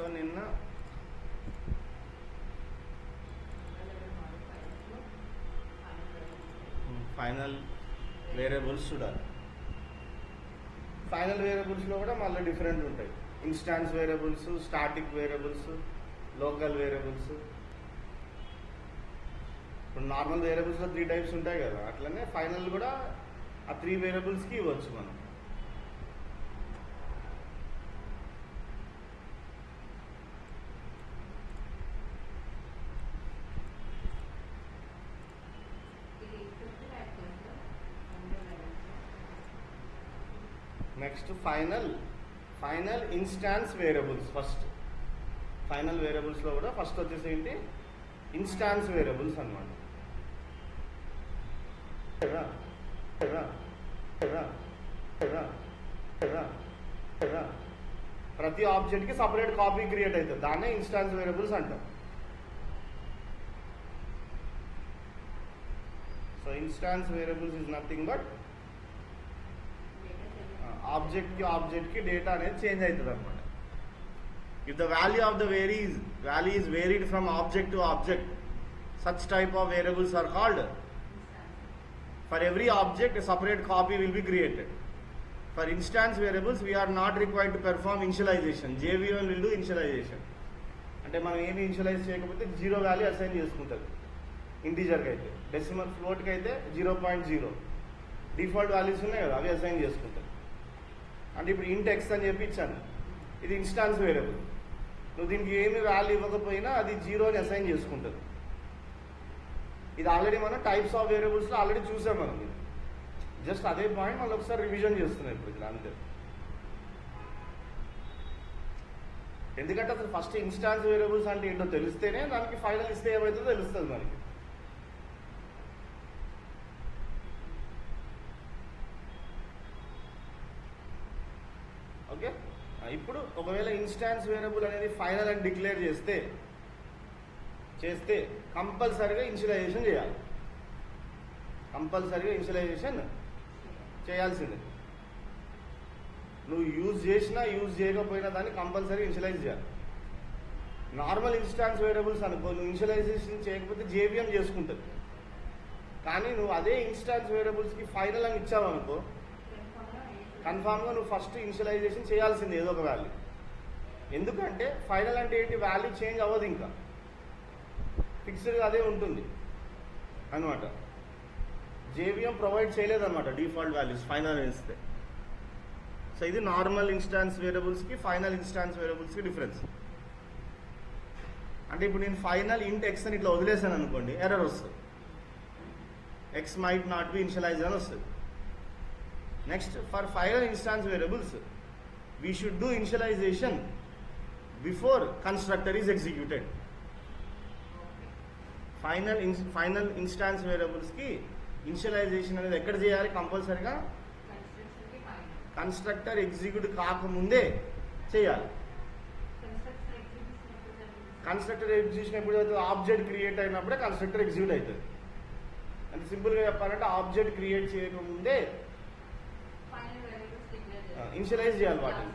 So నిన్న final variables చూడాలి. Final వేరియబుల్స్లో కూడా మళ్ళీ డిఫరెంట్ ఉంటాయి. Instance variables, static variables, local variables. ఇప్పుడు నార్మల్ వేరియబుల్స్లో 3 టైప్స్ ఉంటాయి కదా, అట్లనే ఫైనల్ కూడా ఆ 3 వేరియబుల్స్కి ఇవ్వచ్చు మనం. Next final instance variables. First final వేరియబుల్స్లో కూడా ఫస్ట్ వచ్చేసి ఏంటి, ఇన్స్టాన్స్ వేరియబుల్స్ అన్నమాట. ప్రతి ఆబ్జెక్ట్కి సపరేట్ కాపీ క్రియేట్ అవుతుంది, దాన్నే ఇన్స్టాన్స్ వేరియబుల్స్ అంటాం. So instance variables is nothing but ఆబ్జెక్ట్కి డేటా అనేది చేంజ్ అవుతుంది అనమాట. If the value of the value is varied from object to object, such type of variables are called. For every object a separate copy will be created. For instance variables we are not required to perform initialization. JVM will do initialization. అంటే మనం ఏమి initialise చేయకపోతే 0 value assign చేసుకుంటుంది. ఇంటీజర్కి అయితే, decimal ఫ్లోట్కి అయితే 0.0 default values ఉన్నాయి కదా, అవి అసైన్ చేసుకుంటుంది. అంటే ఇప్పుడు ఇంట్ ఎక్స్ అని చెప్పి ఇచ్చాను, ఇది ఇన్స్టాన్స్ వేరియబుల్. నువ్వు దీనికి ఏమి వాల్యూ ఇవ్వకపోయినా అది 0 అని అసైన్ చేసుకుంటుంది. ఇది ఆల్రెడీ మనం టైప్స్ ఆఫ్ వేరియబుల్స్లో ఆల్రెడీ చూసాం మనం. జస్ట్ అదే పాయింట్ మళ్ళీ ఒకసారి రివిజన్ చేస్తున్నాం ఇప్పుడు ఇది అంతే. ఎందుకంటే అసలు ఫస్ట్ ఇన్స్టాన్స్ వేరియబుల్స్ అంటే ఏంటో తెలిస్తేనే దానికి ఫైనల్ ఇస్తే ఏమవుతుందో తెలుస్తుంది మనకి. ఓకే, ఇప్పుడు ఒకవేళ ఇన్స్టాన్స్ వేరియబుల్ అనేది ఫైనల్ అని డిక్లేర్ చేస్తే కంపల్సరీగా ఇనిషియలైజేషన్ చేయాలి. కంపల్సరీగా ఇనిషియలైజేషన్ చేయాల్సిందే. నువ్వు యూజ్ చేసినా యూజ్ చేయకపోయినా దాన్ని కంపల్సరీ ఇనిషియలైజ్ చేయాలి. నార్మల్ ఇన్స్టాన్స్ వేరియబుల్స్ అనుకో, నువ్వు ఇనిషియలైజేషన్ చేయకపోతే JVM చేసుకుంటుంది. కానీ నువ్వు అదే ఇన్స్టాన్స్ వేరియబుల్స్కి ఫైనల్ అని ఇచ్చావనుకో, కన్ఫామ్గా నువ్వు ఫస్ట్ ఇనిషియలైజేషన్ చేయాల్సింది ఏదో ఒక వాల్యూ. ఎందుకంటే ఫైనల్ అంటే ఏంటి, వాల్యూ చేంజ్ అవ్వదు, ఇంకా ఫిక్స్డ్గా అదే ఉంటుంది అనమాట. JVM ప్రొవైడ్ చేయలేదన్నమాట డిఫాల్ట్ వాల్యూస్ ఫైనల్ ఇస్తే. సో ఇది నార్మల్ ఇన్స్టాన్స్ వేరియబుల్స్కి ఫైనల్ ఇన్స్టాన్స్ వేరియబుల్స్కి డిఫరెన్స్. అంటే ఇప్పుడు నేను ఫైనల్ ఇంట్ ఎక్స్ అని ఇట్లా వదిలేసాను అనుకోండి, ఎర్రర్ వస్తుంది. X might not be initialized అని వస్తుంది. Next, for final instance variables we should do initialization before constructor is executed. Final instance వేరియబుల్స్కి ఇనిషియలైజేషన్ అనేది ఎక్కడ చేయాలి, కంపల్సరీగా కన్స్ట్రక్టర్ ఎగ్జిక్యూట్ కాకముందే చేయాలి. కన్స్ట్రక్టర్ ఎగ్జిక్యూషన్ ఎప్పుడు అవుతుంది, ఆబ్జెక్ట్ క్రియేట్ అయినప్పుడే కన్స్ట్రక్టర్ ఎగ్జిక్యూట్ అవుతుంది. అంటే సింపుల్గా చెప్పాలంటే ఆబ్జెక్ట్ క్రియేట్ చేయకముందే ఇనిషియలైజ్ చేయాలి వాటిని.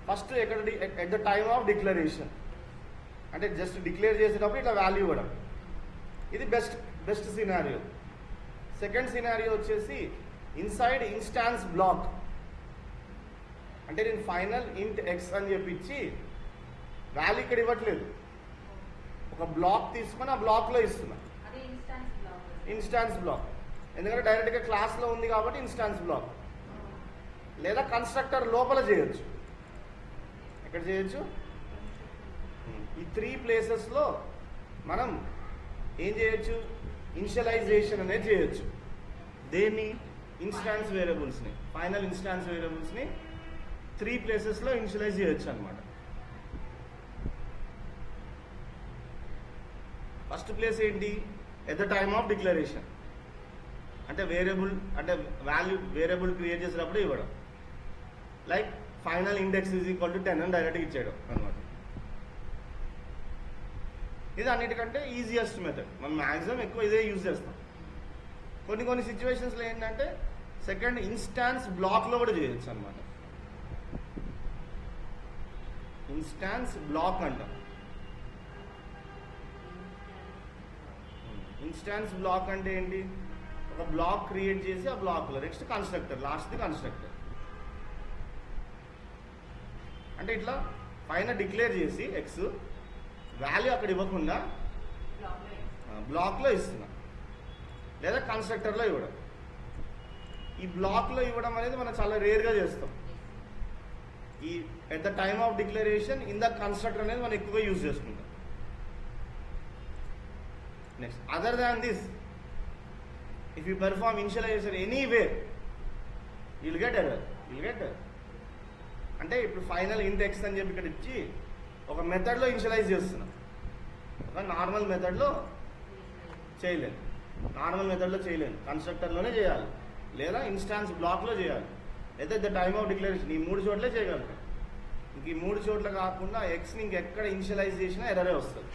First at the time of declaration, అంటే జస్ట్ డిక్లేర్ చేసేటప్పుడు ఇట్లా వాల్యూ ఇవ్వడం, ఇది బెస్ట్ సినారియో. సెకండ్ సినారియో వచ్చేసి ఇన్సైడ్ ఇన్స్టాన్స్ బ్లాక్. అంటే నేను ఫైనల్ ఇంట్ ఎక్స్ అని చెప్పించి వాల్యూ ఇక్కడ ఇవ్వట్లేదు, ఒక బ్లాక్ తీసుకొని ఆ బ్లాక్లో ఇస్తున్నా, ఇన్స్టాన్స్ బ్లాక్. ఎందుకంటే డైరెక్ట్గా క్లాస్లో ఉంది కాబట్టి ఇన్స్టాన్స్ బ్లాక్. లేదా కన్స్ట్రక్టర్ లోపల చేయొచ్చు. ఎక్కడ చేయొచ్చు, ఈ 3 ప్లేసెస్లో మనం ఏం చేయొచ్చు, ఇనిషియలైజేషన్ అనేది చేయొచ్చు. దేన్ని, ఇన్స్టాన్స్ వేరియబుల్స్ని, ఫైనల్ ఇన్స్టాన్స్ వేరియబుల్స్ని 3 ప్లేసెస్లో ఇనిషియలైజ్ చేయొచ్చు అనమాట. ఫస్ట్ ప్లేస్ ఏంటి, at the time of declaration. అంటే వేరియబుల్ క్రియేట్ చేసినప్పుడు ఇవ్వడం, like final index is equal to 10 అని డైరెక్ట్గా ఇచ్చేయడం అనమాట. ఇది అన్నిటికంటే ఈజియెస్ట్ మెథడ్. మనం మ్యాక్సిమం ఎక్కువ ఇదే యూజ్ చేస్తాం. కొన్ని సిచ్యువేషన్స్లో ఏంటంటే సెకండ్ ఇన్స్టాన్స్ బ్లాక్లో కూడా చేయొచ్చు అనమాట. ఇన్స్టాన్స్ బ్లాక్ అంటాం. ఇన్స్టాన్స్ బ్లాక్ అంటే ఏంటి? ఒక బ్లాక్ క్రియేట్ చేసి ఆ బ్లాక్లో నెక్స్ట్ కన్స్ట్రక్టర్, లాస్ట్ది కన్స్ట్రక్టర్. అంటే ఇట్లా పైన డిక్లేర్ చేసి ఎక్స్ వాల్యూ అక్కడ ఇవ్వకుండా బ్లాక్లో ఇస్తున్నా, లేదా కన్స్ట్రక్టర్లో ఇవ్వడం. ఈ బ్లాక్లో ఇవ్వడం అనేది మనం చాలా రేర్గా చేస్తాం. ఈ at the time of declaration in the constructor అనేది మనం ఎక్కువగా యూజ్ చేసుకుంటాం. Next, other than this, if you perform initialization anywhere will get error. అంటే ఇప్పుడు ఫైనల్ ఇంట్ ఎక్స్ అని చెప్పి ఇక్కడ ఇచ్చి ఒక మెథడ్లో ఇనిషియలైజ్ చేస్తున్నాం, ఒక నార్మల్ మెథడ్లో చేయలేను. కన్స్ట్రక్టర్లోనే చేయాలి, లేదా ఇన్స్టాన్స్ బ్లాక్లో చేయాలి, లేదా ద టైమ్ ఆఫ్ డిక్లరేషన్. ఈ 3 చోట్లే చేయగలుగుతాం. ఇంక ఈ 3 చోట్ల కాకుండా ఎక్స్ని ఇంకెక్కడ ఇనిషియలైజ్ చేసినా ఎర్రరే వస్తుంది.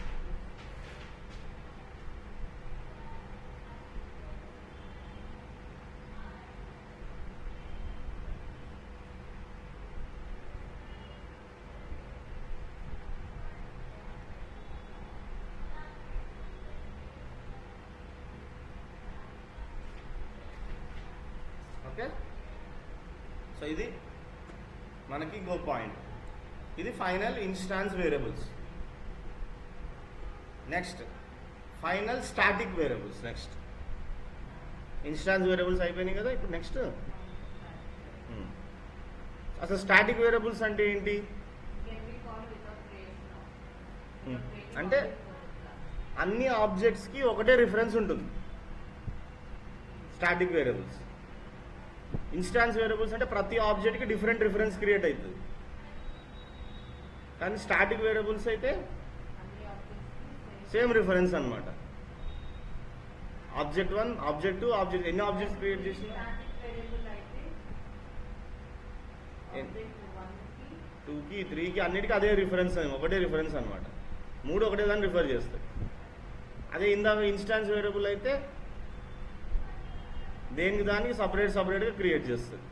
ఓకే, సో ఇది మనకి గో పాయింట్. ఇది final instance variables. Next final static variables. Next instance variables అయిపోయినాయి కదా. ఇప్పుడు నెక్స్ట్ అసలు స్టాటిక్ వేరియబుల్స్ అంటే ఏంటి? అంటే అన్ని ఆబ్జెక్ట్స్కి ఒకటే రిఫరెన్స్ ఉంటుంది స్టాటిక్ వేరియబుల్స్. ఇన్స్టాన్స్ వేరియబుల్స్ అంటే ప్రతి ఆబ్జెక్ట్కి డిఫరెంట్ రిఫరెన్స్ క్రియేట్ అవుతుంది. కానీ స్టాటిక్ వేరియబుల్స్ అయితే సేమ్ రిఫరెన్స్ అనమాట. ఆబ్జెక్ట్ 1, ఆబ్జెక్ట్ 2, ఆబ్జెక్ట్ ఎన్ని ఆబ్జెక్ట్స్ క్రియేట్ చేసినా 2కి 3కి అన్నిటికీ అదే రిఫరెన్స్, ఒకటే రిఫరెన్స్ అనమాట. 3 ఒకటే దాన్ని రిఫర్ చేస్తాయి. అదే ఇందాక ఇన్స్టాన్స్ వేరియబుల్ అయితే దేనికి దానికి సపరేట్గా క్రియేట్ చేస్తుంది.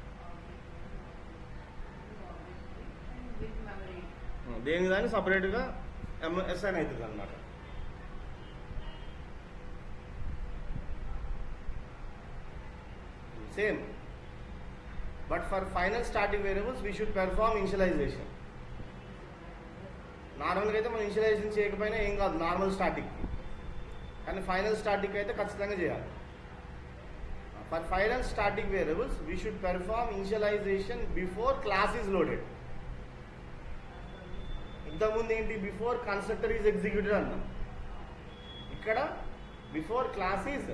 దేనికి దానికి సపరేట్గా అసైన్ అవుతుంది అనమాట. Same, but for final static variables we should perform initialization. నార్మల్గా అయితే మనం ఇనిషియలైజేషన్ చేయకపోయినా ఏం కాదు నార్మల్ స్టాటిక్కి, కానీ ఫైనల్ స్టాటిక్ అయితే ఖచ్చితంగా చేయాలి. For final static variables, we should perform initialization before class is loaded. ఇంతకుముందు ఏంటి? బిఫోర్ కన్స్ట్రక్టర్ ఈజ్ ఎగ్జిక్యూటెడ్ అన్నాం. ఇక్కడ బిఫోర్ క్లాస్ ఈజ్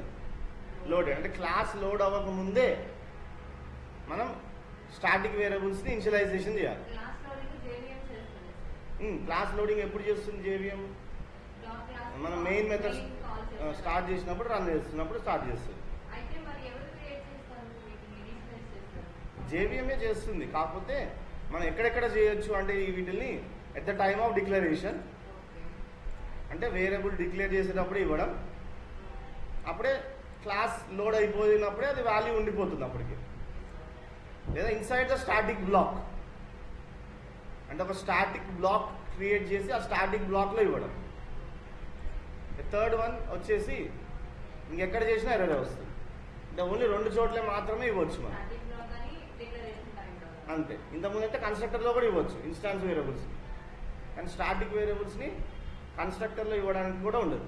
లోడెడ్, అంటే క్లాస్ లోడ్ అవ్వక ముందే మనం స్టాటిక్ వేరియబుల్స్ని ఇనిషియలైజేషన్ చేయాలి. క్లాస్ లోడింగ్ ఎప్పుడు చేస్తుంది JVM? మనం మెయిన్ మెథడ్ స్టార్ట్ చేసినప్పుడు, రన్ చేస్తున్నప్పుడు స్టార్ట్ చేస్తుంది. JVM చేస్తుంది. కాకపోతే మనం ఎక్కడెక్కడ చేయొచ్చు అంటే వీటిని at the time of declaration, అంటే వేరియబుల్ డిక్లేర్ చేసేటప్పుడు ఇవ్వడం, అప్పుడే క్లాస్ లోడ్ అయిపోయినప్పుడే అది వాల్యూ ఉండిపోతుంది అప్పటికి. లేదా ఇన్సైడ్ ద స్టాటిక్ బ్లాక్, అంటే ఒక స్టాటిక్ బ్లాక్ క్రియేట్ చేసి ఆ స్టాటిక్ బ్లాక్లో ఇవ్వడం. థర్డ్ వన్ వచ్చేసి ఇంకెక్కడ చేసినా ఎర్రర్ వస్తుంది. అంటే ఓన్లీ 2 చోట్లే మాత్రమే ఇవ్వచ్చు మనం, అంతే. ఇంతకుముందు అయితే కన్స్ట్రక్టర్లో కూడా ఇవ్వచ్చు ఇన్స్టాన్స్ వేరియబుల్స్, కానీ స్టాటిక్ వేరియబుల్స్ని కన్స్ట్రక్టర్లో ఇవ్వడానికి కూడా ఉండదు.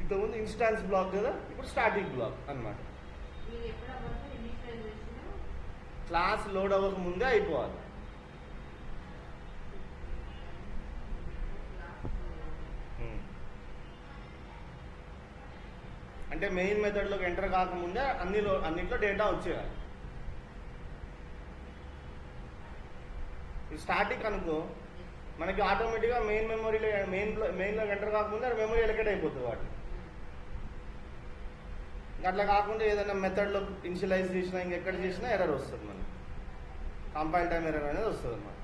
ఇంతకుముందు ఇన్స్టాన్స్ బ్లాక్ కదా, ఇప్పుడు స్టాటిక్ బ్లాక్ అన్నమాట. క్లాస్ లోడ్ అవ్వక ముందే అయిపోవాలి. అంటే మెయిన్ మెథడ్లోకి ఎంటర్ కాకముందే అన్నిట్లో డేటా వచ్చేయాలి. స్టాటిక్ అనుకో, మనకి ఆటోమేటిక్గా మెయిన్ మెమరీలో మెయిన్లోకి ఎంటర్ కాకముందే అది మెమరీ ఎలకేట్ అయిపోతుంది వాటి. అట్లా కాకుండా ఏదైనా మెథడ్లో ఇనిషియలైజ్ చేసినా ఇంకెక్కడ చేసినా ఎర్రర్ వస్తుంది, మనకి కంపైల్ టైం ఎర్రర్ అనేది వస్తుంది అన్నమాట.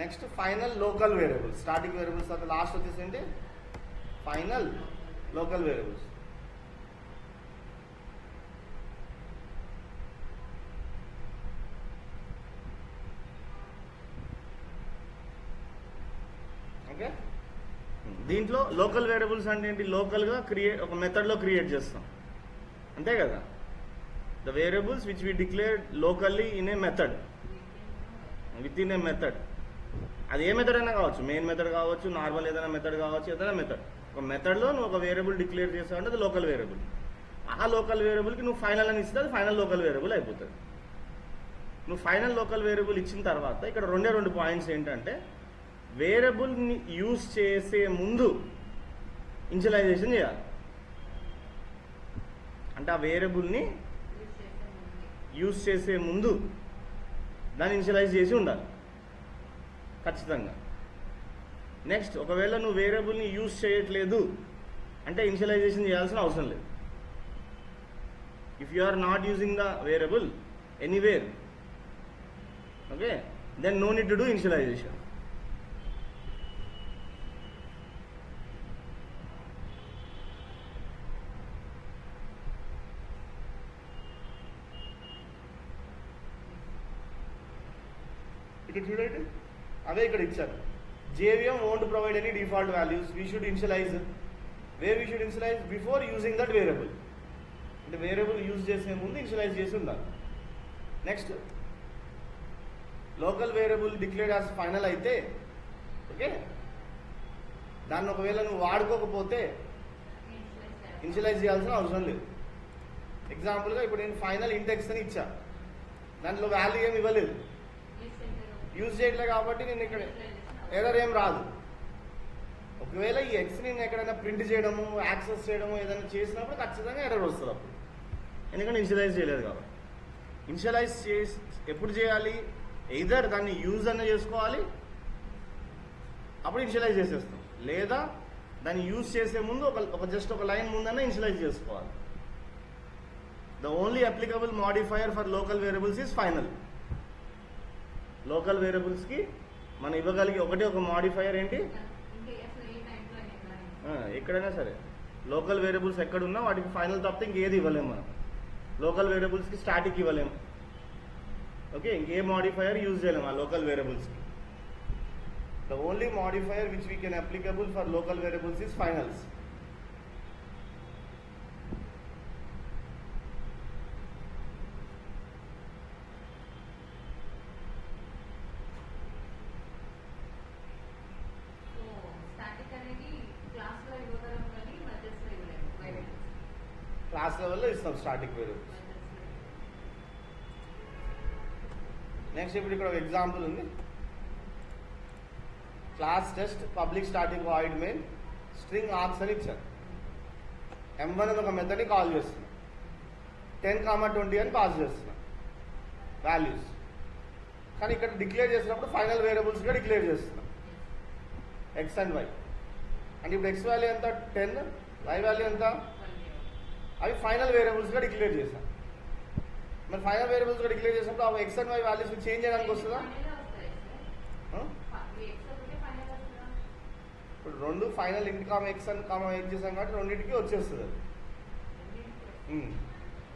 Next final local variables. Static variables తర్వాత లాస్ట్ వచ్చేసి ఏంటి? Final local variables. ఓకే, దీంట్లో లోకల్ వేరియబుల్స్ అంటే ఏంటి? లోకల్గా ఒక మెథడ్లో క్రియేట్ చేస్తాం, అంతే కదా. The variables which we declare locally in a method, within a method. అది ఏ మెథడ్ అయినా కావచ్చు, మెయిన్ మెథడ్ కావచ్చు, నార్మల్ ఏదైనా మెథడ్ కావచ్చు, ఏదైనా మెథడ్. ఒక మెథడ్లో నువ్వు ఒక వేరియబుల్ డిక్లేర్ చేస్తావు అంటే అది లోకల్ వేరియబుల్. ఆ లోకల్ వేరియబుల్కి నువ్వు ఫైనల్ అని ఇస్తే అది ఫైనల్ లోకల్ వేరియబుల్ అయిపోతుంది. నువ్వు ఫైనల్ లోకల్ వేరియబుల్ ఇచ్చిన తర్వాత ఇక్కడ రెండు పాయింట్స్ ఏంటంటే, వేరియబుల్ని యూజ్ చేసే ముందు ఇనిషియలైజేషన్ చేయాలి. అంటే ఆ వేరియబుల్ని యూజ్ చేసే ముందు దాన్ని ఇనిషియలైజ్ చేసి ఉండాలి ఖచ్చితంగా. నెక్స్ట్, ఒకవేళ నువ్వు వేరియబుల్ని యూజ్ చేయట్లేదు అంటే ఇనిషియలైజేషన్ చేయాల్సిన అవసరం లేదు. If you are not using the variable anywhere, okay, then no need to do initialization. ఇక్కడ చూడండి, అవే ఇక్కడ ఇచ్చారు. JVM won't provide any default values. We should initialize. Where we should initialize? Before using that variable. అంటే variable use చేసే ముందు initialise చేసి ఉండాలి. Next, local variable declare as final అయితే, ఓకే, దాన్ని ఒకవేళ నువ్వు వాడుకోకపోతే ఇనిషియలైజ్ చేయాల్సిన అవసరం లేదు. ఎగ్జాంపుల్గా ఇప్పుడు నేను ఫైనల్ ఇండెక్స్ అని ఇచ్చా, దాంట్లో వాల్యూ ఏమి ఇవ్వలేదు, యూజ్ చేయట్లే కాబట్టి నేను ఇక్కడ ఎర్రర్ ఏం రాదు. ఒకవేళ ఈ ఎక్స్ నేను ఎక్కడైనా ప్రింట్ చేయడము, యాక్సెస్ చేయడము ఏదైనా చేసినప్పుడు ఖచ్చితంగా ఎర్రర్ వస్తుంది అప్పుడు, ఎందుకంటే ఇనిషియలైజ్ చేయలేదు కాబట్టి. ఇనిషియలైజ్ చేసి ఎప్పుడు చేయాలి? ఎయిదర్ దాన్ని యూజ్ అన్న చేసుకోవాలి, అప్పుడు ఇనిషియలైజ్ చేసేస్తాం, లేదా దాన్ని యూజ్ చేసే ముందు ఒక జస్ట్ ఒక లైన్ ముందన్న ఇనిషియలైజ్ చేసుకోవాలి. The only applicable modifier for local variables is final. Local వేరియబుల్స్కి మనం ఇవ్వగలిగే ఒక మాడిఫైయర్ ఏంటి? ఎక్కడైనా సరే లోకల్ వేరియబుల్స్ ఎక్కడున్నా వాటికి ఫైనల్ తప్పితే ఇంకేది ఇవ్వలేము మనం. లోకల్ వేరియబుల్స్కి స్టాటిక్ ఇవ్వలేము, ఓకే, ఇంకే మాడిఫైయర్ యూజ్ చేయలేము ఆ లోకల్ వేరియబుల్స్కి. The only modifier which we can applicable for local variables is finals. Class లెవెల్లో ఇస్తాం స్టాటిక్ వేరియబుల్స్. నెక్స్ట్, ఇప్పుడు ఇక్కడ ఒక ఎగ్జాంపుల్ ఉంది. Class test public static void main string arcs అని ఇచ్చారు. M1 అని ఒక మెథడ్ని కాల్ చేస్తున్నాం, 10, 20 అని పాస్ చేస్తున్నాం వాల్యూస్. కానీ ఇక్కడ డిక్లేర్ చేసినప్పుడు ఫైనల్ వేరియబుల్స్గా డిక్లేర్ చేస్తున్నాం, ఎక్స్ అండ్ వై. అంటే ఇప్పుడు ఎక్స్ వాల్యూ ఎంత 10, వై వాల్యూ ఎంత, అవి ఫైనల్ వేరియబుల్స్గా డిక్లేర్ చేశాం. మరి ఫైనల్ వేరియబుల్స్గా డిక్లేర్ చేసినప్పుడు ఆ X and Y values change చేయడానికి వస్తుందా? ఇప్పుడు రెండు final int comma X and comma X చేసాం కాబట్టి రెండింటికి వచ్చేస్తుంది అది.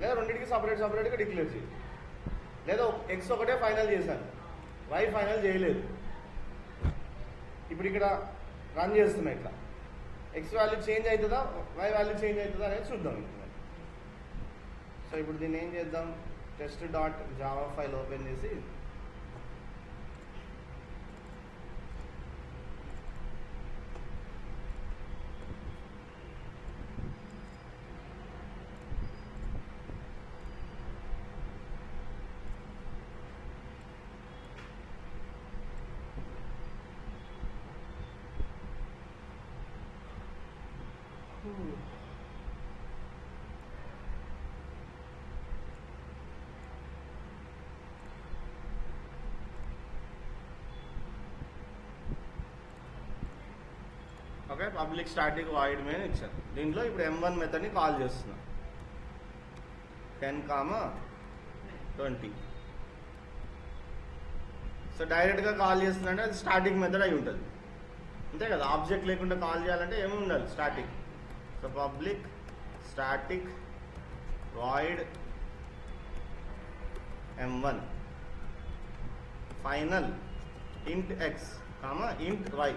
లేదా రెండింటికి సపరేట్గా డిక్లేర్ చేయాలి. లేదా ఎక్స్ ఒకటే ఫైనల్ చేశాను, వై ఫైనల్ చేయలేదు. ఇప్పుడు ఇక్కడ రన్ చేస్తున్నా, ఇట్లా ఎక్స్ వాల్యూ చేంజ్ అవుతుందా, వై వాల్యూ చేంజ్ అవుతుందా అనేది చూద్దాం. సో ఇప్పుడు దీన్ని ఏం చేద్దాం, test.java ఫైల్ ఓపెన్ చేసి okay, public static void main ఇచ్చాను. దీంట్లో ఇప్పుడు M1 మెథడ్ని కాల్ చేస్తున్నాం, 10, 20. సో డైరెక్ట్గా కాల్ చేస్తుందంటే అది స్టాటిక్ మెథడ్ అయి ఉంటుంది, అంతే కదా. ఆబ్జెక్ట్ లేకుండా కాల్ చేయాలంటే ఏమి ఉండాలి, static. So public static void m1 final int x comma int y.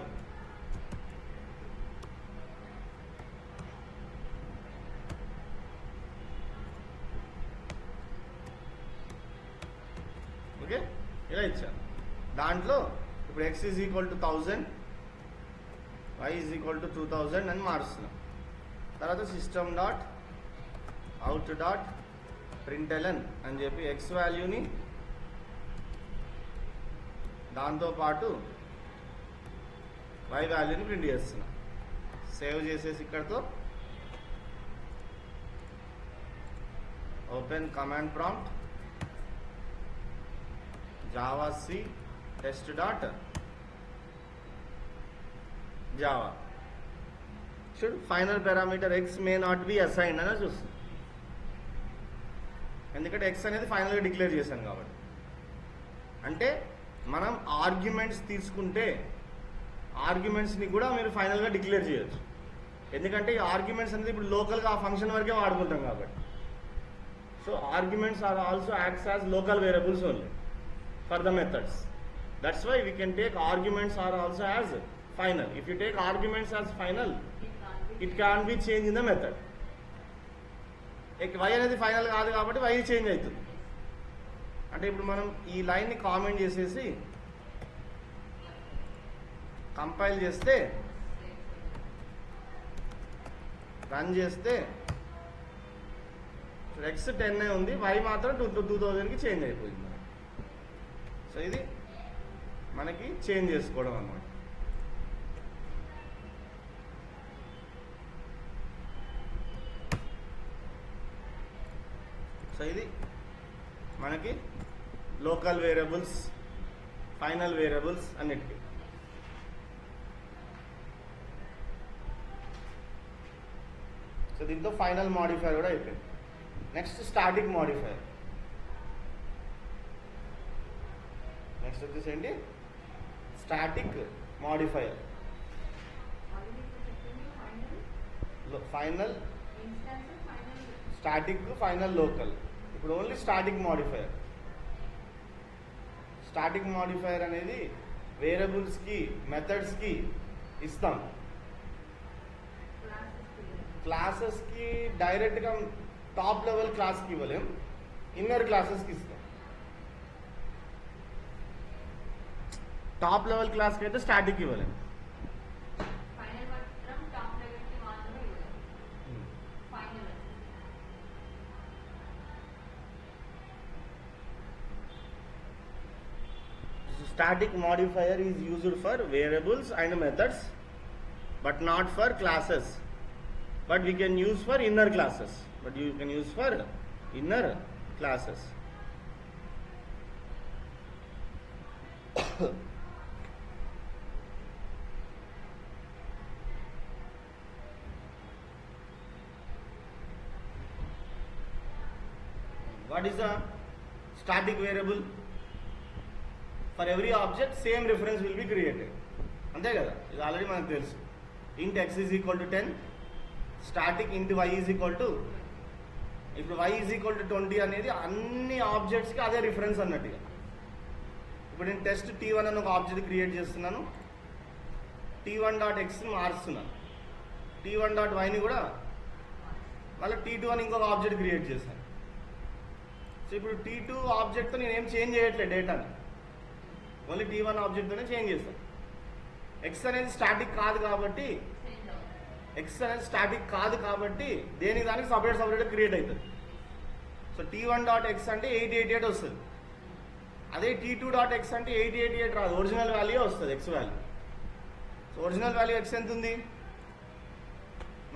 Okay, ఇలా ఇచ్చాను. దాంట్లో ఇప్పుడు x is equal to 1000, y is equal to 2000 అని మారుస్తున్నాం. తర్వాత system dot out dot println అని చెప్పి x వాల్యూని దాంతోపాటు y వాల్యూని ప్రింట్ చేస్తున్నాం. సేవ్ చేసేసి ఇక్కడతో open command prompt Java C test dot java should final parameter x may not be assigned అని చూస్తుంది. ఎందుకంటే x అనేది ఫైనల్గా డిక్లేర్ చేశాను కాబట్టి. అంటే మనం ఆర్గ్యుమెంట్స్ తీసుకుంటే ఆర్గ్యుమెంట్స్ని కూడా మీరు ఫైనల్గా డిక్లేర్ చేయొచ్చు. ఎందుకంటే ఈ ఆర్గ్యుమెంట్స్ అనేది ఇప్పుడు లోకల్గా ఆ ఫంక్షన్ వరకే వాడుకుంటాం కాబట్టి. So arguments are also acts as local variables only for the methods. That's why we can take arguments are also as final. If you take arguments as final it can be change in the method. y అనేది ఫైనల్ కాదు కాబట్టి y change అవుతుంది. అంటే ఇప్పుడు మనం ఈ లైన్ని కామెంట్ చేసేసి కంపైల్ చేస్తే రన్ చేస్తే x 10 ఉంది, y మాత్రం 2000కి చేంజ్ అయిపోయింది. సో ఇది మనకి చేంజ్ చేసుకోవడం అన్నమాట. సో ఇది మనకి లోకల్ వేరియబుల్స్, ఫైనల్ వేరియబుల్స్ అన్నిటికీ. సో దీంతో ఫైనల్ మాడిఫైర్ కూడా అయిపోయింది. Next static modifier. నెక్స్ట్ వచ్చేసి ఏంటి? Static modifier. Final static, final, local. ఇప్పుడు only static modifier. Static modifier అనేది వేరియబుల్స్కి, మెథడ్స్కి ఇస్తాం. క్లాసెస్కి డైరెక్ట్గా టాప్ లెవెల్ క్లాస్కి ఇవ్వలేం, ఇన్నర్ క్లాసెస్కి ఇస్తాం. టాప్ లెవెల్ క్లాస్కి అయితే స్టాటిక్ ఇవ్వలేం. Static modifier is used for variables and methods, but not for classes. But we can use for inner classes. But you can use for inner classes. What is a static variable? For every object same reference will be created. అంతే కదా, ఇది already మనకు తెలుసు. int x is equal to 10, static int y is equal to, ఇప్పుడు y is equal to 20 అనేది అన్ని ఆబ్జెక్ట్స్కి అదే reference అన్నట్టుగా. ఇప్పుడు నేను టెస్ట్ t1 అని ఒక ఆబ్జెక్ట్ క్రియేట్ చేస్తున్నాను, t1.x మారుస్తున్నాను, t1.yని కూడా మళ్ళీ t2 అని ఇంకొక ఆబ్జెక్ట్ క్రియేట్ చేశాను. సో ఇప్పుడు t2 ఆబ్జెక్ట్తో నేను ఏం చేంజ్ చేయట్లేదు డేటాని, ఓన్లీ t1 ఆబ్జెక్ట్తోనే చేంజ్ చేస్తాను. ఎక్స్ అనేది స్టాటిక్ కాదు కాబట్టి, దేనికి దానికి సపరేట్ క్రియేట్ అవుతుంది. సో t1.x అంటే 888 వస్తుంది. అదే t2.x అంటే 888 రాదు, ఒరిజినల్ వాల్యూ వస్తుంది, X value. So original value X ఎంత ఉంది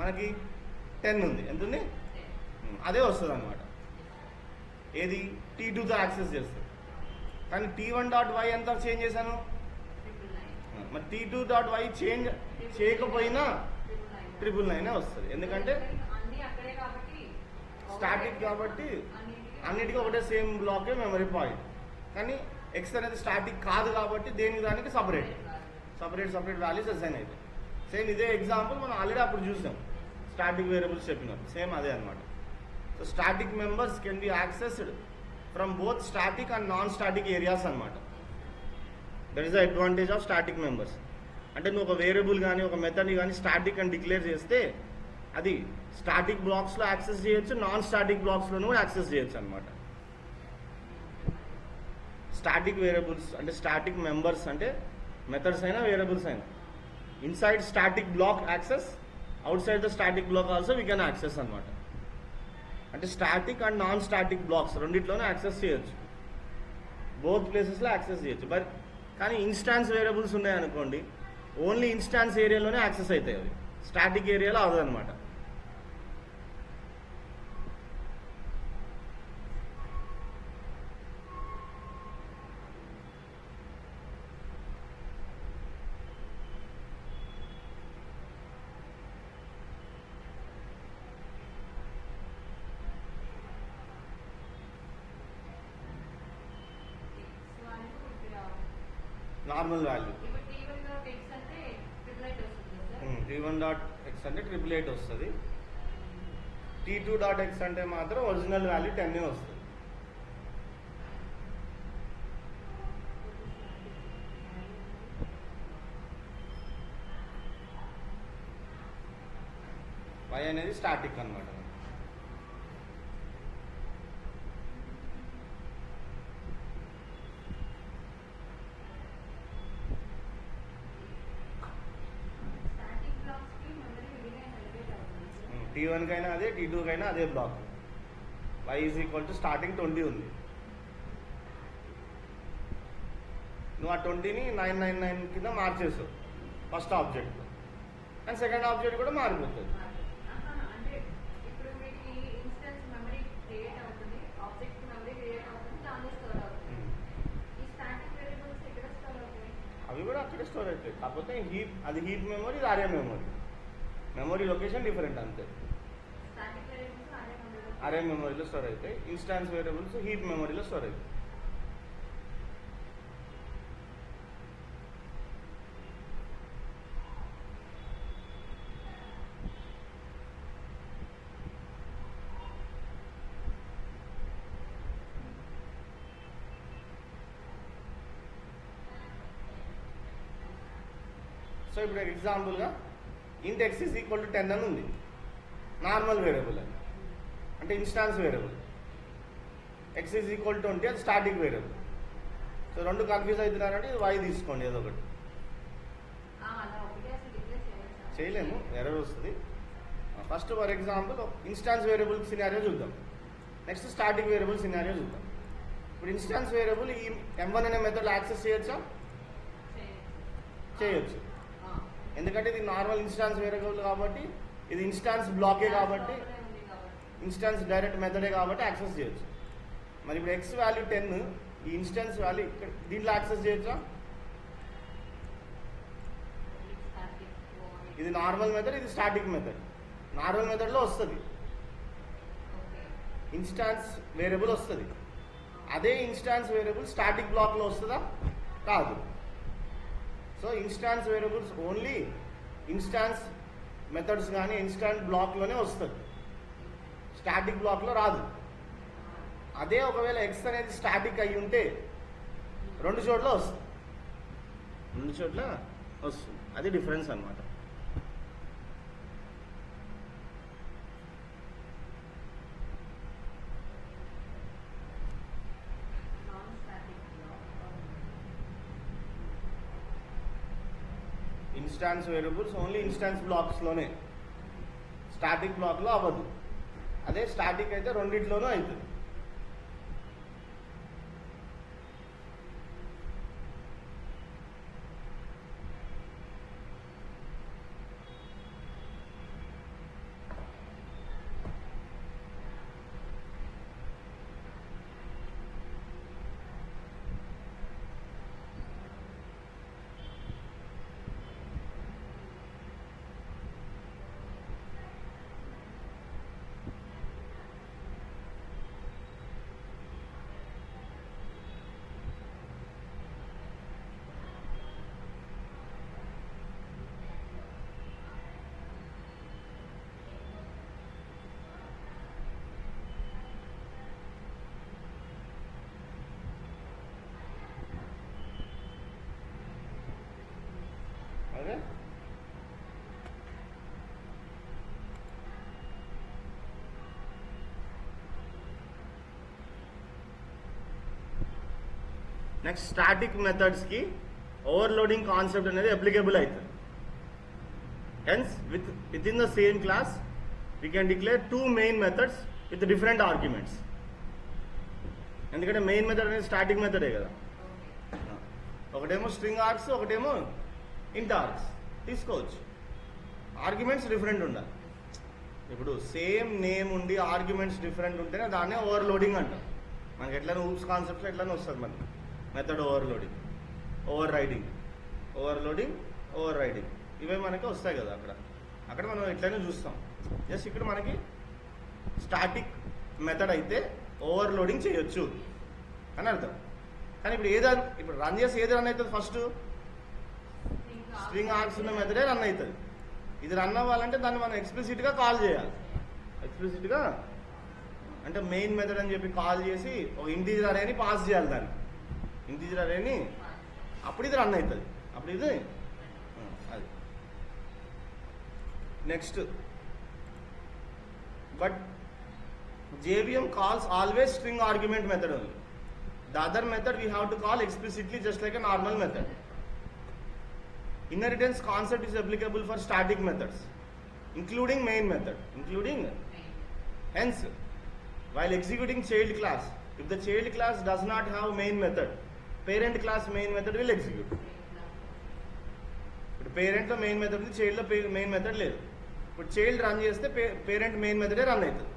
మనకి? 10 ఉంది. ఎంత ఉంది? అదే వస్తుంది అనమాట. ఏది? t2తో యాక్సెస్ చేస్తుంది. కానీ t1.y ఎంత చేంజ్ చేశాను? మరి t2.y చేంజ్ చేయకపోయినా 999 వస్తుంది. ఎందుకంటే స్టాటిక్ కాబట్టి అన్నిటికీ ఒకటే సేమ్ బ్లాకే మెమరీ పాయింట్. కానీ ఎక్స్ అనేది స్టాటిక్ కాదు కాబట్టి దేనికి దానికి సపరేట్ వాల్యూస్ అసైన్ అవుతాయి. సేమ్ ఇదే ఎగ్జాంపుల్ మనం ఆల్రెడీ అప్పుడు చూసాం. స్టాటిక్ వేరియబుల్స్ చెప్పినప్పుడు సేమ్ అదే అనమాట. So static members can be accessed from both static and non static areas అనమాట. That is the advantage of static members. అంటే నువ్వు ఒక వేరియబుల్ కానీ ఒక మెథడ్ని కానీ స్టాటిక్ అని డిక్లేర్ చేస్తే అది స్టాటిక్ బ్లాక్స్లో యాక్సెస్ చేయొచ్చు, నాన్ స్టాటిక్ బ్లాక్స్లోనూ యాక్సెస్ చేయొచ్చు అనమాట. స్టాటిక్ వేరియబుల్స్ అంటే స్టాటిక్ మెంబర్స్ అంటే మెథడ్స్ అయినా వేరియబుల్స్ అయినా inside static block access, outside the static block also we can access అనమాట. అంటే static and non static blocks రెండిట్లోనే యాక్సెస్ చేయొచ్చు, బోత్ ప్లేసెస్లో యాక్సెస్ చేయొచ్చు. బట్ కానీ ఇన్స్టాన్స్ వేరియబుల్స్ ఉన్నాయనుకోండి, ఓన్లీ ఇన్స్టాన్స్ ఏరియాలోనే యాక్సెస్ అవుతాయి, అవి స్టాటిక్ ఏరియాలో అవదు అనమాట. నార్మల్ వాల్యూ T1.x అంటే 888 వస్తుంది, T2.x అంటే మాత్రం ఒరిజినల్ వాల్యూ 10 వస్తుంది. y అనేది స్టాటిక్ అనమాట. T1 కైనా అదే, T2 కైనా అదే block. y is equal to starting 20 ఉంది, నువ్వు ఆ 20ని 999 కింద మార్చేసావు first object, and second object కూడా మారిపోతుంది. అవి కూడా అక్కడే స్టోర్ అవుతాయి, కాకపోతే అది హీప్ మెమరీ, ఇది RA memory. Memory location different అంతే. ఆర్ఏ మెమరీలో స్టోర్ అవుతాయి, ఇన్స్టాన్స్ వేరియబుల్స్ హీప్ మెమరీలో స్టోర్ అవుతాయి. సో ఇప్పుడు ఎగ్జాంపుల్గా int x is equal to 10 అని ఉంది, నార్మల్ వేరియబుల్ అని, అంటే instance variable. x is equal to 20 అది స్టాటిక్ వేరియబుల్. సో రెండు కన్ఫ్యూజ్ అవుతున్నారంటే ఇది y తీసుకోండి ఏదో ఒకటి. చేయలేము, ఎర్రర్ వస్తుంది. First for example instance variable scenario చూద్దాం, నెక్స్ట్ స్టాటిక్ వేరియబుల్ సినారియో చూద్దాం. ఇప్పుడు ఇన్స్టాన్స్ వేరియబుల్ ఈ M1 అనే మెథడ్లో యాక్సెస్ చేయొచ్చా? చేయొచ్చు, ఎందుకంటే ఇది నార్మల్ ఇన్స్టాన్స్ వేరియబుల్ కాబట్టి, ఇది ఇన్స్టాన్స్ బ్లాకే కాబట్టి, ఇన్స్టాన్స్ డైరెక్ట్ మెథడే కాబట్టి యాక్సెస్ చేయొచ్చు. మరి ఇప్పుడు x వాల్యూ 10, ఈ ఇన్స్టాన్స్ వాల్యూ ఇక్కడ దీంట్లో యాక్సెస్ చేయొచ్చా? ఇది నార్మల్ మెథడ్, ఇది స్టాటిక్ మెథడ్. నార్మల్ మెథడ్లో వస్తుంది, ఇన్స్టాన్స్ వేరియబుల్ వస్తుంది. అదే ఇన్స్టాన్స్ వేరియబుల్ స్టాటిక్ బ్లాక్లో వస్తుందా? కాదు. So instance variables only instance methods కానీ ఇన్స్టాన్స్ బ్లాక్లోనే వస్తుంది, స్టాటిక్ బ్లాక్లో రాదు. అదే ఒకవేళ x అనేది స్టాటిక్ అయి ఉంటే రెండు చోట్ల వస్తుంది, అది డిఫరెన్స్ అన్నమాట. ఇన్స్టాన్స్ వేరియబుల్స్ ఓన్లీ ఇన్స్టాన్స్ బ్లాక్స్లోనే, స్టాటిక్ బ్లాక్లో అవ్వదు. అదే స్టాటిక్ అయితే రెండిట్లోనూ అవుతుంది. ఓకే. నెక్స్ట్ స్టాటిక్ మెథడ్స్కి ఓవర్లోడింగ్ కాన్సెప్ట్ అనేది అప్లికేబుల్ అవుతుంది. Hence with in the same class we can declare 2 main methods with different arguments. ఎందుకంటే మెయిన్ మెథడ్ అనేది స్టాటిక్ మెథడే కదా. ఒకటేమో స్ట్రింగ్ ఆర్గ్స్, ఒకటేమో ఇంట్ ఆర్గ్స్ తీసుకోవచ్చు. ఆర్గ్యుమెంట్స్ డిఫరెంట్ ఉండాలి. ఇప్పుడు సేమ్ నేమ్ ఉండి ఆర్గ్యుమెంట్స్ డిఫరెంట్ ఉంటేనే దాన్నే ఓవర్లోడింగ్ అంటాం. మనకి ఎట్లనే ఊప్స్ కాన్సెప్ట్లో ఎట్లనే వస్తుంది మనకి method overloading, over riding, over riding ఇవే మనకి వస్తాయి కదా. అక్కడ మనం ఎట్లయినా చూస్తాం. జస్ట్ ఇక్కడ మనకి స్టాటిక్ మెథడ్ అయితే ఓవర్లోడింగ్ చేయొచ్చు అని అర్థం. కానీ ఇప్పుడు రన్ చేసి ఏది రన్ అవుతుంది? ఫస్ట్ స్ట్రింగ్ ఆర్గ్స్ ఉన్న మెథడే రన్ అవుతుంది. ఇది రన్ అవ్వాలంటే దాన్ని మనం ఎక్స్ప్లిసిట్గా కాల్ చేయాలి. ఎక్స్ప్లిసిట్గా అంటే మెయిన్ మెథడ్ అని చెప్పి కాల్ చేసి ఒక ఇంటీజర్ అరేని పాస్ చేయాలి. దానికి ఇంటీజర్ అరేని అప్పుడు ఇది రన్ అవుతుంది. అప్పుడు ఇది అది next. But JVM calls always string argument method only. The other method we have to call explicitly just like a normal method. Inheritance concept is applicable for static methods, including main method. Hence, while executing child class, if the child class does not have main method, parent class main method will execute. ఇప్పుడు parent లో main method ఉంది, child లో main method లేదు. ఇప్పుడు child run చేస్తే parent main మెథడే run అవుతుంది.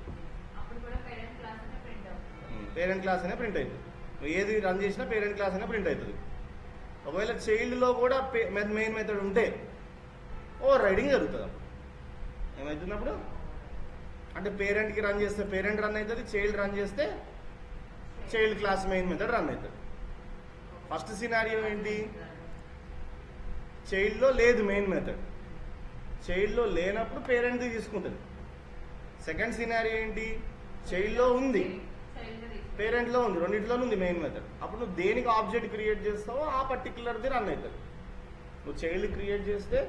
Parent class అనే print అవుతుంది. నువ్వు ఏది రన్ చేసినా పేరెంట్ క్లాస్ అనే ప్రింట్ అవుతుంది. ఒకవేళ చైల్డ్లో కూడా మెయిన్ మెథడ్ ఉంటే ఓవర్ రైడింగ్ జరుగుతుంది. అప్పుడు ఏమవుతున్నప్పుడు అంటే పేరెంట్కి రన్ చేస్తే పేరెంట్ రన్ అవుతుంది, చైల్డ్ రన్ చేస్తే child class main method run అవుతుంది. ఫస్ట్ సినారియో ఏంటి? చైల్డ్లో లేదు మెయిన్ మెథడ్, చైల్డ్లో లేనప్పుడు పేరెంట్ది తీసుకుంటుంది. సెకండ్ సినారియో ఏంటి? చైల్డ్లో ఉంది, పేరెంట్లో ఉంది, రెండింటిలోనూ ఉంది మెయిన్ మెథడ్. అప్పుడు నువ్వు దేనికి ఆబ్జెక్ట్ క్రియేట్ చేస్తావో ఆ పర్టికులర్ది రన్ అవుతుంది. నువ్వు చైల్డ్ క్రియేట్ చేస్తే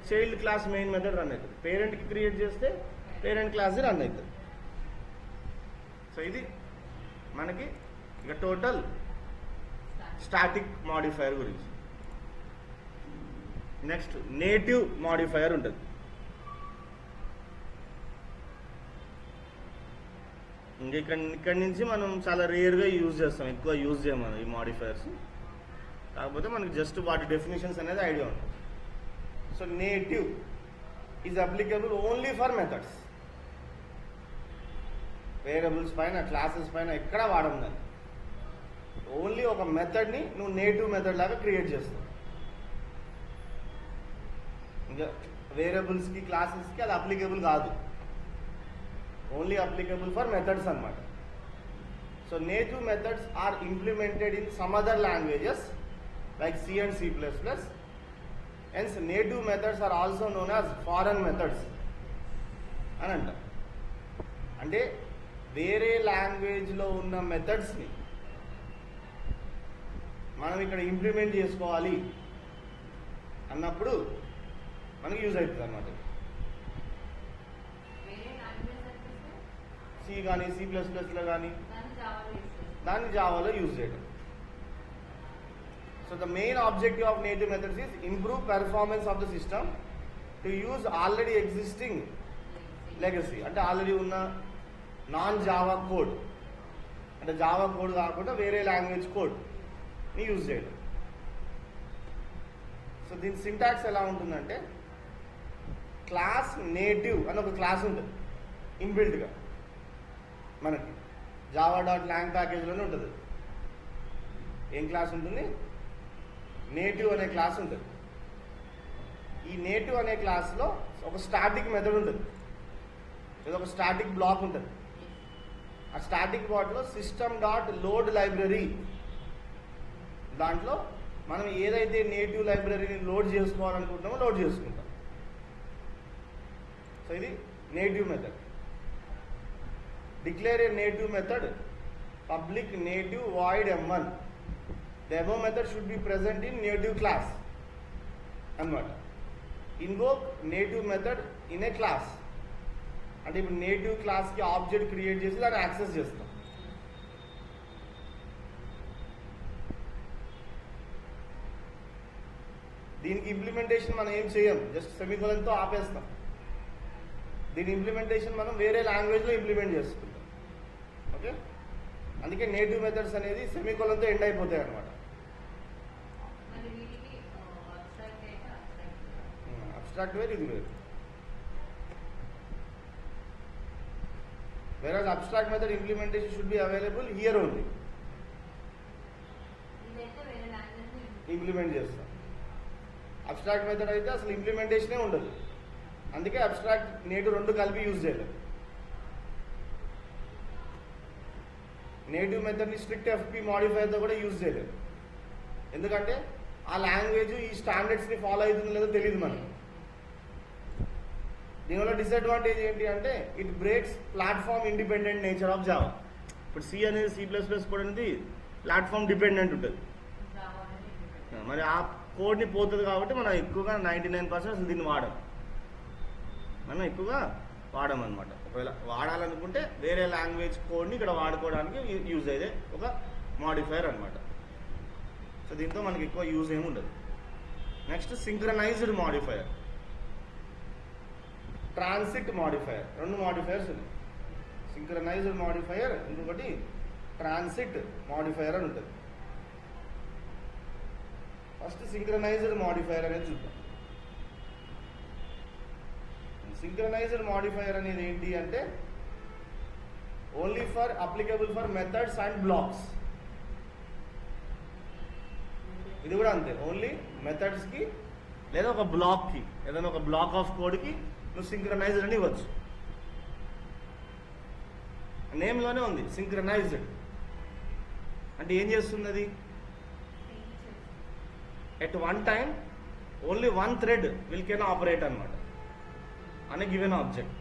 child class main method run అవుతుంది, పేరెంట్కి క్రియేట్ చేస్తే పేరెంట్ క్లాస్ రన్ అవుతుంది. సో ఇది మనకి ఇక టోటల్ స్టాటిక్ మాడిఫైయర్ గురించి. నెక్స్ట్ నేటివ్ మాడిఫైయర్ ఉంటుంది. ఇంకా ఇక్కడి నుంచి మనం చాలా రేర్గా యూజ్ చేస్తాం, ఎక్కువ యూజ్ చేయం మనం ఈ మాడిఫైయర్స్. కాకపోతే మనకి జస్ట్ వాటి డెఫినేషన్స్ అనేది ఐడియా ఉంటుంది. So native is applicable only for methods. Variables పైన, క్లాసెస్ పైన ఎక్కడ వాడడం దాన్ని. ఓన్లీ ఒక మెథడ్ని నువ్వు నేటివ్ మెథడ్ లాగా క్రియేట్ చేస్తావు. ఇంకా వేరియబుల్స్కి, క్లాసెస్కి అది అప్లికబుల్ కాదు. ఓన్లీ అప్లికబుల్ ఫర్ మెథడ్స్ అన్నమాట. So native methods are implemented in some other languages like C and C++. Hence native methods are also known as foreign methods అని అంటారు. అంటే వేరే లాంగ్వేజ్లో ఉన్న మెథడ్స్ని మనం ఇక్కడ ఇంప్లిమెంట్ చేసుకోవాలి అన్నప్పుడు మనకి యూజ్ అవుతుంది అన్నమాట. C కానీ C++లో కానీ దాన్ని జావాలో యూజ్ చేయడం. So the main objective of native methods is improve performance of the system to use already existing legacy. అంటే ఆల్రెడీ ఉన్న నాన్ జావా కోడ్, అంటే జావా కోడ్ కాకుండా వేరే లాంగ్వేజ్ కోడ్ని యూజ్ చేయడం. సో దీని సింటాక్స్ ఎలా ఉంటుందంటే, క్లాస్ నేటివ్ అని ఒక క్లాస్ ఉంటుంది ఇన్బిల్ట్గా మనకి java.lang ప్యాకేజ్లోనే ఉంటుంది. ఏం క్లాస్ ఉంటుంది? నేటివ్ అనే క్లాస్ ఉంటుంది. ఈ నేటివ్ అనే క్లాస్లో ఒక స్టాటిక్ మెథడ్ ఉంటుంది, లేదా ఒక స్టాటిక్ బ్లాక్ ఉంటుంది. ఆ స్టాటిక్ బ్లాక్లో system.load లైబ్రరీ, దాంట్లో మనం ఏదైతే నేటివ్ లైబ్రరీని లోడ్ చేసుకోవాలనుకుంటున్నామో లోడ్ చేసుకుంటాం. సో ఇది native method. Declare a native method, public native void m1. The above method should be present in native class అన్నమాట. Invoke native method in a class. అంటే ఇప్పుడు native క్లాస్కి ఆబ్జెక్ట్ క్రియేట్ చేసి దాన్ని access చేస్తాం. దీనికి ఇంప్లిమెంటేషన్ మనం ఏం చేయం, జస్ట్ సెమికోలన్తో ఆపేస్తాం. దీని ఇంప్లిమెంటేషన్ మనం వేరే లాంగ్వేజ్లో ఇంప్లిమెంట్ చేసుకుంటాం. ఓకే, అందుకే నేటివ్ మెథడ్స్ అనేది సెమికోలన్తో ఎండ్ అయిపోతాయి అన్నమాట. అబ్స్ట్రాక్ట్ వేరు, ఇది వేరు. whereas abstract method implementation should be available here only. Implement చేస్తాం. అబ్స్ట్రాక్ట్ మెథడ్ అయితే అసలు ఇంప్లిమెంటేషనే ఉండదు. అందుకే అబ్స్ట్రాక్ట్ నేటివ్ రెండు కలిపి యూజ్ చేయలేదు. నేటివ్ మెథడ్ని స్ట్రిక్ట్ ఎఫ్పి మాడిఫైర్తో కూడా యూజ్ చేయలేదు. ఎందుకంటే ఆ లాంగ్వేజ్ ఈ స్టాండర్డ్స్ని ఫాలో అవుతుందో లేదో తెలియదు మనకి. దీనివల్ల డిసడ్వాంటేజ్ ఏంటి అంటే it breaks platform independent nature of Java. ఇప్పుడు సి అనేది C++ కూడా అనేది ప్లాట్ఫామ్ డిపెండెంట్ ఉంటుంది. మరి ఆ కోడ్ని పోతుంది కాబట్టి మనం ఎక్కువగా 99% అసలు దీన్ని మనం ఎక్కువగా వాడమన్నమాట. ఒకవేళ వాడాలనుకుంటే వేరే లాంగ్వేజ్ కోడ్ని ఇక్కడ వాడుకోవడానికి యూజ్ అయ్యేదే ఒక మాడిఫైర్ అనమాట. సో దీంతో మనకి ఎక్కువ యూజ్ ఏమి ఉండదు. Next synchronised modifier, transit modifier. రెండు మాడిఫైర్స్ ఉన్నాయి, సింక్రనైజ్డ్ మాడిఫైర్, ఇంకొకటి ట్రాన్సిట్ మాడిఫైర్ అని ఉంటుంది. ఫస్ట్ సింక్రనైజ్డ్ మాడిఫైర్ అనేది చూద్దాం. సింక్రనైజ్డ్ మాడిఫైర్ అనేది ఏంటి అంటే only for applicable for methods and blocks. ఇది కూడా అంతే, ఓన్లీ మెథడ్స్కి లేదా ఒక బ్లాక్కి, ఏదైనా ఒక బ్లాక్ ఆఫ్ కోడ్కి నువ్వు సింక్రనైజ్డ్ అని ఇవ్వచ్చు. నేమ్లోనే ఉంది సింక్రనైజ్డ్ అంటే ఏం చేస్తుంది అది? At one time only one thread will can operate అనమాట అనే గివెన్ ఆబ్జెక్ట్.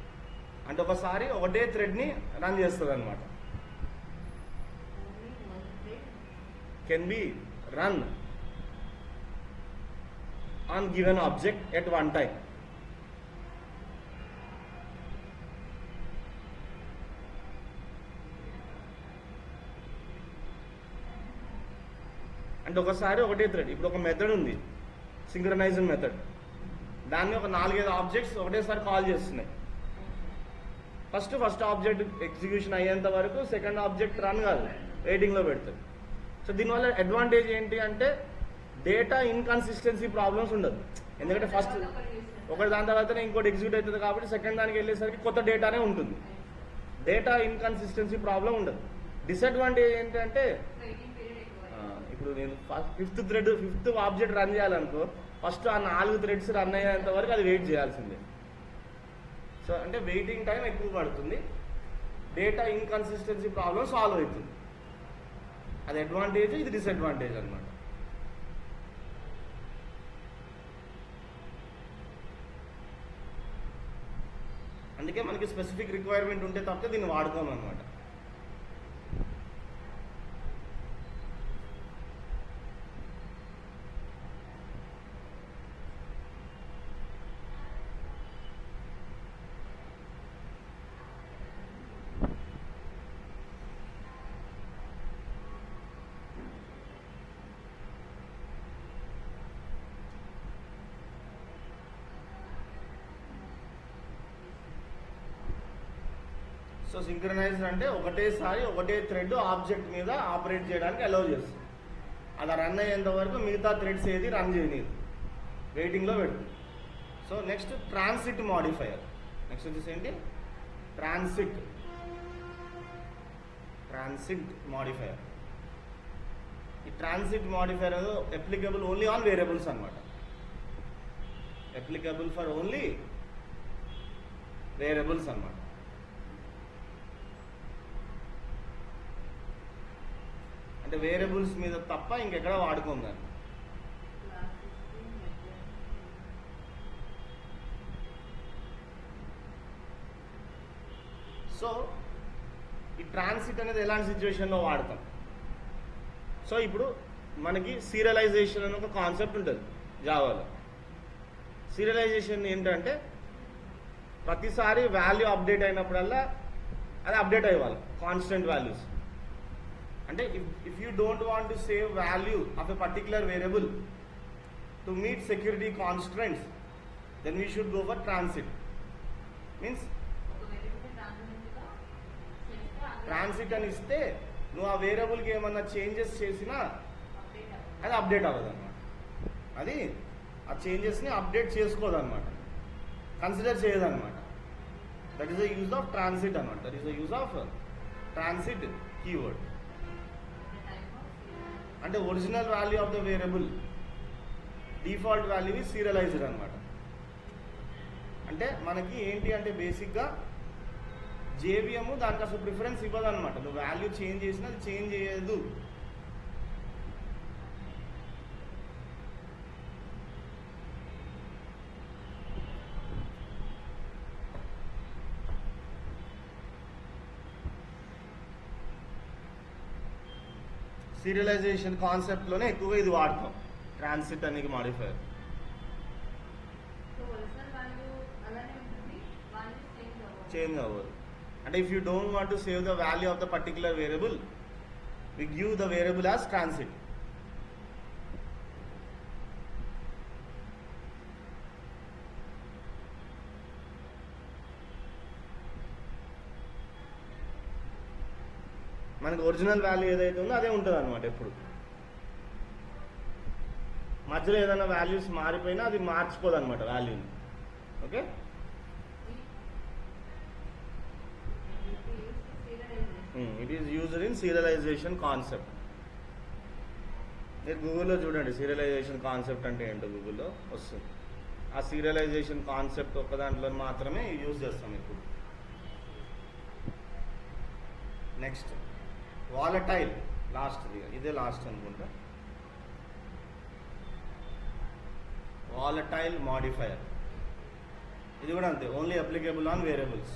అంటే ఒకసారి ఒకటే థ్రెడ్ని రన్ చేస్తుంది అనమాట. Can be run on given object at one time. అంటే ఒకసారి ఒకటే థ్రెడ్. ఇప్పుడు ఒక మెథడ్ ఉంది సింక్రనైజ్డ్ మెథడ్, దాన్ని ఒక 4-5 ఆబ్జెక్ట్స్ ఒకటేసారి కాల్ చేస్తున్నాయి. ఫస్ట్ ఆబ్జెక్ట్ ఎగ్జిక్యూషన్ అయ్యేంత వరకు సెకండ్ ఆబ్జెక్ట్ రన్ కాదు, వెయిటింగ్లో పెడుతుంది. సో దీనివల్ల అడ్వాంటేజ్ ఏంటి అంటే డేటా ఇన్కన్సిస్టెన్సీ ప్రాబ్లమ్స్ ఉండదు. ఎందుకంటే ఫస్ట్ ఒకటి దాని తర్వాతనే ఇంకోటి ఎగ్జిక్యూట్ అవుతుంది కాబట్టి సెకండ్ దానికి వెళ్ళేసరికి కొత్త డేటానే ఉంటుంది. డేటా ఇన్కన్సిస్టెన్సీ ప్రాబ్లం ఉండదు. డిసడ్వాంటేజ్ ఏంటంటే ఇప్పుడు నేను ఫిఫ్త్ ఆబ్జెక్ట్ రన్ చేయాలనుకో, ఫస్ట్ ఆ 4 థ్రెడ్స్ రన్ అయ్యేంత వరకు అది వెయిట్ చేయాల్సిందే. సో అంటే వెయిటింగ్ టైం ఎక్కువ పడుతుంది, డేటా ఇన్కన్సిస్టెన్సీ ప్రాబ్లం సాల్వ్ అవుతుంది. అది అడ్వాంటేజ్, ఇది డిసడ్వాంటేజ్ అనమాట. అందుకే మనకి స్పెసిఫిక్ రిక్వైర్మెంట్ ఉంటే తప్ప దీన్ని వాడుకోమన్నమాట. సో సింక్రనైజ్డ్ అంటే ఒకటేసారి ఒకటే థ్రెడ్ ఆబ్జెక్ట్ మీద ఆపరేట్ చేయడానికి అలౌ చేస్తుంది. అలా రన్ అయ్యేంత వరకు మిగతా థ్రెడ్స్ ఏది రన్ చేయలేదు, వెయిటింగ్లో పెడుతుంది. So next transient modifier. Next వచ్చేసి ఏంటి? Transient modifier. ఈ transient modifier applicable only on variables అనమాట. అప్లికబుల్ ఫర్ ఓన్లీ వేరియబుల్స్ అనమాట. అంటే వేరియబుల్స్ మీద తప్ప ఇంకెక్కడ వాడుకోండి. సో ఈ ట్రాన్సిట్ అనేది ఎలాంటి సిచ్యువేషన్లో వాడతాం? సో ఇప్పుడు మనకి సీరియలైజేషన్ అనే ఒక కాన్సెప్ట్ ఉంటుంది జావాలో. సీరియలైజేషన్ ఏంటంటే ప్రతిసారి వాల్యూ అప్డేట్ అయినప్పుడల్లా అది అప్డేట్ అయ్యేవాళ్ళు కాన్స్టెంట్ వాల్యూస్. అంటే if you don't want to save value of a particular variable to meet security constraints then we should go for transient. Means transient అని ఇస్తే నువ్వు ఆ వేరియబుల్కి ఏమన్నా చేంజెస్ చేసినా అది అప్డేట్ అవ్వదు అనమాట. అది ఆ చేంజెస్ని అప్డేట్ చేసుకోదు అనమాట, కన్సిడర్ చేయదన్నమాట. That is the use of transient అనమాట. That is the use of transient keyword. అంటే original value of the variable default value is serialized అనమాట. అంటే మనకి ఏంటి అంటే బేసిక్గా జేవిఎం దానికి అసలు ప్రిఫరెన్స్ ఇవ్వదు అనమాట. నువ్వు వాల్యూ చేంజ్ చేసినా అది చేంజ్ చేయదు. సీరియలైజేషన్ కాన్సెప్ట్లోనే ఎక్కువగా ఇది వాడతాం, ట్రాన్సిట్ అనేది మాడిఫైయర్. చేంజ్ అవ్వదు. అంటే if you don't want to save the value of the particular variable we give the variable as transit. మనకి ఒరిజినల్ వాల్యూ ఏదైతే ఉందో అదే ఉంటుంది అనమాట. ఎప్పుడు మధ్యలో ఏదైనా వాల్యూస్ మారిపోయినా అది మార్చిపోదు అనమాట వాల్యూని. Okay, it is used in serialization concept. మీరు గూగుల్లో చూడండి సీరియలైజేషన్ కాన్సెప్ట్ అంటే ఏంటో, గూగుల్లో వస్తుంది. ఆ సీరియలైజేషన్ కాన్సెప్ట్ ఒక్క దాంట్లో మాత్రమే యూజ్ చేస్తాం ఇప్పుడు. నెక్స్ట్ వాలటైల్, లాస్ట్ ఇదే లాస్ట్ అనుకుంటా. వాలటైల్ మాడిఫైయర్, ఇది కూడా అంతే, only applicable on variables.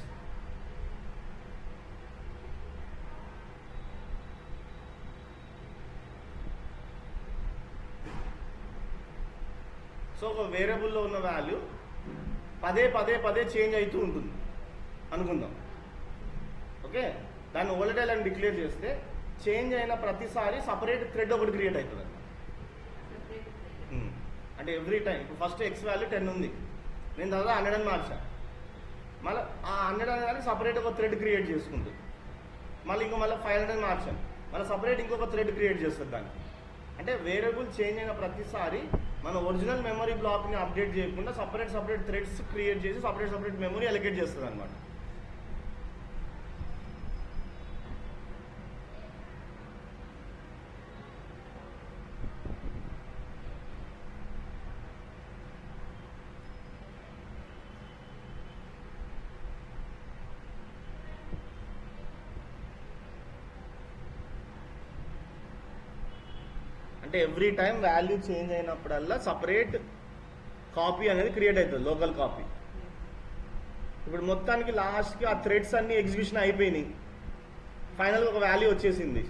So ఒక వేరియబుల్లో ఉన్న వాల్యూ పదే పదే పదే చేంజ్ అవుతూ ఉంటుంది అనుకుందాం. ఓకే, దాన్ని వోలటైల్ అని డిక్లేర్ చేస్తే చేంజ్ అయిన ప్రతిసారి సపరేట్ థ్రెడ్ ఒకటి క్రియేట్ అవుతుంది అన్నమాట. అంటే ఎవ్రీ టైం ఇప్పుడు ఫస్ట్ ఎక్స్ వాల్యూ 10 ఉంది, నేను తర్వాత 100 అని మార్చాను. మళ్ళీ ఆ 100 అనేది సపరేట్ ఒక థ్రెడ్ క్రియేట్ చేసుకుంటుంది. మళ్ళీ మళ్ళీ 500 మార్చాను, మళ్ళీ సపరేట్ ఇంకొక థ్రెడ్ క్రియేట్ చేస్తుంది దాన్ని. అంటే వేరియబుల్ చేంజ్ అయిన ప్రతిసారి మన ఒరిజినల్ మెమరీ బ్లాక్ని అప్డేట్ చేయకుండా సపరేట్ సపరేట్ థ్రెడ్స్ క్రియేట్ చేసి సపరేట్ సపరేట్ మెమరీ అలొకేట్ చేస్తుంది అనమాట. అంటే ఎవ్రీ టైం వాల్యూ చేంజ్ అయినప్పుడల్లా సపరేట్ కాపీ అనేది క్రియేట్ అవుతుంది, లోకల్ కాపీ. ఇప్పుడు మొత్తానికి లాస్ట్కి ఆ థ్రెడ్స్ అన్ని ఎగ్జిక్యూషన్ అయిపోయినాయి, ఫైనల్ ఒక వాల్యూ వచ్చేసింది.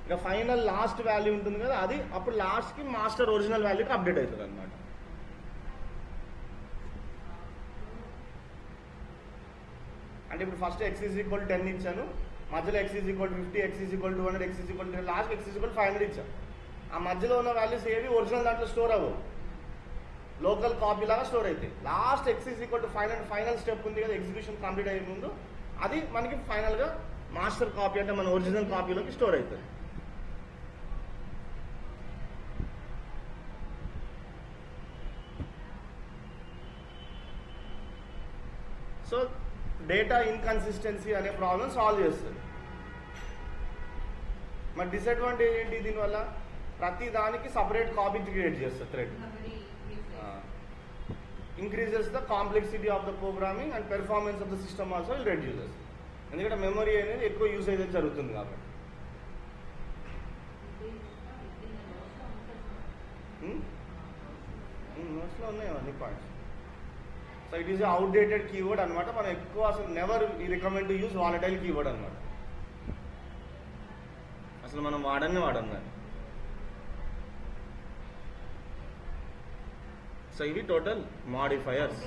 ఇక ఫైనల్ లాస్ట్ వాల్యూ ఉంటుంది కదా, అది అప్పుడు లాస్ట్కి మాస్టర్ ఒరిజినల్ వాల్యూకి అప్డేట్ అవుతుంది అనమాట. అంటే ఇప్పుడు ఫస్ట్ x = 10 ఇచ్చాను, మధ్యలో x = 50, x = 200, x = 10, last x = 500 ఇచ్చాను. ఆ మధ్యలో ఉన్న వాల్యూస్ ఏవి ఒరిజినల్ దాంట్లో స్టోర్ అవ్వవు, లోకల్ కాపీ లాగా స్టోర్ అవుతాయి. లాస్ట్ x = 500 ఫైనల్ స్టెప్ ఉంది కదా, ఎగ్జిక్యూషన్ కంప్లీట్ అయ్యే ముందు, అది మనకి ఫైనల్గా మాస్టర్ కాపీ అంటే మన ఒరిజినల్ కాపీలోకి స్టోర్ అవుతుంది. సో డేటా ఇన్కన్సిస్టెన్సీ అనే ప్రాబ్లం సాల్వ్ చేస్తుంది. మరి డిసడ్వాంటేజ్ ఏంటి దీనివల్ల? ప్రతి దానికి సపరేట్ కాపీ క్రియేట్ చేస్తుంది thread. Increases the complexity of the programming and performance of the system also will reduces. ఎందుకంటే మెమరీ అనేది ఎక్కువ యూసేజ్ జరుగుతుంది కాబట్టి. నోట్స్లో ఉన్నాయి అన్ని points. So it is outdated keyword అనమాట. మనం ఎక్కువ అసలు never recommend to use volatile keyword అనమాట. అసలు మనం వాడని దాన్ని. సో ఇవి టోటల్ మాడిఫైయర్స్.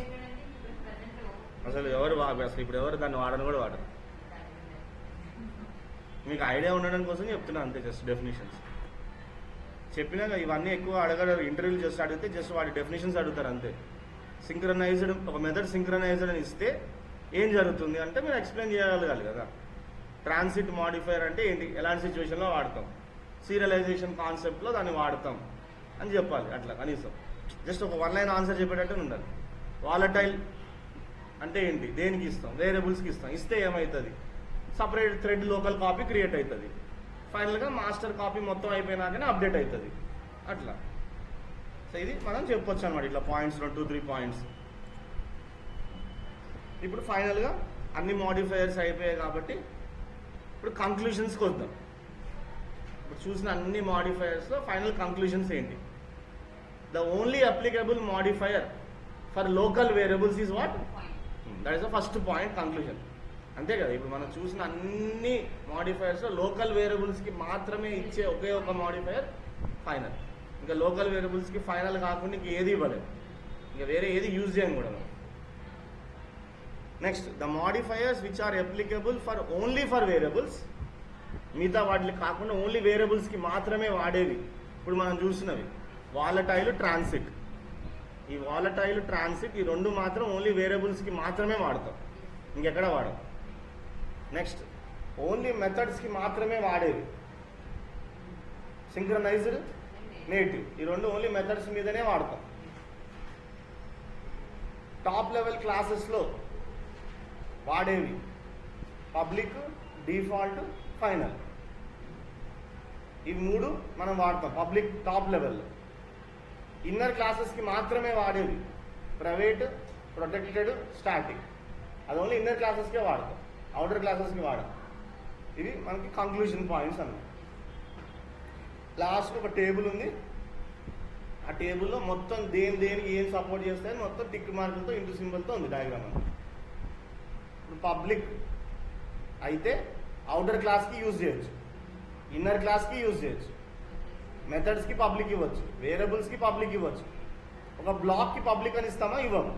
అసలు ఇప్పుడు ఎవరు దాన్ని వాడని కూడా వాడరు. మీకు ఐడియా ఉండడం కోసం చెప్తున్నా అంతే, జస్ట్ డెఫినేషన్స్ చెప్పినాక. ఇవన్నీ ఎక్కువ అడగరు, ఇంటర్వ్యూలు జస్ట్ అడిగితే జస్ట్ వాటి డెఫినేషన్స్ అడుగుతారు అంతే. సింక్రనైజ్డ్ ఒక మెథడ్ సింక్రనైజ్డ్ అని ఇస్తే ఏం జరుగుతుంది అంటే మీరు ఎక్స్ప్లెయిన్ చేయగలగాలి కదా. ట్రాన్సిట్ మాడిఫైయర్ అంటే ఏంటి, ఎలాంటి సిచ్యువేషన్లో వాడతాం, సీరియలైజేషన్ కాన్సెప్ట్లో దాన్ని వాడతాం అని చెప్పాలి. అట్లా కనీసం జస్ట్ ఒక 1 లైన్ ఆన్సర్ చెప్పేటట్టు ఉండాలి. వాలటైల్ అంటే ఏంటి, దేనికి ఇస్తాం, వేరియబుల్స్కి ఇస్తాం. ఇస్తే ఏమవుతుంది, separate thread local copy create అవుతుంది. ఫైనల్గా మాస్టర్ కాపీ మొత్తం అయిపోయినాకనే అప్డేట్ అవుతుంది. అట్లా సో ఇది మనం చెప్పొచ్చు అనమాట. ఇట్లా పాయింట్స్ 2-3 పాయింట్స్. ఇప్పుడు ఫైనల్గా అన్ని మాడిఫైయర్స్ అయిపోయాయి కాబట్టి ఇప్పుడు కంక్లూషన్స్కి వద్దాం. ఇప్పుడు చూసిన అన్ని మాడిఫైయర్స్లో ఫైనల్ కంక్లూషన్స్ ఏంటి? The only applicable modifier for local variables is what? That is the first point conclusion. అంతే కదా. ఇప్పుడు మనం చూసిన అన్ని మాడిఫైయర్స్లో లోకల్ వేరియబుల్స్కి మాత్రమే ఇచ్చే ఒకే ఒక మాడిఫైయర్ ఫైనల్. ఇంకా లోకల్ వేరియబుల్స్కి ఫైనల్ కాకుండా ఇంక ఏది ఇవ్వలేదు, ఇంకా వేరే ఏది యూజ్ చేయం కూడా మనం. Next, the modifiers which are applicable for only for variables, మిగతా వాటికి కాకుండా ఓన్లీ వేరియబుల్స్కి మాత్రమే వాడేవి. ఇప్పుడు మనం చూసినవి వాలటైల్, ట్రాన్సిట్. ఈ వాలటైల్, ట్రాన్సిట్ ఈ రెండు మాత్రం ఓన్లీ వేరియబుల్స్కి మాత్రమే వాడతాం, ఇంకెక్కడ వాడం. నెక్స్ట్, ఓన్లీ మెథడ్స్కి మాత్రమే వాడేవి సింక్రనైజ్డ్, నేటివ్. ఈ రెండు ఓన్లీ మెథడ్స్ మీదనే వాడతాం. టాప్ లెవెల్ క్లాసెస్లో వాడేవి పబ్లిక్, డిఫాల్ట్, ఫైనల్. ఇవి 3 మనం వాడతాం పబ్లిక్ టాప్ లెవెల్లో. ఇన్నర్ క్లాసెస్కి మాత్రమే వాడేవి ప్రైవేట్, ప్రొటెక్టెడ్, స్టాటిక్. అది ఓన్లీ ఇన్నర్ క్లాసెస్కే వాడతాం, అవుటర్ క్లాసెస్కి వాడతాం. ఇవి మనకి కంక్లూజన్ పాయింట్స్ అన్నమాట. లాస్ట్ ఒక టేబుల్ ఉంది. ఆ టేబుల్లో మొత్తం దేనికి ఏం సపోర్ట్ చేస్తాయని మొత్తం టిక్ మార్కులతో, ఇంటూ సింబల్తో ఉంది డయాగ్రామ్ అంతా. ఇప్పుడు పబ్లిక్ అయితే అవుటర్ క్లాస్కి యూజ్ చేయొచ్చు, ఇన్నర్ క్లాస్కి యూజ్ చేయొచ్చు, మెథడ్స్కి పబ్లిక్ ఇవ్వచ్చు, వేరియబుల్స్కి పబ్లిక్ ఇవ్వచ్చు. ఒక బ్లాక్కి పబ్లిక్ అని ఇస్తామా? ఇవ్వము,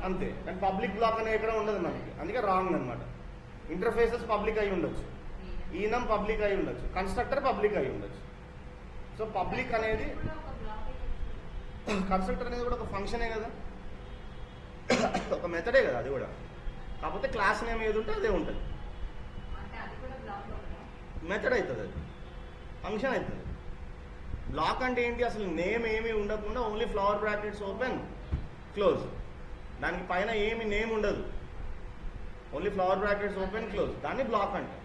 అంతే. కానీ పబ్లిక్ బ్లాక్ అనేది ఎక్కడ ఉండదు మనకి, అందుకే రాంగ్ అనమాట. ఇంటర్ఫేసెస్ పబ్లిక్ అయి ఉండొచ్చు, ఈనం పబ్లిక్ అయి ఉండొచ్చు, కన్స్ట్రక్టర్ పబ్లిక్ అయి ఉండొచ్చు. సో పబ్లిక్ అనేది, కన్స్ట్రక్టర్ అనేది కూడా ఒక ఫంక్షనే కదా, ఒక మెథడే కదా అది కూడా. కాకపోతే క్లాస్ నేమ్ ఏది ఉంటే అదే ఉంటుంది, మెథడ్ అవుతుంది, అది ఫంక్షన్ అవుతుంది. బ్లాక్ అంటే ఏంటి, అసలు నేమ్ ఏమీ ఉండకుండా only flower brackets open close, దానికి పైన ఏమి నేమ్ ఉండదు, only flower brackets open close, దాన్ని బ్లాక్ అంటే.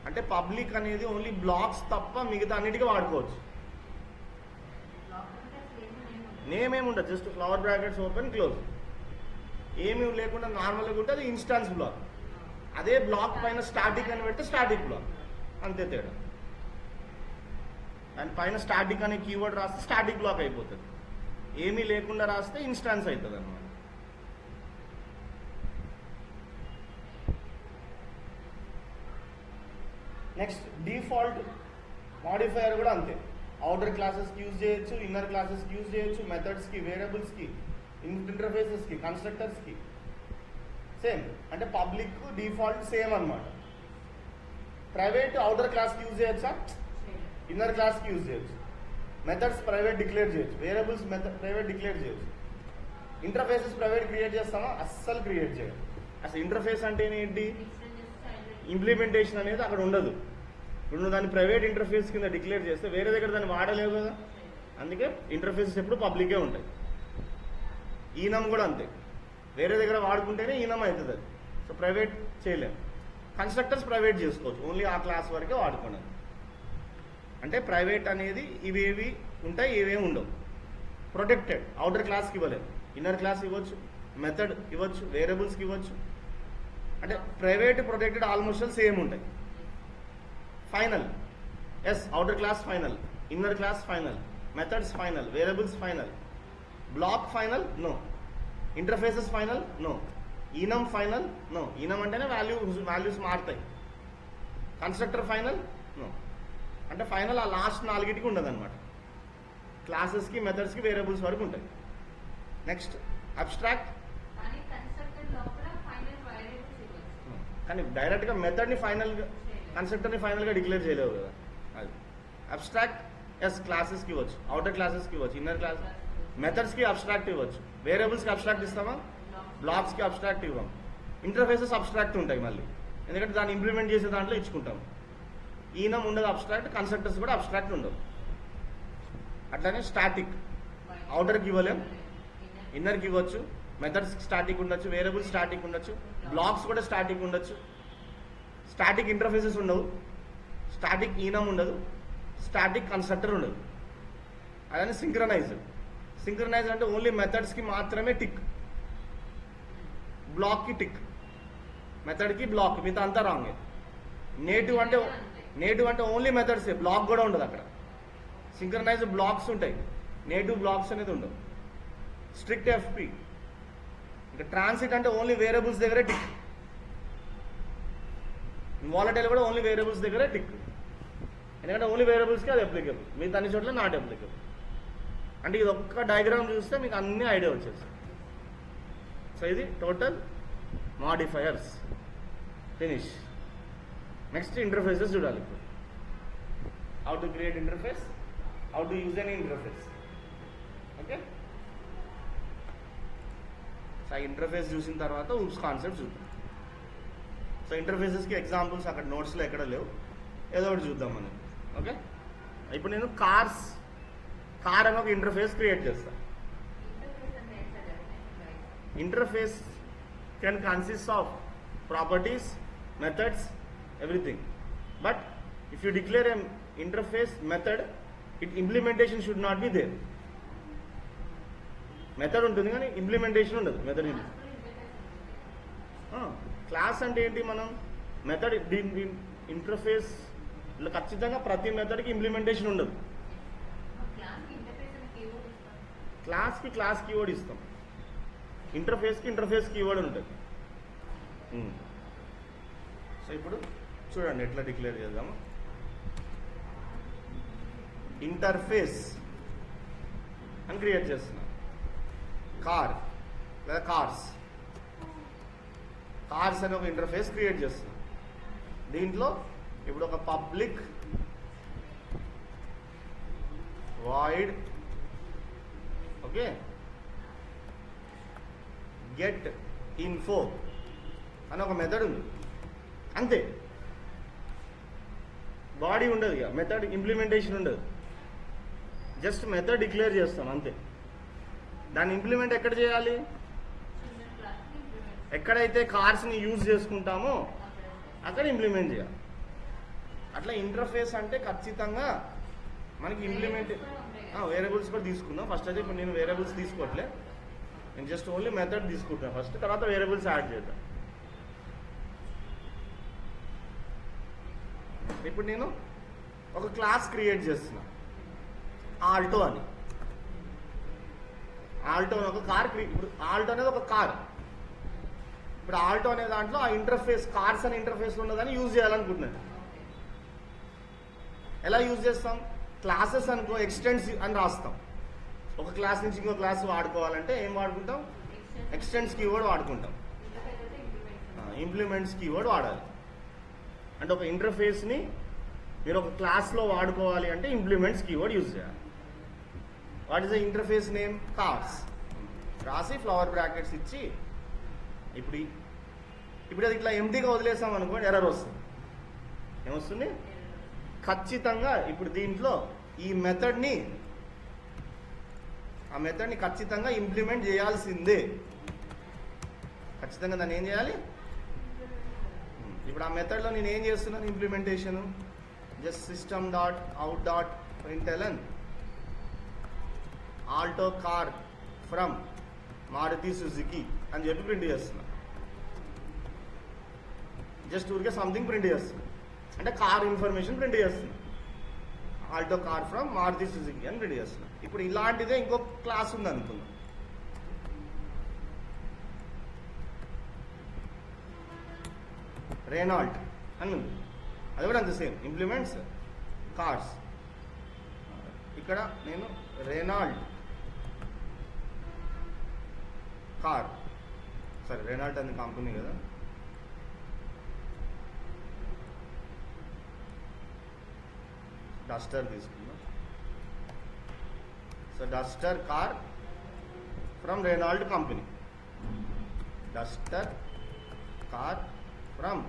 అంటే పబ్లిక్ అనేది ఓన్లీ బ్లాక్స్ తప్ప మిగతా అన్నిటికీ వాడుకోవచ్చు. నేమ్ ఏమి ఉండదు, just flower brackets open close, ఏమి లేకుండా నార్మల్గా ఉంటే అది ఇన్స్టాన్స్ బ్లాక్. అదే బ్లాక్ పైన స్టాటిక్ అని పెడితే స్టాటిక్ బ్లాక్, అంతే తేడా. అండ్ పైన స్టాటిక్ అనే కీవర్డ్ రాస్తే స్టాటిక్ బ్లాక్ అయిపోతుంది, ఏమీ లేకుండా రాస్తే ఇన్స్టాన్స్ అవుతుంది అన్నమాట. నెక్స్ట్, డిఫాల్ట్ మాడిఫైయర్ కూడా అంతే. అవుటర్ క్లాసెస్కి యూజ్ చేయొచ్చు, ఇన్నర్ క్లాసెస్కి యూజ్ చేయొచ్చు, మెథడ్స్కి, వేరియబుల్స్కి, ఇంటర్ఫేసెస్కి, కన్స్ట్రక్టర్స్కి సేమ్. అంటే పబ్లిక్, డిఫాల్ట్ సేమ్ అనమాట. ప్రైవేట్ అవుటర్ క్లాస్కి యూజ్ చేయొచ్చా? ఇన్నర్ క్లాస్కి యూజ్ చేయొచ్చు. మెథడ్స్ ప్రైవేట్ డిక్లేర్ చేయొచ్చు, వేరియబుల్స్ ప్రైవేట్ డిక్లేర్ చేయొచ్చు. ఇంటర్ఫేసెస్ ప్రైవేట్ క్రియేట్ చేస్తామా? అస్సలు క్రియేట్ చేయాలి. అసలు ఇంటర్ఫేస్ అంటే ఏంటి, ఇంప్లిమెంటేషన్ అనేది అక్కడ ఉండదు. ఇప్పుడు నువ్వు దాన్ని ప్రైవేట్ ఇంటర్ఫేస్ కింద డిక్లేర్ చేస్తే వేరే దగ్గర దాన్ని వాడలేవు కదా, అందుకే ఇంటర్ఫేసెస్ ఎప్పుడు పబ్లికే ఉంటాయి. ఈనం కూడా అంతే, వేరే దగ్గర వాడుకుంటేనే ఈనం అవుతుంది అది. సో ప్రైవేట్ చేయలేము. కన్స్ట్రక్టర్స్ ప్రైవేట్ చేసుకోవచ్చు, ఓన్లీ ఆ క్లాస్ వరకే వాడుకున్నాను. అంటే ప్రైవేట్ అనేది ఇవేవి ఉంటాయి, ఇవేమి ఉండవు. ప్రొటెక్టెడ్ అవుటర్ క్లాస్కి ఇవ్వలేదు, ఇన్నర్ క్లాస్ ఇవ్వచ్చు, మెథడ్ ఇవ్వచ్చు, వేరియబుల్స్కి ఇవ్వచ్చు. అంటే ప్రైవేట్, ప్రొటెక్టెడ్ ఆల్మోస్ట్ సేమ్ ఉంటాయి. Final, yes, outer class final, inner class final, methods final, variables final, block final, no. Interfaces final, no. Enum final, no. Enum అంటేనే values మారుతాయి. Constructor final, no. అంటే final ఆ last 4కి ఉండదు అనమాట. క్లాసెస్కి మెథడ్స్కి variables వరకు ఉంటాయి. నెక్స్ట్ అబ్స్ట్రాక్ట్, కానీ డైరెక్ట్గా మెథడ్ని ఫైనల్గా కన్స్ట్రక్టర్ని ఫైనల్గా డిక్లేర్ చేయలేవు కదా. అది అబ్స్ట్రాక్ట్ క్లాసెస్కి ఇవ్వచ్చు, అవుటర్ క్లాసెస్కి ఇవ్వచ్చు, ఇన్నర్ క్లాస్ మెథడ్స్కి అబ్స్ట్రాక్ట్ ఇవ్వచ్చు. వేరియబుల్స్కి అబ్స్ట్రాక్ట్ ఇస్తామా, బ్లాక్స్కి అబ్స్ట్రాక్ట్ ఇవ్వం. ఇంటర్ఫేసెస్ అబ్స్ట్రాక్ట్ ఉంటాయి మళ్ళీ, ఎందుకంటే దాన్ని ఇంప్లిమెంట్ చేసే దాంట్లో ఇచ్చుకుంటాం. ఈనం ఉండదు అబ్స్ట్రాక్ట్, కన్స్ట్రక్టర్స్ కూడా అబ్స్ట్రాక్ట్ ఉండవు. అట్లానే స్టాటిక్, అవుటర్కి ఇవ్వలేం, ఇన్నర్కి ఇవ్వచ్చు. మెథడ్స్ స్టాటిక్ ఉండొచ్చు, వేరియబుల్ స్టాటిక్ ఉండొచ్చు, బ్లాక్స్ కూడా స్టాటిక్ ఉండొచ్చు. స్టాటిక్ ఇంటర్ఫేసెస్ ఉండవు, స్టాటిక్ ఈనం ఉండదు, స్టాటిక్ కన్స్ట్రక్టర్ ఉండదు. అలానే సింక్రనైజ్ అంటే ఓన్లీ మెథడ్స్కి మాత్రమే టిక్, బ్లాక్కి టిక్, మెథడ్కి బ్లాక్, మిగతా అంతా రాంగే. నేటివ్ అంటే ఓన్లీ మెథడ్సే, బ్లాక్ కూడా ఉండదు అక్కడ. సింక్రనైజ్ బ్లాక్స్ ఉంటాయి, నేటివ్ బ్లాక్స్ అనేది ఉండవు. Strict FP. ఇంకా ట్రాన్సిట్ అంటే ఓన్లీ వేరియబుల్స్ దగ్గరే టిక్, వాలటైల్ కూడా ఓన్లీ వేరియబుల్స్ దగ్గరే టిక్, ఎందుకంటే ఓన్లీ వేరియబుల్స్కి అది అప్లికబుల్, మిగతా అన్ని చోట్ల నాట్ అప్లికబుల్. అంటే ఇది ఒక్క డయాగ్రామ్ చూస్తే మీకు అన్ని ఐడియా వచ్చేస్తాయి. సో ఇది total modifiers. Finish. Next interfaces చూడాలి. ఇప్పుడు how to create interface, how to use an interface. Okay, so ఆ ఇంటర్ఫేస్ చూసిన తర్వాత ఊప్స్ కాన్సెప్ట్ చూద్దాం. సో ఇంటర్ఫేసెస్కి ఎగ్జాంపుల్స్ అక్కడ నోట్స్లో ఎక్కడ లేవు, ఏదో ఒకటి చూద్దాం మనం. ఓకే, ఇప్పుడు నేను కార్ అని ఒక ఇంటర్ఫేస్ క్రియేట్ చేస్తాను. Interface can consist of properties, methods, everything, but if you declare an interface method, it implementation should not be there. Method ఉంటుంది కానీ ఇంప్లిమెంటేషన్ ఉండదు. మెథడ్ క్లాస్ అంటే ఏంటి, మనం మెథడ్ ఇంటర్ఫేస్ ఖచ్చితంగా ప్రతి మెథడ్కి ఇంప్లిమెంటేషన్ ఉండదు. క్లాస్కి క్లాస్ కీవర్డ్ ఇస్తాం, ఇంటర్ఫేస్కి ఇంటర్ఫేస్ కీవర్డ్ ఉంటుంది. సో ఇప్పుడు చూడండి ఎట్లా డిక్లేర్ చేద్దాము. ఇంటర్ఫేస్ అని క్రియేట్ చేస్తున్నాం. కార్ లేదా కార్స్ అని ఒక ఇంటర్ఫేస్ క్రియేట్ చేస్తున్నాం. దీంట్లో ఇప్పుడు ఒక public void okay get info అని ఒక మెథడ్ ఉంది, అంతే. బాడీ ఉండదు, ఇక మెథడ్ ఇంప్లిమెంటేషన్ ఉండదు, జస్ట్ మెథడ్ డిక్లేర్ చేస్తాం అంతే. దాన్ని ఇంప్లిమెంట్ ఎక్కడ చేయాలి, ఎక్కడైతే కార్స్ని యూజ్ చేసుకుంటామో అక్కడ ఇంప్లిమెంట్ చేయాలి. అట్లా ఇంటర్ఫేస్ అంటే ఖచ్చితంగా మనకి ఇంప్లిమెంట్. వేరియబుల్స్ కూడా తీసుకుందాం ఫస్ట్. అయితే ఇప్పుడు నేను వేరియబుల్స్ తీసుకోవట్లే, నేను జస్ట్ ఓన్లీ మెథడ్ తీసుకుంటాను ఫస్ట్, తర్వాత వేరియబుల్స్ యాడ్ చేద్దాం. ఇప్పుడు నేను ఒక క్లాస్ క్రియేట్ చేస్తున్నా, ఆల్టో అని. ఆల్టో అని ఒక కార్ ఇప్పుడు ఆల్టో అనేది ఒక కార్. ఇప్పుడు ఆల్టో అనే దాంట్లో ఆ ఇంటర్ఫేస్, కార్స్ అనే ఇంటర్ఫేస్ ఉన్నదని యూజ్ చేయాలనుకుంటున్నాను. ఎలా యూజ్ చేస్తాం, క్లాసెస్ అనుకో ఎక్స్టెండ్స్ అని రాస్తాం. ఒక క్లాస్ నుంచి ఇంకో క్లాస్ వాడుకోవాలంటే ఏం వాడుకుంటాం, ఎక్స్టెండ్స్ కీవర్డ్ వాడుకుంటాం. ఇంప్లిమెంట్స్ కీవర్డ్ వాడాలి. అంటే ఒక ఇంటర్ఫేస్ని మీరు ఒక క్లాస్లో వాడుకోవాలి అంటే ఇంప్లిమెంట్స్ కీవర్డ్ యూజ్ చేయాలి. What is the interface name, cars రాసి ఫ్లవర్ బ్రాకెట్స్ ఇచ్చి ఇప్పుడు అది ఇట్లా ఎంటీగా వదిలేసాం అనుకోండి, ఎర్రర్ వస్తుంది. ఏమొస్తుంది, ఖచ్చితంగా ఇప్పుడు దీంట్లో ఈ మెథడ్ని ఖచ్చితంగా ఇంప్లిమెంట్ చేయాల్సిందే. ఖచ్చితంగా దాన్ని ఏం చేయాలి, ఇప్పుడు ఆ మెథడ్లో నేను ఏం చేస్తున్నాను, implementation just system dot out dot println Alto car from Maruti Suzuki అని చెప్పి ప్రింట్ చేస్తున్నా. జస్ట్ ఊరికే సంథింగ్ ప్రింట్ చేస్తున్నా, అంటే కార్ ఇన్ఫర్మేషన్ ప్రింట్ చేస్తున్నా. Alto car from Maruti Suzuki అని ప్రింట్ చేస్తున్నా. ఇప్పుడు ఇలాంటిదే ఇంకో క్లాస్ ఉంది అనుకుందాం. రేనాల్ట్ అని ఉంది, అది కూడా అంత సేమ్, ఇంప్లిమెంట్స్ కార్స్. ఇక్కడ నేను రెనాల్డ్ కార్, సరే రెనాల్డ్ అని కంపెనీ కదా, డస్టర్ తీసుకుందాం. So Duster car from Renault company, Duster car from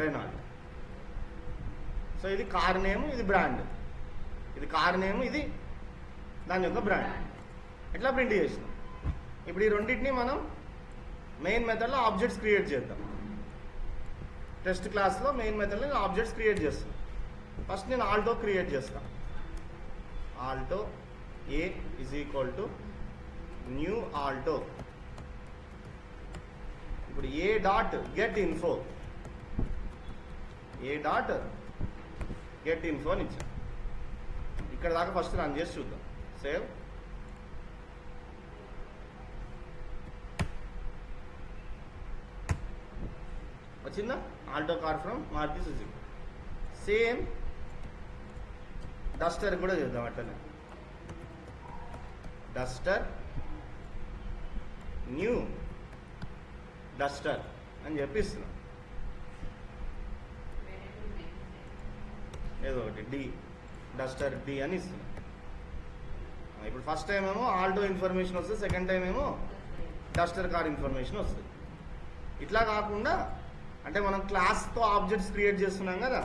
Renault. So ఇది కార్ నేమ్, ఇది బ్రాండ్, ఇది కార్ నేమ్, ఇది దాని యొక్క బ్రాండ్. ఎట్లా ప్రింట్ చేసినాం. ఇప్పుడు ఈ రెండింటిని మనం మెయిన్ మెథడ్లో ఆబ్జెక్ట్స్ క్రియేట్ చేద్దాం. టెస్ట్ క్లాస్లో మెయిన్ మెథడ్లో నేను ఆబ్జెక్ట్స్ క్రియేట్ చేస్తాను. ఫస్ట్ నేను ఆల్టో క్రియేట్ చేస్తాను. Alto A is equal to new Alto. ఇప్పుడు A dot get info, A dot get info అని ఇచ్చాను. ఇక్కడ దాకా ఫస్ట్ రన్ చేసి చూద్దాం. సేవ్. వచ్చిందా? Alto car from Maruti Suzuki. Same Duster కూడా చేద్దాం అట్లనే. డస్టర్ న్యూ డస్టర్ అని చెప్పిస్తున్నాం. ఏదో ఒకటి డి, డస్టర్ డి అని ఇస్తున్నాం. ఇప్పుడు ఫస్ట్ టైం ఏమో ఆల్టో ఇన్ఫర్మేషన్ వస్తుంది, సెకండ్ టైం ఏమో డస్టర్ కార్ ఇన్ఫర్మేషన్ వస్తుంది. ఇట్లా కాకుండా అంటే మనం క్లాస్తో ఆబ్జెక్ట్స్ క్రియేట్ చేస్తున్నాం కదా,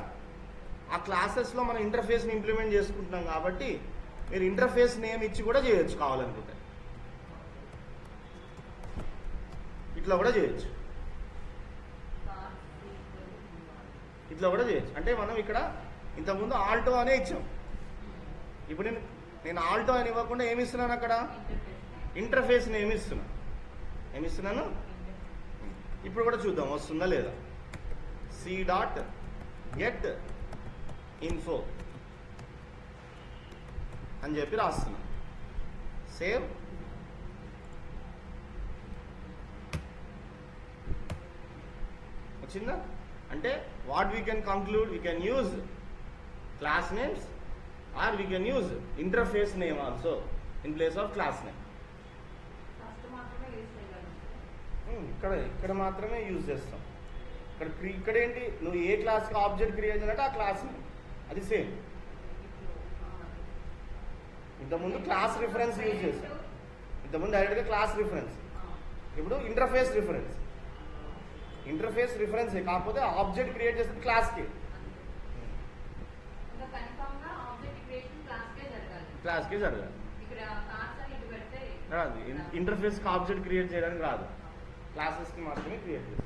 ఆ క్లాసెస్లో మనం ఇంటర్ఫేస్ని ఇంప్లిమెంట్ చేసుకుంటున్నాం కాబట్టి మీరు ఇంటర్ఫేస్ నేమ్ ఇచ్చి కూడా చేయొచ్చు కావాలనుకుంటే. ఇట్లా కూడా చేయొచ్చు, ఇట్లా కూడా చేయొచ్చు. అంటే మనం ఇక్కడ ఇంతకుముందు ఆల్టో అనే ఇచ్చాం. ఇప్పుడు నేను ఆల్టో అని ఇవ్వకుండా ఏమి ఇస్తున్నాను, అక్కడ ఇంటర్ఫేస్ నేమ్ ఇస్తున్నాను. ఏమిస్తున్నాను ఇప్పుడు కూడా చూద్దాం వస్తుందా లేదా. సి డాట్ గెట్ ఇన్ఫో అని చెప్పి రాస్తున్నాం. సేవ్. వచ్చిందా? అంటే what we can conclude, we can use class names or we can use interface name also in place of class name. ఇక్కడ మాత్రమే యూజ్ చేస్తాం. ఇక్కడ ఏంటి, నువ్వు ఏ క్లాస్కి ఆబ్జెక్ట్ క్రియేట్ చేయాలంటే ఆ క్లాస్ అది సేమ్. ఇంతకుముందు క్లాస్ రిఫరెన్స్ యూజ్ చేస్తాం, ఇంతకుముందు డైరెక్ట్గా క్లాస్ రిఫరెన్స్. ఇప్పుడు ఇంటర్ఫేస్ రిఫరెన్స్, ఇంటర్ఫేస్ రిఫరెన్స్ కాకపోతే ఆబ్జెక్ట్ క్రియేట్ చేస్తే క్లాస్కి, క్లాస్కి జరగాలి. రాదు, ఇంటర్ఫేస్కి ఆబ్జెక్ట్ క్రియేట్ చేయడానికి రాదు, క్లాసెస్కి మాత్రమే క్రియేట్ చేస్తాం.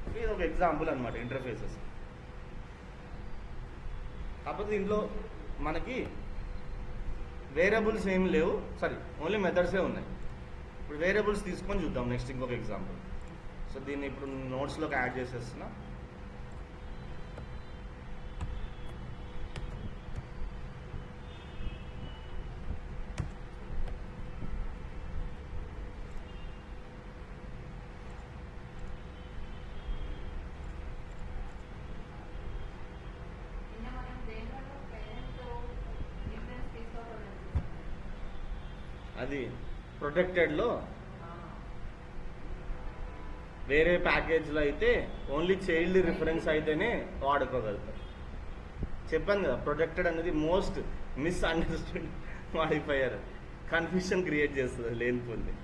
ఇది ఒక ఎగ్జాంపుల్ అనమాట ఇంటర్ఫేసెస్. కాకపోతే దీంట్లో మనకి వేరియబుల్స్ ఏమి లేవు, సారీ ఓన్లీ మెథడ్సే ఉన్నాయి. ఇప్పుడు వేరియబుల్స్ తీసుకొని చూద్దాం నెక్స్ట్ ఇంకొక ఎగ్జాంపుల్. సో దీన్ని ఇప్పుడు నోట్స్లోకి యాడ్ చేసేస్తున్నా. అది ప్రొటెక్టెడ్లో వేరే ప్యాకేజ్లో అయితే ఓన్లీ చైల్డ్ రిఫరెన్స్ అయితేనే వాడుకోగలుగుతారు. చెప్పాను కదా, ప్రొటెక్టెడ్ అనేది most misunderstood modifier, confusion create చేస్తుంది లేనిపోయింది.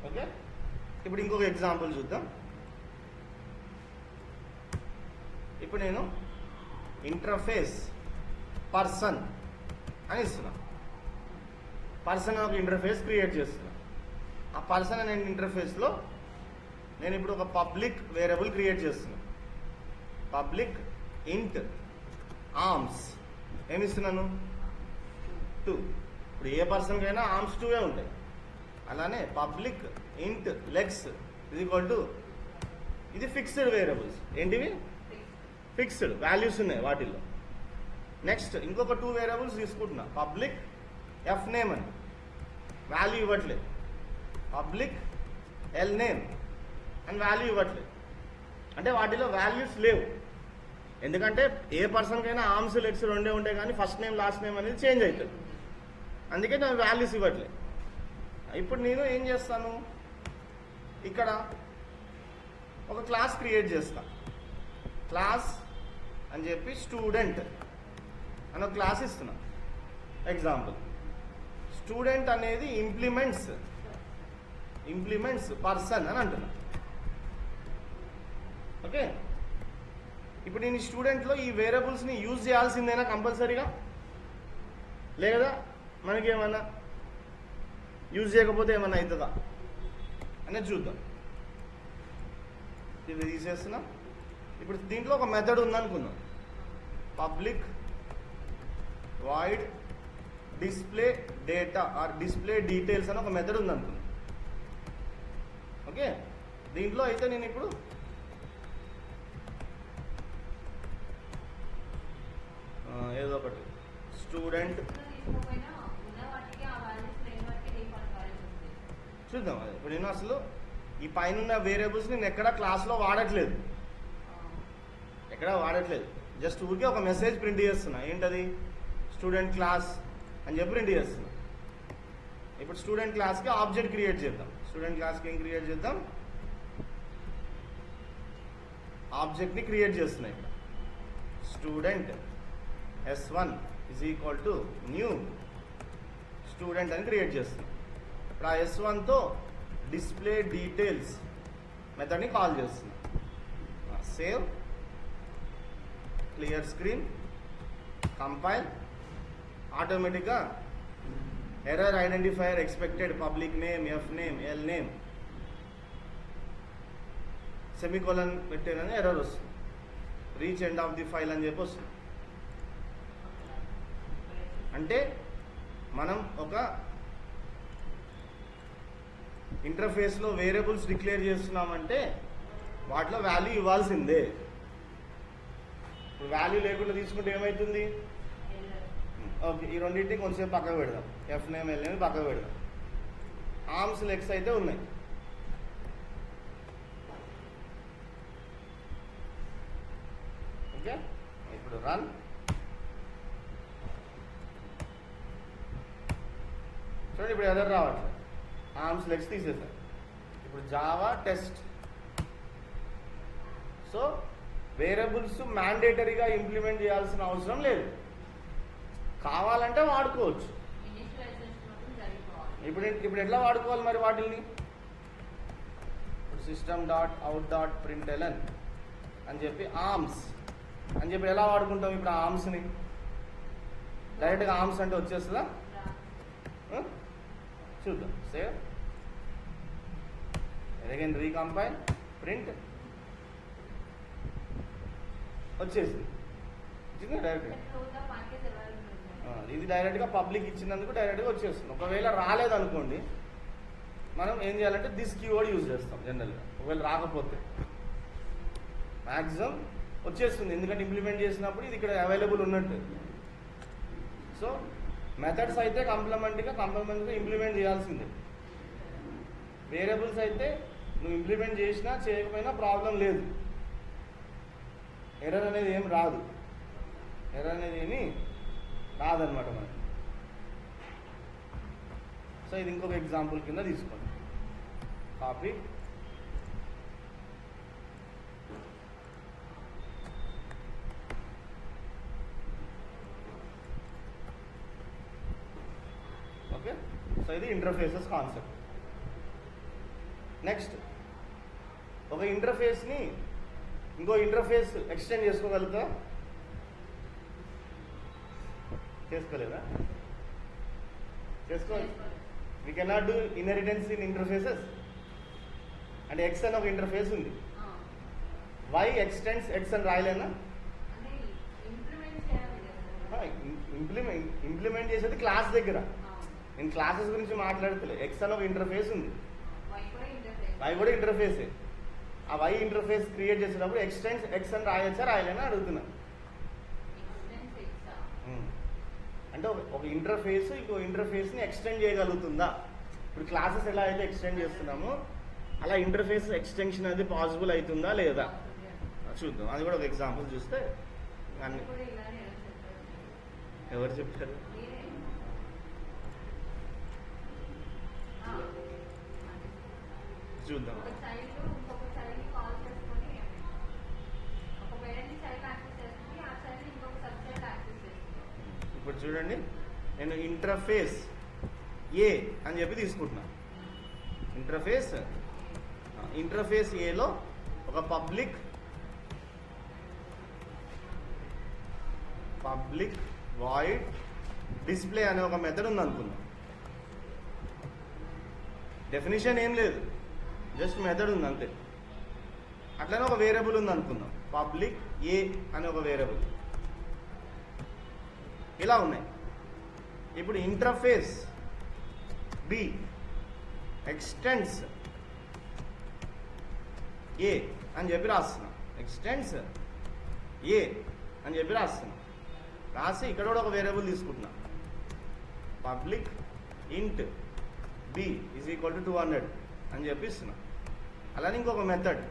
ఓకే, ఇప్పుడు ఇంకొక ఎగ్జాంపుల్ చూద్దాం. ఇప్పుడు నేను ఇంటర్ఫేస్ పర్సన్ అని ఇస్తున్నా. పర్సన్ ఒక ఇంటర్ఫేస్ క్రియేట్ చేస్తున్నా. ఆ పర్సన్ అనే ఇంటర్ఫేస్లో నేను ఇప్పుడు ఒక పబ్లిక్ వేరియబుల్ క్రియేట్ చేస్తున్నా. పబ్లిక్ ఇంట్ ఆర్మ్స్ ఏమిస్తున్నాను, 2. ఇప్పుడు ఏ పర్సన్కైనా ఆర్మ్స్ 2 ఉంటాయి. అలానే పబ్లిక్ ఇంట్ లెగ్స్ ఇది ఈక్వల్ టు ఇది ఫిక్స్డ్ వేరియబుల్స్. ఏంటివి? ఫిక్స్డ్ వాల్యూస్ ఉన్నాయి వాటిల్లో. నెక్స్ట్ ఇంకొక 2 వేరియబుల్స్ తీసుకుంటున్నా. పబ్లిక్ ఎఫ్ నేమ్ అని వాల్యూ ఇవ్వట్లేదు, పబ్లిక్ ఎల్ నేమ్ అని వాల్యూ ఇవ్వట్లేదు. అంటే వాటిలో వాల్యూస్ లేవు. ఎందుకంటే ఏ పర్సన్కైనా ఆర్మ్స్ లెగ్స్ రెండే ఉంటాయి, కానీ ఫస్ట్ నేమ్ లాస్ట్ నేమ్ అనేది చేంజ్ అవుతుంది. అందుకే నేను వాల్యూస్ ఇవ్వట్లేదు. ఇప్పుడు నేను ఏం చేస్తాను, ఇక్కడ ఒక క్లాస్ క్రియేట్ చేస్తా. క్లాస్ అని చెప్పి స్టూడెంట్ అని ఒక క్లాస్ ఇస్తున్నా. ఎగ్జాంపుల్ స్టూడెంట్ అనేది ఇంప్లిమెంట్స్ పర్సన్ అని అంటున్నా. ఓకే, ఇప్పుడు నేను ఈ స్టూడెంట్లో ఈ వేరియబుల్స్ని యూజ్ చేయాల్సిందేనా కంపల్సరీగా, లేదా మనకి ఏమన్నా యూజ్ చేయకపోతే ఏమన్నా అవుతుందా అనేది చూద్దాం. ఇది తీసేస్తున్నా. ఇప్పుడు దీంట్లో ఒక మెథడ్ ఉందనుకుందాం. Public void display data or display details అని ఒక మెథడ్ ఉందనుకుందాం. ఓకే, దీంట్లో అయితే నేను ఇప్పుడు ఏదో ఒకటి స్టూడెంట్ చూద్దాం. అది ఇప్పుడు నేను అసలు ఈ పైన వేరియబుల్స్ నేను ఎక్కడ క్లాస్లో వాడట్లేదు, జస్ట్ ఊరికే ఒక మెసేజ్ ప్రింట్ చేస్తున్నా. ఏంటది? స్టూడెంట్ క్లాస్ అని చెప్పి ప్రింట్ చేస్తున్నా. ఇప్పుడు స్టూడెంట్ క్లాస్కి ఆబ్జెక్ట్ క్రియేట్ చేద్దాం. స్టూడెంట్ క్లాస్కి ఏం క్రియేట్ చేద్దాం? ఆబ్జెక్ట్ని క్రియేట్ చేస్తున్నా. ఇక్కడ student S1 is equal to new student అని క్రియేట్ చేస్తున్నాం. ఇప్పుడు ఆ S1తో డిస్ప్లే డీటెయిల్స్ మెథడ్ని కాల్ చేస్తున్నాం. Save, clear screen, compile. ఆటోమేటిక్గా error identifier expected public name, F name, L name, semicolon పెట్టేనని ఎర్రర్ వస్తుంది. Reach end of the file అని చెప్పి వస్తుంది. అంటే మనం ఒక ఇంటర్ఫేస్లో వేరియబుల్స్ డిక్లేర్ చేస్తున్నామంటే వాటిలో వాల్యూ ఇవ్వాల్సిందే. ఇప్పుడు వాల్యూ లేకుండా తీసుకుంటే ఏమవుతుంది? ఓకే, ఈ రెండింటిని కొంచెంసేపు పక్కకు పెడదాం. ఎఫ్ నేమ్, ఎల్ నేమ్ పక్కకు పెడదాం. ఆర్మ్స్ లెగ్స్ అయితే ఉన్నాయి. ఓకే, ఇప్పుడు రన్. చూడండి, ఇప్పుడు ఎర్రర్ రావట్లేదు. ఆర్మ్స్ లెగ్స్ తీసేసారు. ఇప్పుడు జావా టెస్ట్. సో వేరియబుల్స్ మ్యాండేటరీగా ఇంప్లిమెంట్ చేయాల్సిన అవసరం లేదు, కావాలంటే వాడుకోవచ్చు. ఇప్పుడు ఎట్లా వాడుకోవాలి మరి వాటిని? System dot out dot println అని చెప్పి ఆర్మ్స్ అని చెప్పి ఎలా వాడుకుంటాం? ఇప్పుడు ఆర్మ్స్ని డైరెక్ట్గా ఆర్మ్స్ అంటే వచ్చేస్తుందా? చూద్దాం. Save, again recompile, print. వచ్చేసింది. డైరెక్ట్గా ఇది డైరెక్ట్గా పబ్లిక్ ఇచ్చినందుకు డైరెక్ట్గా వచ్చేస్తుంది. ఒకవేళ రాలేదనుకోండి, మనం ఏం చేయాలంటే దిస్ కీవర్డ్ యూజ్ చేస్తాం జనరల్గా. ఒకవేళ రాకపోతే మ్యాక్సిమం వచ్చేస్తుంది, ఎందుకంటే ఇంప్లిమెంట్ చేసినప్పుడు ఇది ఇక్కడ అవైలబుల్ ఉన్నట్టు. సో మెథడ్స్ అయితే కంప్లిమెంట్గా ఇంప్లిమెంట్ చేయాల్సిందే. వేరియబుల్స్ అయితే నువ్వు ఇంప్లిమెంట్ చేసినా చేయకపోయినా ప్రాబ్లం లేదు. ఎర్రర్ అనేది ఏమి రాదు, ఏమీ రాదనమాట మనకి. సో ఇది ఇంకొక ఎగ్జాంపుల్ కింద తీసుకోండి. Copy, okay. సో ఇది ఇంటర్ఫేసెస్ కాన్సెప్ట్. నెక్స్ట్, ఒక ఇంటర్ఫేస్ని ఇంకో ఇంటర్ఫేస్ ఎక్స్టెండ్ చేసుకోగలుగుతా? చేసుకోలేదా? చేసుకోవాలి. We cannot do inheritance in interfaces. అంటే ఎక్స్ అని ఒక ఇంటర్ఫేస్ ఉంది, వై ఎక్స్టెండ్స్ ఎక్స్ అని రాయలేనా? ఇంప్లిమెంట్ చేసేది క్లాస్ దగ్గర. నేను క్లాసెస్ గురించి మాట్లాడతలే. ఎక్స్ అని ఒక ఇంటర్ఫేస్ ఉంది, వై కూడా ఇంటర్ఫేసే. ఆ వై ఇంటర్ఫేస్ క్రియేట్ చేసేటప్పుడు ఎక్స్టెండ్స్ ఎక్స్ అని రాయొచ్చా రాయలేనా అడుగుతున్నా. అంటే ఒక ఇంటర్ఫేస్ ఇంకో ఇంటర్ఫేస్ని ఎక్స్టెండ్ చేయగలుగుతుందా? ఇప్పుడు క్లాసెస్ ఎలా అయితే ఎక్స్టెండ్ చేస్తున్నామో అలా ఇంటర్ఫేస్ ఎక్స్టెన్షన్ అది పాసిబుల్ అవుతుందా లేదా చూద్దాం. అది కూడా ఒక ఎగ్జాంపుల్ చూస్తే అన్ని ఎవరు చెప్పారు? చూద్దాం. ఇప్పుడు చూడండి, నేను ఇంటర్ఫేస్ ఏ అని చెప్పి తీసుకుంటున్నా. ఇంటర్ఫేస్ ఏలో ఒక పబ్లిక్ వాయిడ్ డిస్ప్లే అనే ఒక మెథడ్ ఉంది అనుకుందాం. డెఫినిషన్ ఏం లేదు, జస్ట్ మెథడ్ ఉంది అంతే. అట్లనే ఒక వేరియబుల్ ఉంది అనుకుందాం, పబ్లిక్ ఏ అనే ఒక వేరియబుల్. ఇలా ఉన్నాయి. ఇప్పుడు ఇంటర్ఫేస్ బి ఎక్స్టెండ్స్ ఏ అని చెప్పి రాస్తున్నాం. ఎక్స్టెండ్స్ ఏ అని చెప్పి రాస్తున్నాం. రాసి ఇక్కడ కూడా ఒక వేరియబుల్ తీసుకుంటున్నాం, పబ్లిక్ ఇంట్ బి ఈజ్ ఈక్వల్ టు 200 అని చెప్పి ఇస్తున్నాం. అలానే ఇంకొక మెథడ్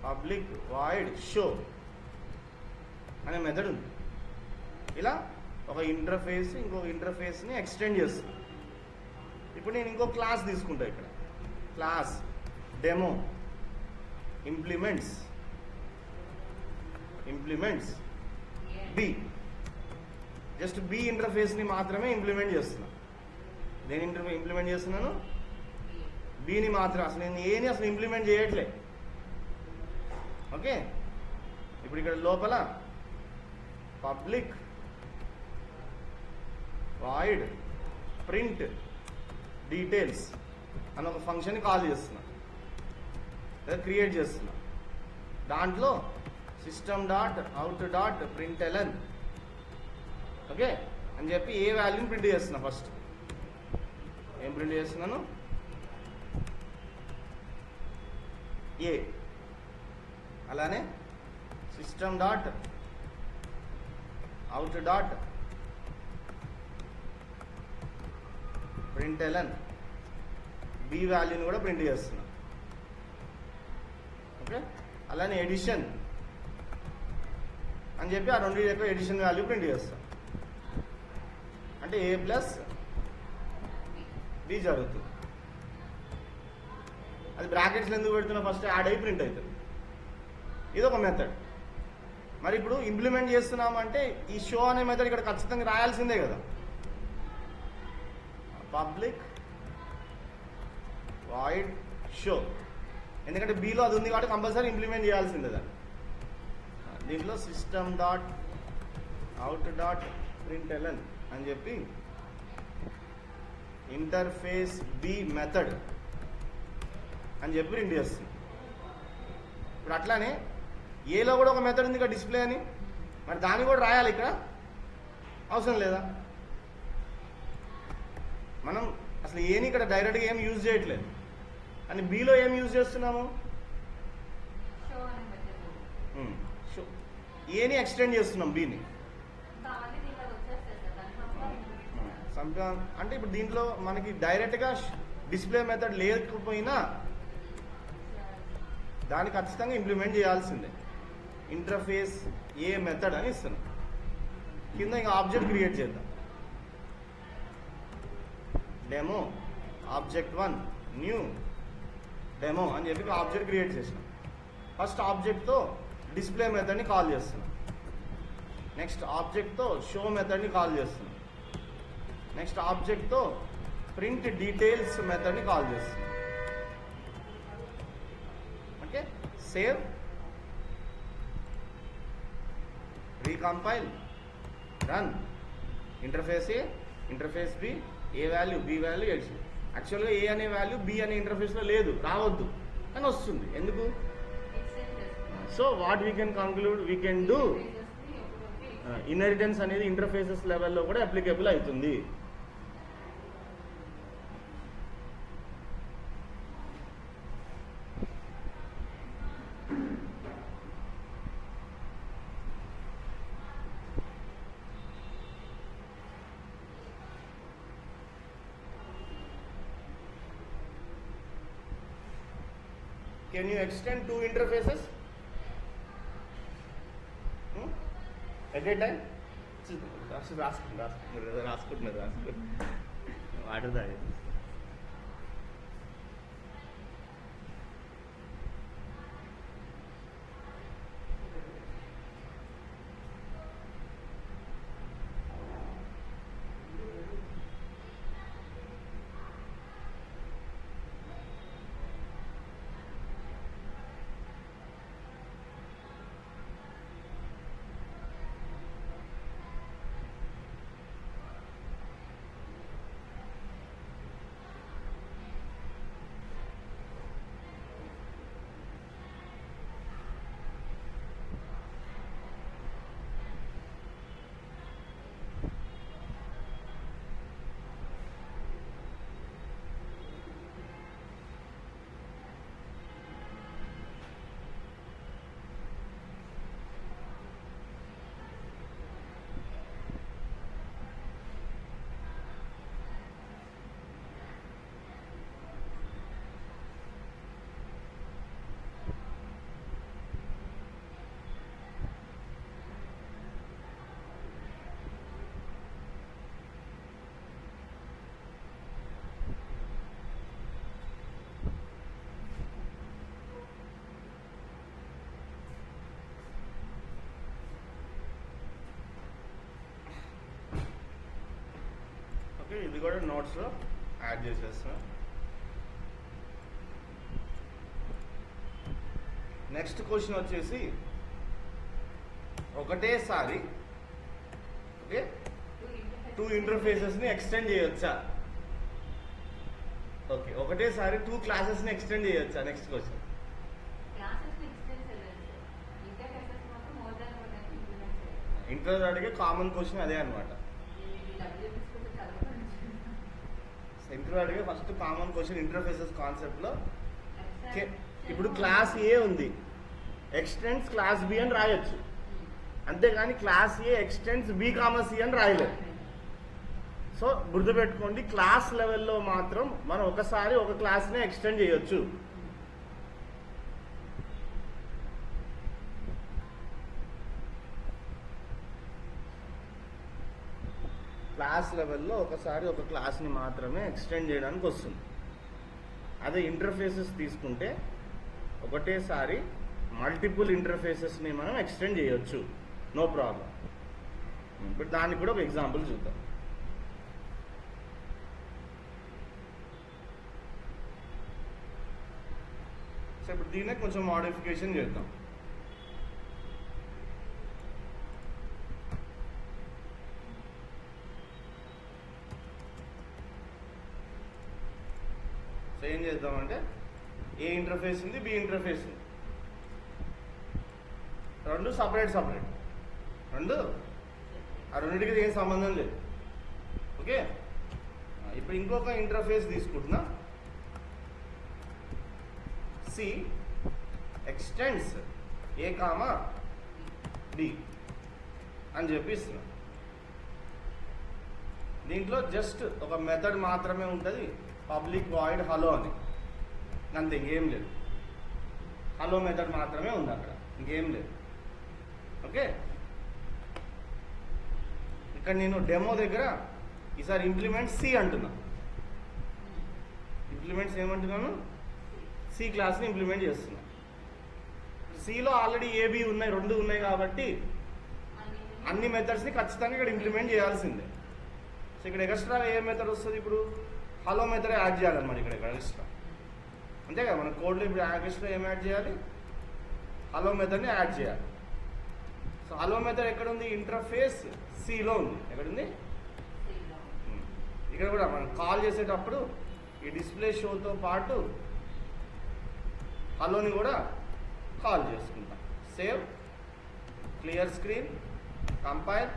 పబ్లిక్ వాయిడ్ షో అనే మెథడ్ ఉంది. ఇలా ఒక ఇంటర్ఫేస్ ఇంకొక ఇంటర్ఫేస్ని ఎక్స్టెండ్ చేస్తుంది. ఇప్పుడు నేను ఇంకో క్లాస్ తీసుకుంటా. ఇక్కడ class demo implements B. Just B ఇంటర్ఫేస్ని మాత్రమే ఇంప్లిమెంట్ చేస్తున్నాను. నేను ఇంప్లిమెంట్ చేస్తున్నాను బిని మాత్రం. అసలు నేను ఏని అసలు ఇంప్లిమెంట్ చేయట్లే. ఓకే, ఇప్పుడు ఇక్కడ లోపల పబ్లిక్ వాయిడ్ ప్రింట్ డీటెయిల్స్ అని ఒక ఫంక్షన్ కాల్ చేస్తున్నా, లేదా క్రియేట్ చేస్తున్నా. దాంట్లో system.out.println ఓకే అని చెప్పి ఏ వాల్యూని ప్రింట్ చేస్తున్నా. ఫస్ట్ ఏం ప్రింట్ చేస్తున్నాను? ఏ. అలానే system.out.println బి వాల్యూని కూడా ప్రింట్ చేస్తున్నా. ఓకే, అలానే ఎడిషన్ అని చెప్పి ఆ రెండు యొక్క ఎడిషన్ వాల్యూ ప్రింట్ చేస్తాం. అంటే ఏ ప్లస్ బి జరుగుతుంది. అది బ్రాకెట్స్లో ఎందుకు పెడుతున్నా? ఫస్ట్ యాడ్ అయ్యి ప్రింట్ అవుతుంది. ఇది ఒక మెథడ్. మరి ఇప్పుడు ఇంప్లిమెంట్ చేస్తున్నామంటే ఈ షో అనే మెథడ్ ఇక్కడ ఖచ్చితంగా రాయాల్సిందే కదా. పబ్లిక్ వాయిడ్ షో, ఎందుకంటే బీలో అది ఉంది కాబట్టి కంపల్సరీ ఇంప్లిమెంట్ చేయాల్సిందే దాన్ని. దీంట్లో system.out.println అని చెప్పి ఇంటర్ఫేస్ బి మెథడ్ అని చెప్పి ప్రింట్ చేస్తుంది. ఇప్పుడు అట్లానే ఏలో కూడా ఒక మెథడ్ ఉంది ఇక్కడ డిస్ప్లే అని, మరి దాన్ని కూడా రాయాలి. ఇక్కడ అవసరం లేదా? మనం అసలు ఏని ఇక్కడ డైరెక్ట్గా ఏం యూజ్ చేయట్లేదు, అని బీలో ఏం యూజ్ చేస్తున్నాము? ఏని ఎక్స్టెండ్ చేస్తున్నాం బీని. అంటే ఇప్పుడు దీంట్లో మనకి డైరెక్ట్గా డిస్ప్లే మెథడ్ లేకపోయినా దాన్ని ఖచ్చితంగా ఇంప్లిమెంట్ చేయాల్సిందే. ఇంటర్ఫేస్ ఏ మెథడ్ అని ఇస్తున్నాం. కింద ఇంకా ఆబ్జెక్ట్ క్రియేట్ చేద్దాం. డెమో ఆబ్జెక్ట్1 న్యూ డెమో అని చెప్పి ఆబ్జెక్ట్ క్రియేట్ చేసినాం. ఫస్ట్ ఆబ్జెక్ట్తో డిస్ప్లే మెథడ్ని కాల్ చేస్తున్నాం. నెక్స్ట్ ఆబ్జెక్ట్తో షో మెథడ్ని కాల్ చేస్తున్నాం. నెక్స్ట్ ఆబ్జెక్ట్తో ప్రింట్ డీటెయిల్స్ మెథడ్ని కాల్ చేస్తున్నాం. Okay, save, recompile, run. Interface A, interface B, A value B value addition. యాక్చువల్గా ఏ అనే వాల్యూ బి అనే ఇంటర్ఫేస్లో లేదు, రావద్దు, కానీ వస్తుంది. ఎందుకు? So what we can conclude, we can do inheritance అనేది ఇంటర్ఫేసెస్ లెవెల్లో కూడా అప్లికేబుల్ అవుతుంది. Can you extend 2 interfaces at a time? రాసుకుంటున్నారు వాటర్ తాగి. ఓకే, ఇది కూడా నోట్స్లో యాడ్ చేసేస్తాం. నెక్స్ట్ క్వశ్చన్ వచ్చేసి ఒకటేసారి ఓకే 2 ఇంటర్ఫేసెస్ని ఎక్స్టెండ్ చేయొచ్చా? ఓకే, ఒకటేసారి 2 క్లాసెస్ని ఎక్స్టెండ్ చేయొచ్చా? Next question. ఇంటర్ అడిగే కామన్ క్వశ్చన్ అదే అనమాట. ఇంటర్ అడిగే ఫస్ట్ కామన్ క్వశ్చన్ ఇంటర్ఫేసెస్ కాన్సెప్ట్లో ఇప్పుడు క్లాస్ ఏ ఉంది, ఎక్స్టెండ్స్ క్లాస్ బి అని రాయొచ్చు, అంతేగాని క్లాస్ ఏ ఎక్స్టెండ్స్ బి కామా సి అని రాయలేదు. సో గుర్తుపెట్టుకోండి, క్లాస్ లెవెల్లో మాత్రం మనం ఒకసారి ఒక క్లాస్నే ఎక్స్టెండ్ చేయొచ్చు. క్లాస్ లెవెల్లో ఒకసారి ఒక క్లాస్ని మాత్రమే ఎక్స్టెండ్ చేయడానికి వస్తుంది. అదే ఇంటర్ఫేసెస్ తీసుకుంటే ఒకటేసారి మల్టిపుల్ ఇంటర్ఫేసెస్ని మనం ఎక్స్టెండ్ చేయొచ్చు, నో ప్రాబ్లం. ఇప్పుడు దానికి కూడా ఒక ఎగ్జాంపుల్ చూద్దాం. సో ఇప్పుడు దీన్నే కొంచెం మోడిఫికేషన్ చేద్దాం. సో ఏం చేద్దామంటే ఏ ఇంటర్ఫేస్ ఉంది, బి ఇంటర్ఫేస్ ఉంది, రెండు సపరేట్ ఆ రెండింటికి ఏం సంబంధం లేదు. ఓకే, ఇప్పుడు ఇంకొక ఇంటర్ఫేస్ తీసుకుంటున్నా, సి ఎక్స్టెండ్స్ ఏ కామా డి అని చెప్పిస్తున్నా. దీంట్లో జస్ట్ ఒక మెథడ్ మాత్రమే ఉంటుంది, పబ్లిక్ వాయిడ్ హలో అని, అంతే, ఇంకేం లేదు. హలో మెథడ్ మాత్రమే ఉంది అక్కడ, ఇంకేం లేదు. ఓకే, ఇక్కడ నేను డెమో దగ్గర ఈసారి ఇంప్లిమెంట్ సి అంటున్నా. ఇంప్లిమెంట్స్ ఏమంటున్నాను, సి క్లాస్ని ఇంప్లిమెంట్ చేస్తున్నా. సిలో ఆల్రెడీ ఏబి ఉన్నాయి, రెండు ఉన్నాయి కాబట్టి అన్ని మెథడ్స్ని ఖచ్చితంగా ఇక్కడ ఇంప్లిమెంట్ చేయాల్సిందే. సో ఇక్కడ ఎక్స్ట్రా ఏ మెథడ్ వస్తుంది, ఇప్పుడు హలో మెథడ్ యాడ్ చేయాలన్నమాట. ఇక్కడ ఎక్స్ట్రా అంతే కదా, మన కోడ్లో ఇప్పుడు ఎక్స్ట్రా ఏం యాడ్ చేయాలి, హలో మెథడ్ని యాడ్ చేయాలి. సో హలో మెథడ్ ఎక్కడ ఉంది, ఇంటర్ఫేస్ సిలో ఉంది. ఎక్కడుంది, ఇక్కడ కూడా మనం కాల్ చేసేటప్పుడు ఈ డిస్ప్లే షోతో పాటు హలోని కూడా కాల్ చేసుకుంటాం. Save, clear screen, compile,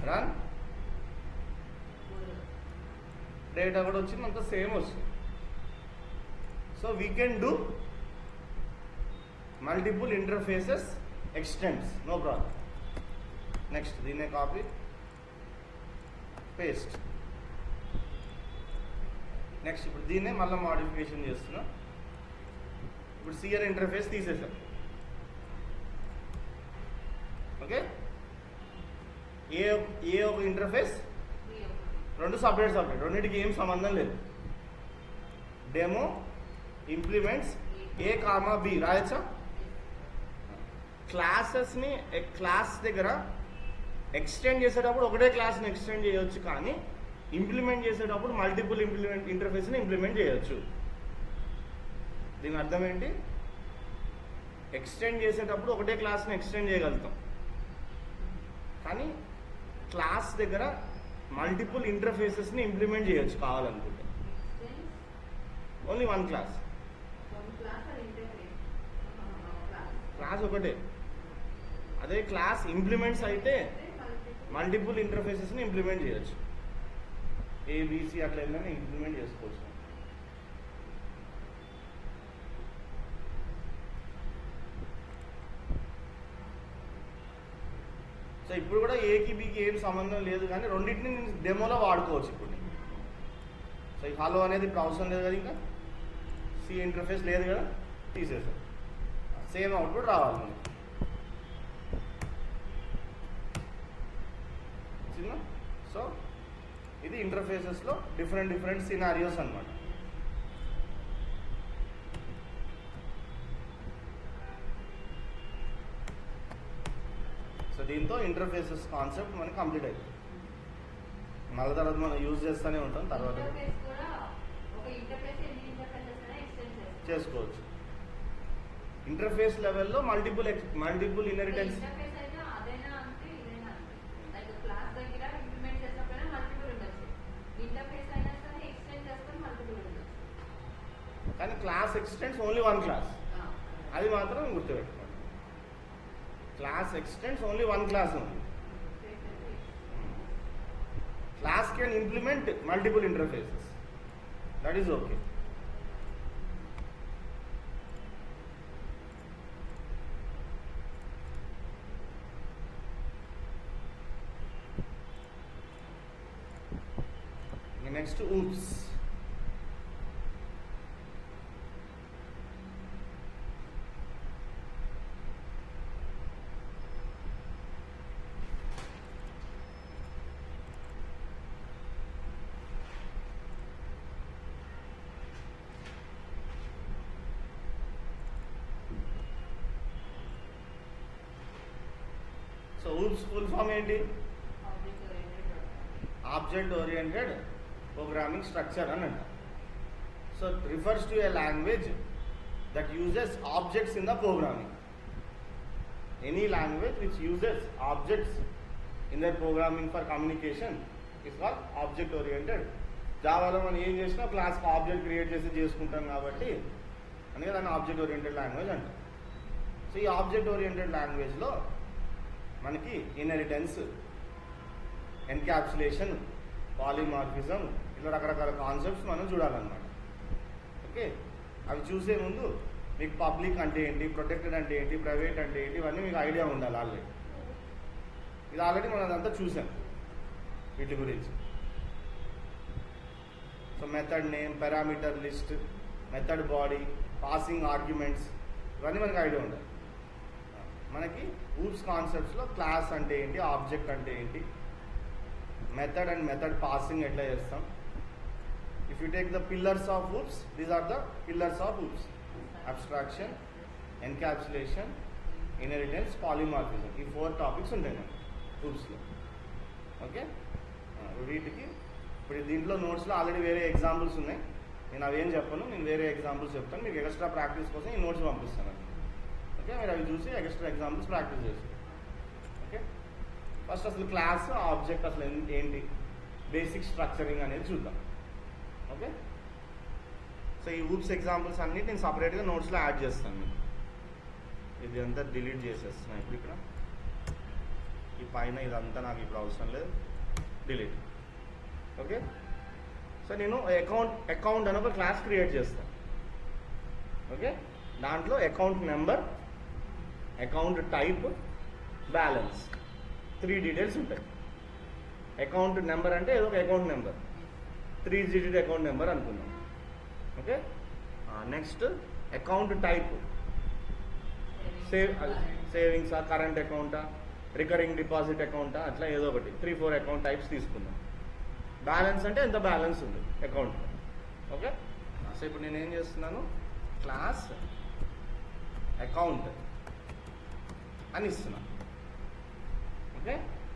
run, data కూడా వచ్చింది, అంతా సేమ్ వస్తుంది. So we can do multiple interfaces extends, no problem. Next దీన్నే కాపీ పేస్ట్. నెక్స్ట్ ఇప్పుడు దీన్నే మళ్ళీ మాడిఫికేషన్ చేస్తున్నా. ఇప్పుడు సి అనే ఇంటర్ఫేస్ తీసేసాం. ఓకే, ఏ ఒక ఇంటర్ఫేస్, రెండు సపరేట్, రెండింటికి ఏం సంబంధం లేదు. డెమో ఇంప్లిమెంట్స్ ఏ కామా బి రాయచ్చా? క్లాసెస్ని క్లాస్ దగ్గర ఎక్స్టెండ్ చేసేటప్పుడు ఒకటే క్లాస్ని ఎక్స్టెండ్ చేయొచ్చు, కానీ ఇంప్లిమెంట్ చేసేటప్పుడు మల్టిపుల్ ఇంటర్ఫేస్ని ఇంప్లిమెంట్ చేయొచ్చు. దీని అర్థం ఏంటి? ఎక్స్టెండ్ చేసేటప్పుడు ఒకటే క్లాస్ని ఎక్స్టెండ్ చేయగలుగుతాం, కానీ క్లాస్ దగ్గర మల్టిపుల్ ఇంటర్ఫేసెస్ని ఇంప్లిమెంట్ చేయొచ్చు కావాలనుకుంటే. ఓన్లీ వన్ క్లాస్, క్లాస్ ఒకటే. అదే క్లాస్ ఇంప్లిమెంట్స్ అయితే మల్టిపుల్ ఇంటర్ఫేసెస్ని ఇంప్లిమెంట్ చేయొచ్చు. ఏబిసి అట్లా ఏమైనా ఇంప్లిమెంట్ చేసుకోవచ్చు. సో ఇప్పుడు కూడా ఏకి బికి ఏం సంబంధం లేదు, కానీ రెండింటిని నేను డెమోలో వాడుకోవచ్చు ఇప్పుడు. సో ఈ హలో అనేది ఇప్పుడు అవసరం లేదు కదా, ఇంకా సి ఇంటర్ఫేస్ లేదు కదా, తీసేసాం. సేమ్ అవుట్పుట్ రావాలి. సో ఇది ఇంటర్ఫేసెస్లో డిఫరెంట్ సినారియోస్ అన్నమాట. సో దీంతో ఇంటర్ఫేసెస్ కాన్సెప్ట్ మనకి కంప్లీట్ అవుతుంది. మళ్ళీ తర్వాత మనం యూజ్ చేస్తూనే ఉంటాం, తర్వాత చేసుకోవచ్చు. ఇంటర్ఫేస్ లెవెల్లో మల్టిపుల్ ఇన్హెరిటెన్స్. కానీ class extends only one class, అది మాత్రం గుర్తుపెట్టుకోండి. Class extends only one class ఉంది. Class can implement multiple interfaces, that is okay. Next oops. So oops full form ఏంటి? ఆబ్జెక్ట్ ఓరియంటెడ్ ప్రోగ్రామింగ్ స్ట్రక్చర్ అని అంటారు. So it refers to a language that uses objects in the programming. Any language which uses objects in their programming for communication is called object oriented. జావాలో మనం ఏం చేసినా క్లాస్కి object create చేసి చేసుకుంటాం కాబట్టి అందుకే దాన్ని ఆబ్జెక్ట్ ఓరియంటెడ్ లాంగ్వేజ్ అంటాం. సో ఈ ఆబ్జెక్ట్ ఓరియంటెడ్ లాంగ్వేజ్లో మనకి ఇన్హెరిటెన్స్, ఎన్క్యాప్సులేషన్, పాలిమార్ఫిజం, ఇట్లా రకరకాల కాన్సెప్ట్స్ మనం చూడాలన్నమాట. ఓకే, అవి చూసే ముందు మీకు పబ్లిక్ అంటే ఏంటి, ప్రొటెక్టెడ్ అంటే ఏంటి, ప్రైవేట్ అంటే ఏంటి, ఇవన్నీ మీకు ఐడియా ఉండాలి. ఆల్రెడీ మనం అదంతా చూసాం వీటి గురించి. So method name, parameter list, method body, passing arguments, ఇవన్నీ మనకి ఐడియా ఉండాలి. మనకి oops కాన్సెప్ట్స్లో క్లాస్ అంటే ఏంటి, ఆబ్జెక్ట్ అంటే ఏంటి, మెథడ్ అండ్ మెథడ్ పాసింగ్ ఎట్లా చేస్తాం. If you take the pillars of oops, these are the pillars of oops: abstraction, encapsulation, inheritance, polymorphism. ఈ 4 టాపిక్స్ ఉంటాయి మనకి oops-లో. ఓకే, వీటికి ఇప్పుడు దీంట్లో నోట్స్లో ఆల్రెడీ వేరే ఎగ్జాంపుల్స్ ఉన్నాయి. నేను అవేం చెప్పను, నేను వేరే ఎగ్జాంపుల్స్ చెప్తాను. మీకు ఎక్స్ట్రా ప్రాక్టీస్ కోసం ఈ నోట్స్ పంపిస్తాను. ఓకే, మీరు అవి చూసి ఎక్స్ట్రా ఎగ్జాంపుల్స్ ప్రాక్టీస్ చేస్తారు. ఓకే, ఫస్ట్ అసలు క్లాస్, ఆబ్జెక్ట్ అసలు ఏంటి, బేసిక్ స్ట్రక్చరింగ్ అనేది చూద్దాం. ఓకే, సో ఈ oops ఎగ్జాంపుల్స్ అన్ని నేను సపరేట్గా నోట్స్లో యాడ్ చేస్తాను. మీకు ఇది అంతా డిలీట్ చేసేస్తున్నాను ఇప్పుడు. ఇక్కడ ఈ పైన ఇదంతా నాకు ఇప్పుడు అవసరం లేదు, డిలీట్. ఓకే, సో నేను అకౌంట్ అని ఒక క్లాస్ క్రియేట్ చేస్తాను. ఓకే, దాంట్లో account number, account type, balance, 3 details ఉంటాయి. అకౌంట్ నెంబర్ అంటే ఏదో ఒక account number, 3 digit account number అనుకుందాం. ఓకే, నెక్స్ట్ అకౌంట్ టైప్ సేవింగ్సా, కరెంట్ అకౌంటా, రికరింగ్ డిపాజిట్ అకౌంటా, అట్లా ఏదో ఒకటి 3-4 అకౌంట్ టైప్స్ తీసుకుందాం. బ్యాలెన్స్ అంటే ఎంత బ్యాలెన్స్ ఉంది అకౌంట్. ఓకే, సో ఇప్పుడు నేను ఏం చేస్తున్నాను, క్లాస్ అకౌంట్ అని ఇస్తున్నాను. Okay,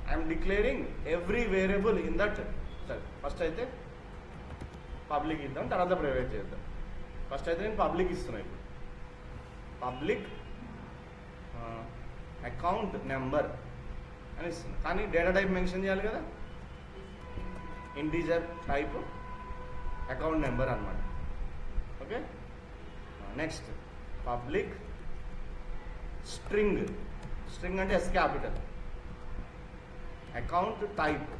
I'm declaring every variable in that. సరే, ఫస్ట్ అయితే పబ్లిక్ ఇద్దాం, తర్వాత ప్రైవేట్ చేద్దాం. ఫస్ట్ అయితే నేను పబ్లిక్ ఇస్తున్నాను. ఇప్పుడు పబ్లిక్ అకౌంట్ నెంబర్ అని ఇస్తున్నాను, కానీ డేటా టైప్ మెన్షన్ చేయాలి కదా, ఇంటీజర్ టైప్ అకౌంట్ నెంబర్ అన్నమాట. Okay, next public string. String అంటే S capital. Account type.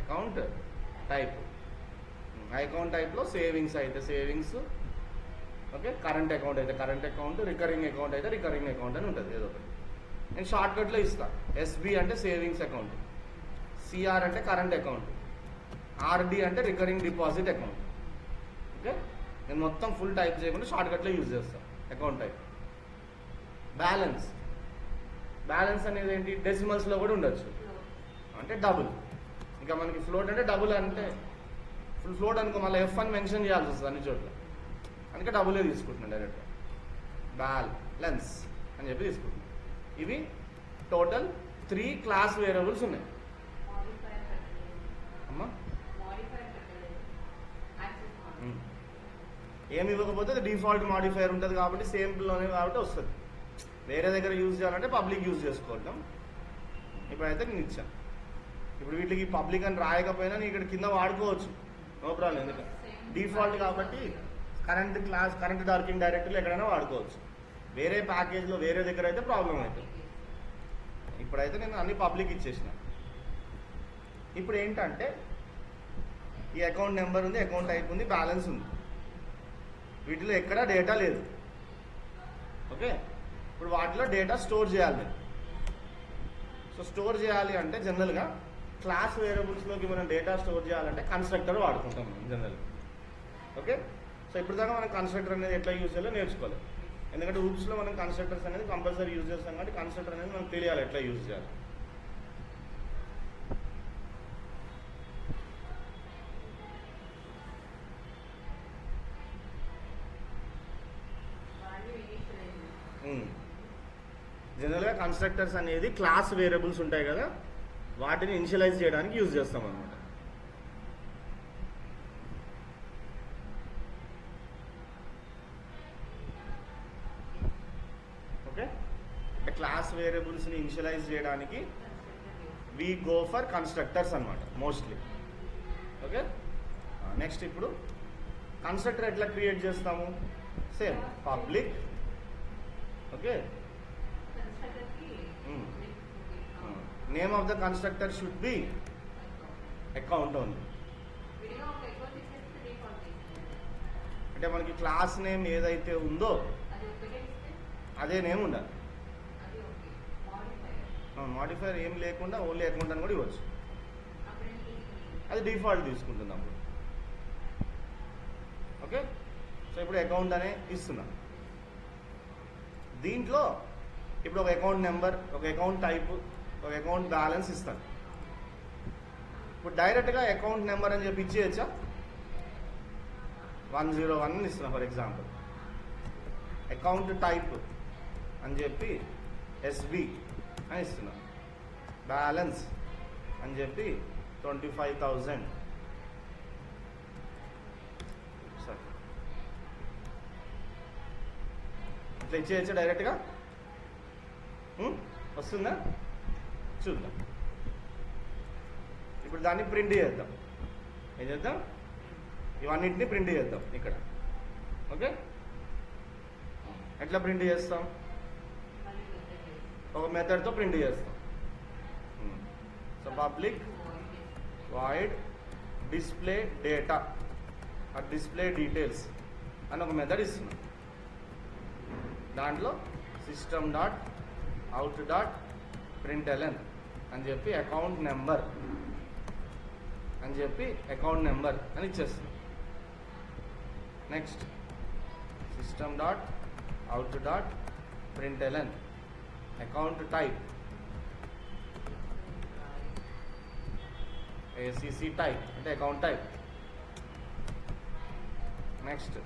Account type account టైప్లో సేవింగ్స్ అయితే సేవింగ్స్, ఓకే, కరెంట్ అకౌంట్ అయితే కరెంట్ అకౌంట్, రికరింగ్ అకౌంట్ అయితే రికరింగ్ అకౌంట్ అని ఉంటుంది ఏదో ఒకటి. నేను షార్ట్కట్లో ఇస్తాను. ఎస్బి అంటే సేవింగ్స్ అకౌంట్, సిఆర్ అంటే కరెంట్ అకౌంట్, ఆర్డి అంటే రికరింగ్ డిపాజిట్ అకౌంట్. ఓకే, నేను మొత్తం ఫుల్ టైప్ చేయకుండా షార్ట్కట్లో యూజ్ చేస్తాను అకౌంట్ టైప్. బ్యాలెన్స్. బ్యాలెన్స్ అనేది ఏంటి, డెసిమల్స్లో కూడా ఉండొచ్చు, అంటే డబుల్. ఇంకా మనకి ఫ్లోట్ అంటే డబుల్, అంటే ఫుల్ ఫ్లోట్ అనుకో మళ్ళీ ఎఫ్ అని మెన్షన్ చేయాల్సి వస్తుంది అన్ని చోట్ల, అందుకే డబులే తీసుకుంటున్నాను డైరెక్ట్గా. బ్యాలెన్స్ అని చెప్పి తీసుకుంటున్నాను. ఇవి టోటల్ 3 క్లాస్ వేరియబుల్స్ ఉన్నాయి. అమ్మా ఏమి ఇవ్వకపోతే డిఫాల్ట్ మాడిఫైయర్ ఉంటుంది కాబట్టి సేమ్లోనే కాబట్టి వస్తుంది. వేరే దగ్గర యూజ్ చేయాలంటే పబ్లిక్ యూజ్ చేసుకోవడం. ఇప్పుడైతే నేను ఇచ్చాను. ఇప్పుడు వీటికి పబ్లిక్ అని రాయకపోయినా నేను ఇక్కడ కింద వాడుకోవచ్చు, నో ప్రాబ్లం. ఎందుకంటే డిఫాల్ట్ కాబట్టి కరెంట్ క్లాస్, కరెంట్ వర్కింగ్ డైరెక్టరీలో ఎక్కడైనా వాడుకోవచ్చు. వేరే ప్యాకేజ్లో వేరే దగ్గర అయితే ప్రాబ్లం అవుతుంది. ఇప్పుడైతే నేను అన్ని పబ్లిక్ ఇచ్చేసిన. ఇప్పుడు ఏంటంటే ఈ అకౌంట్ నెంబర్ ఉంది, అకౌంట్ టైప్ ఉంది, బ్యాలెన్స్ ఉంది, వీటిలో ఎక్కడా డేటా లేదు. ఓకే, ఇప్పుడు వాటిలో డేటా స్టోర్ చేయాలి నేను. సో స్టోర్ చేయాలి అంటే జనరల్గా క్లాస్ వేరియబుల్స్లోకి మనం డేటా స్టోర్ చేయాలంటే కన్స్ట్రక్టర్ వాడుకుంటాం మనం జనరల్గా. ఓకే, సో ఇప్పుడు దాకా మనం కన్స్ట్రక్టర్ అనేది ఎట్లా యూజ్ చేయాలో నేర్చుకోవాలి. ఎందుకంటే ఊప్స్లో మనం కన్స్ట్రక్టర్స్ అనేది కంపల్సరీ యూజ్ చేస్తాం కాబట్టి కన్స్ట్రక్టర్ అనేది మనకు తెలియాలి ఎట్లా యూజ్ చేయాలి. జనరల్గా కన్స్ట్రక్టర్స్ అనేది క్లాస్ వేరియబుల్స్ ఉంటాయి కదా, వాటిని ఇనిషియలైజ్ చేయడానికి యూజ్ చేస్తాం అనమాట. ఓకే, క్లాస్ వేరియబుల్స్ని ఇనిషియలైజ్ చేయడానికి వి గో ఫర్ కన్స్ట్రక్టర్స్ అనమాట మోస్ట్లీ. ఓకే, నెక్స్ట్ ఇప్పుడు కన్స్ట్రక్టర్ ఎట్లా క్రియేట్ చేస్తాము, same public. Okay, name of the constructor should be account only. అంటే మనకి క్లాస్ నేమ్ ఏదైతే ఉందో అదే నేమ్ ఉండాలి. మాడిఫైర్ ఏం లేకుండా ఓన్లీ అకౌంట్ అని కూడా ఇవ్వచ్చు, అది డిఫాల్ట్ తీసుకుంటుంది అప్పుడు. ఓకే, సో ఇప్పుడు అకౌంట్ అనే ఇస్తున్నాం. దీంట్లో ఇప్పుడు ఒక అకౌంట్ నెంబర్, ఒక అకౌంట్ టైప్, ఒక అకౌంట్ బ్యాలెన్స్ ఇస్తాను. ఇప్పుడు డైరెక్ట్గా అకౌంట్ నెంబర్ అని చెప్పి ఇచ్చేయచ్చా, 101 ఇస్తున్నా ఫర్ ఎగ్జాంపుల్. అకౌంట్ టైప్ అని చెప్పి ఎస్బి అని ఇస్తున్నా. బ్యాలెన్స్ అని చెప్పి 25,000. సరే, ఇట్లా ఇచ్చేయచ్చా డైరెక్ట్గా? వస్తుందా చూద్దాం. ఇప్పుడు దాన్ని ప్రింట్ చేద్దాం. ఏం చేద్దాం, ఇవన్నింటినీ ప్రింట్ చేద్దాం ఇక్కడ. ఓకే, ఎట్లా ప్రింట్ చేస్తాం, ఒక మెథడ్తో ప్రింట్ చేస్తాం. So public void display data or display details అని ఒక మెథడ్ ఇస్తున్నాం. దాంట్లో system dot out dot println అని చెప్పి అకౌంట్ నెంబర్ అని చెప్పి అకౌంట్ నెంబర్ అని ఇచ్చేస్తాం. Next system dot out dot println account type ACC type అంటే account type. Next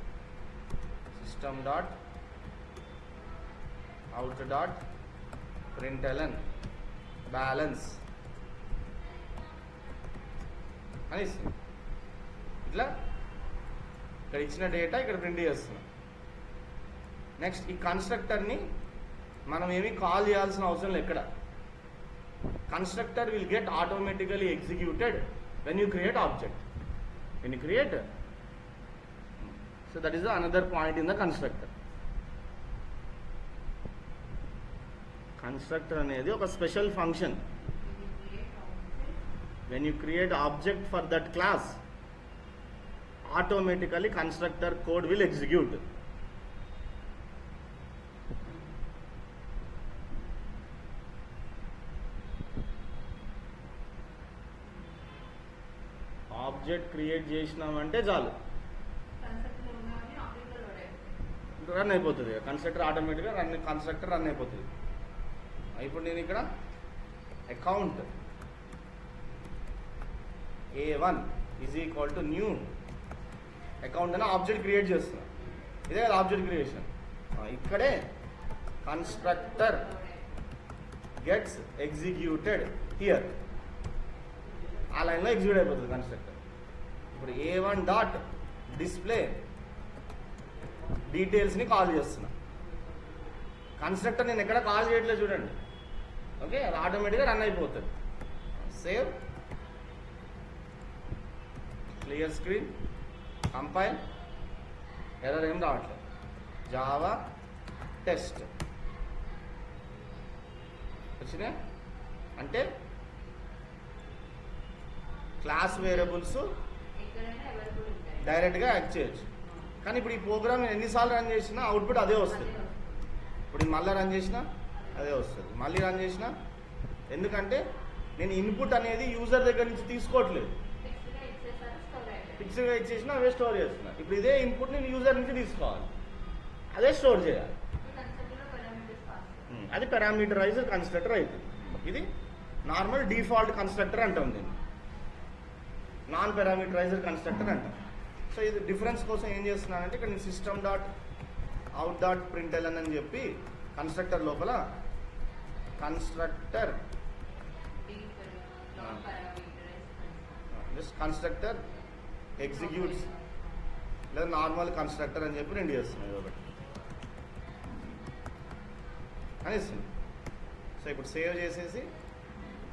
system dot out dot println balance అని ఇస్తుంది. ఇట్లా ఇక్కడ ఇచ్చిన డేటా ఇక్కడ ప్రింట్ చేస్తున్నాం. నెక్స్ట్ ఈ కన్స్ట్రక్టర్ని మనం ఏమి కాల్ చేయాల్సిన అవసరం లేదు. ఎక్కడ constructor will get automatically executed when you create object. When you create, so that is the another point in the constructor. Constructor అనేది ఒక special function. when you create object for that class, automatically constructor code will execute. Object create చేసినామంటే చాలు run అయిపోతుంది. Constructor ఆటోమేటిక్గా constructor run అయిపోతుంది. ఇప్పుడు నేను ఇక్కడ account A1 is equal to new account అని ఆబ్జెక్ట్ క్రియేట్ చేస్తున్నా. ఇదే కదా ఆబ్జెక్ట్ క్రియేషన్. ఇక్కడే కన్స్ట్రక్టర్ గెట్స్ ఎగ్జిక్యూటెడ్ హియర్. ఆ లైన్లో ఎగ్జిక్యూట్ అయిపోతుంది కన్స్ట్రక్టర్. ఇప్పుడు A1 డాట్ డిస్ప్లే డీటెయిల్స్ని కాల్ చేస్తున్నా. కన్స్ట్రక్టర్ నేను ఎక్కడ కాల్ చేయట్లేదు చూడండి. ఓకే, అది ఆటోమేటిక్గా రన్ అయిపోతుంది. Save, clear screen, compile, error ఏం రావట్లేదు. జావా టెస్ట్ వచ్చినాయి. అంటే క్లాస్ వేరియబుల్స్ డైరెక్ట్గా యాక్ట్ చేయొచ్చు. కానీ ఇప్పుడు ఈ ప్రోగ్రామ్ ఎన్నిసార్లు రన్ చేసినా అవుట్పుట్ అదే వస్తుంది. ఇప్పుడు మళ్ళీ రన్ చేసినా అదే వస్తుంది, మళ్ళీ రన్ చేసినా. ఎందుకంటే నేను ఇన్పుట్ అనేది యూజర్ దగ్గర నుంచి తీసుకోవట్లేదు. ఫిక్స్డ్గా ఇచ్చేసినా అవే స్టోర్ చేస్తున్నా. ఇప్పుడు ఇదే ఇన్పుట్ నేను యూజర్ నుంచి తీసుకోవాలి, అదే స్టోర్ చేయాలి. అది పారామీటరైజ్డ్ కన్స్ట్రక్టర్ అవుతుంది. ఇది నార్మల్ డిఫాల్ట్ కన్స్ట్రక్టర్ అంటాం, దీన్ని నాన్ పారామీటరైజ్డ్ కన్స్ట్రక్టర్ అంటాం. సో ఇది డిఫరెన్స్ కోసం ఏం చేస్తున్నానంటే ఇక్కడ నేను system dot out dot println అని చెప్పి కన్స్ట్రక్టర్ లోపల కన్స్ట్రక్టర్ జస్ట్ కన్స్ట్రక్టర్ ఎగ్జిక్యూట్స్ లేదా నార్మల్ కన్స్ట్రక్టర్ అని చెప్పి రెండు చేస్తున్నాయి ఒకటి అనేస్తుంది. సో ఇప్పుడు సేవ్ చేసేసి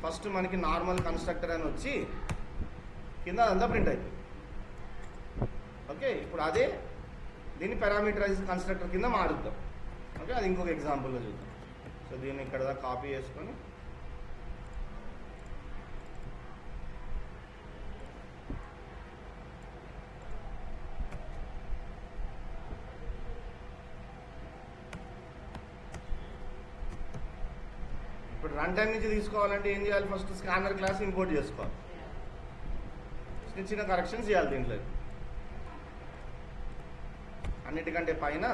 ఫస్ట్ మనకి నార్మల్ కన్స్ట్రక్టర్ అని వచ్చి కింద అదంతా ప్రింట్ అవుతుంది. ఓకే, ఇప్పుడు అదే దీన్ని పారామీటరైజ్ కన్స్ట్రక్టర్ కింద మారుద్దాం. ఓకే, అది ఇంకొక ఎగ్జాంపుల్లో చూద్దాం. సో దీన్ని ఇక్కడ దాకా కాపీ చేసుకొని ఇప్పుడు రన్ టైం నుంచి తీసుకోవాలంటే ఏం చేయాలి? ఫస్ట్ స్కానర్ క్లాస్ ఇంపోర్ట్ చేసుకోవాలి. చిన్న చిన్న కరెక్షన్స్ చేయాలి దీంట్లో. అన్నిటికంటే పైన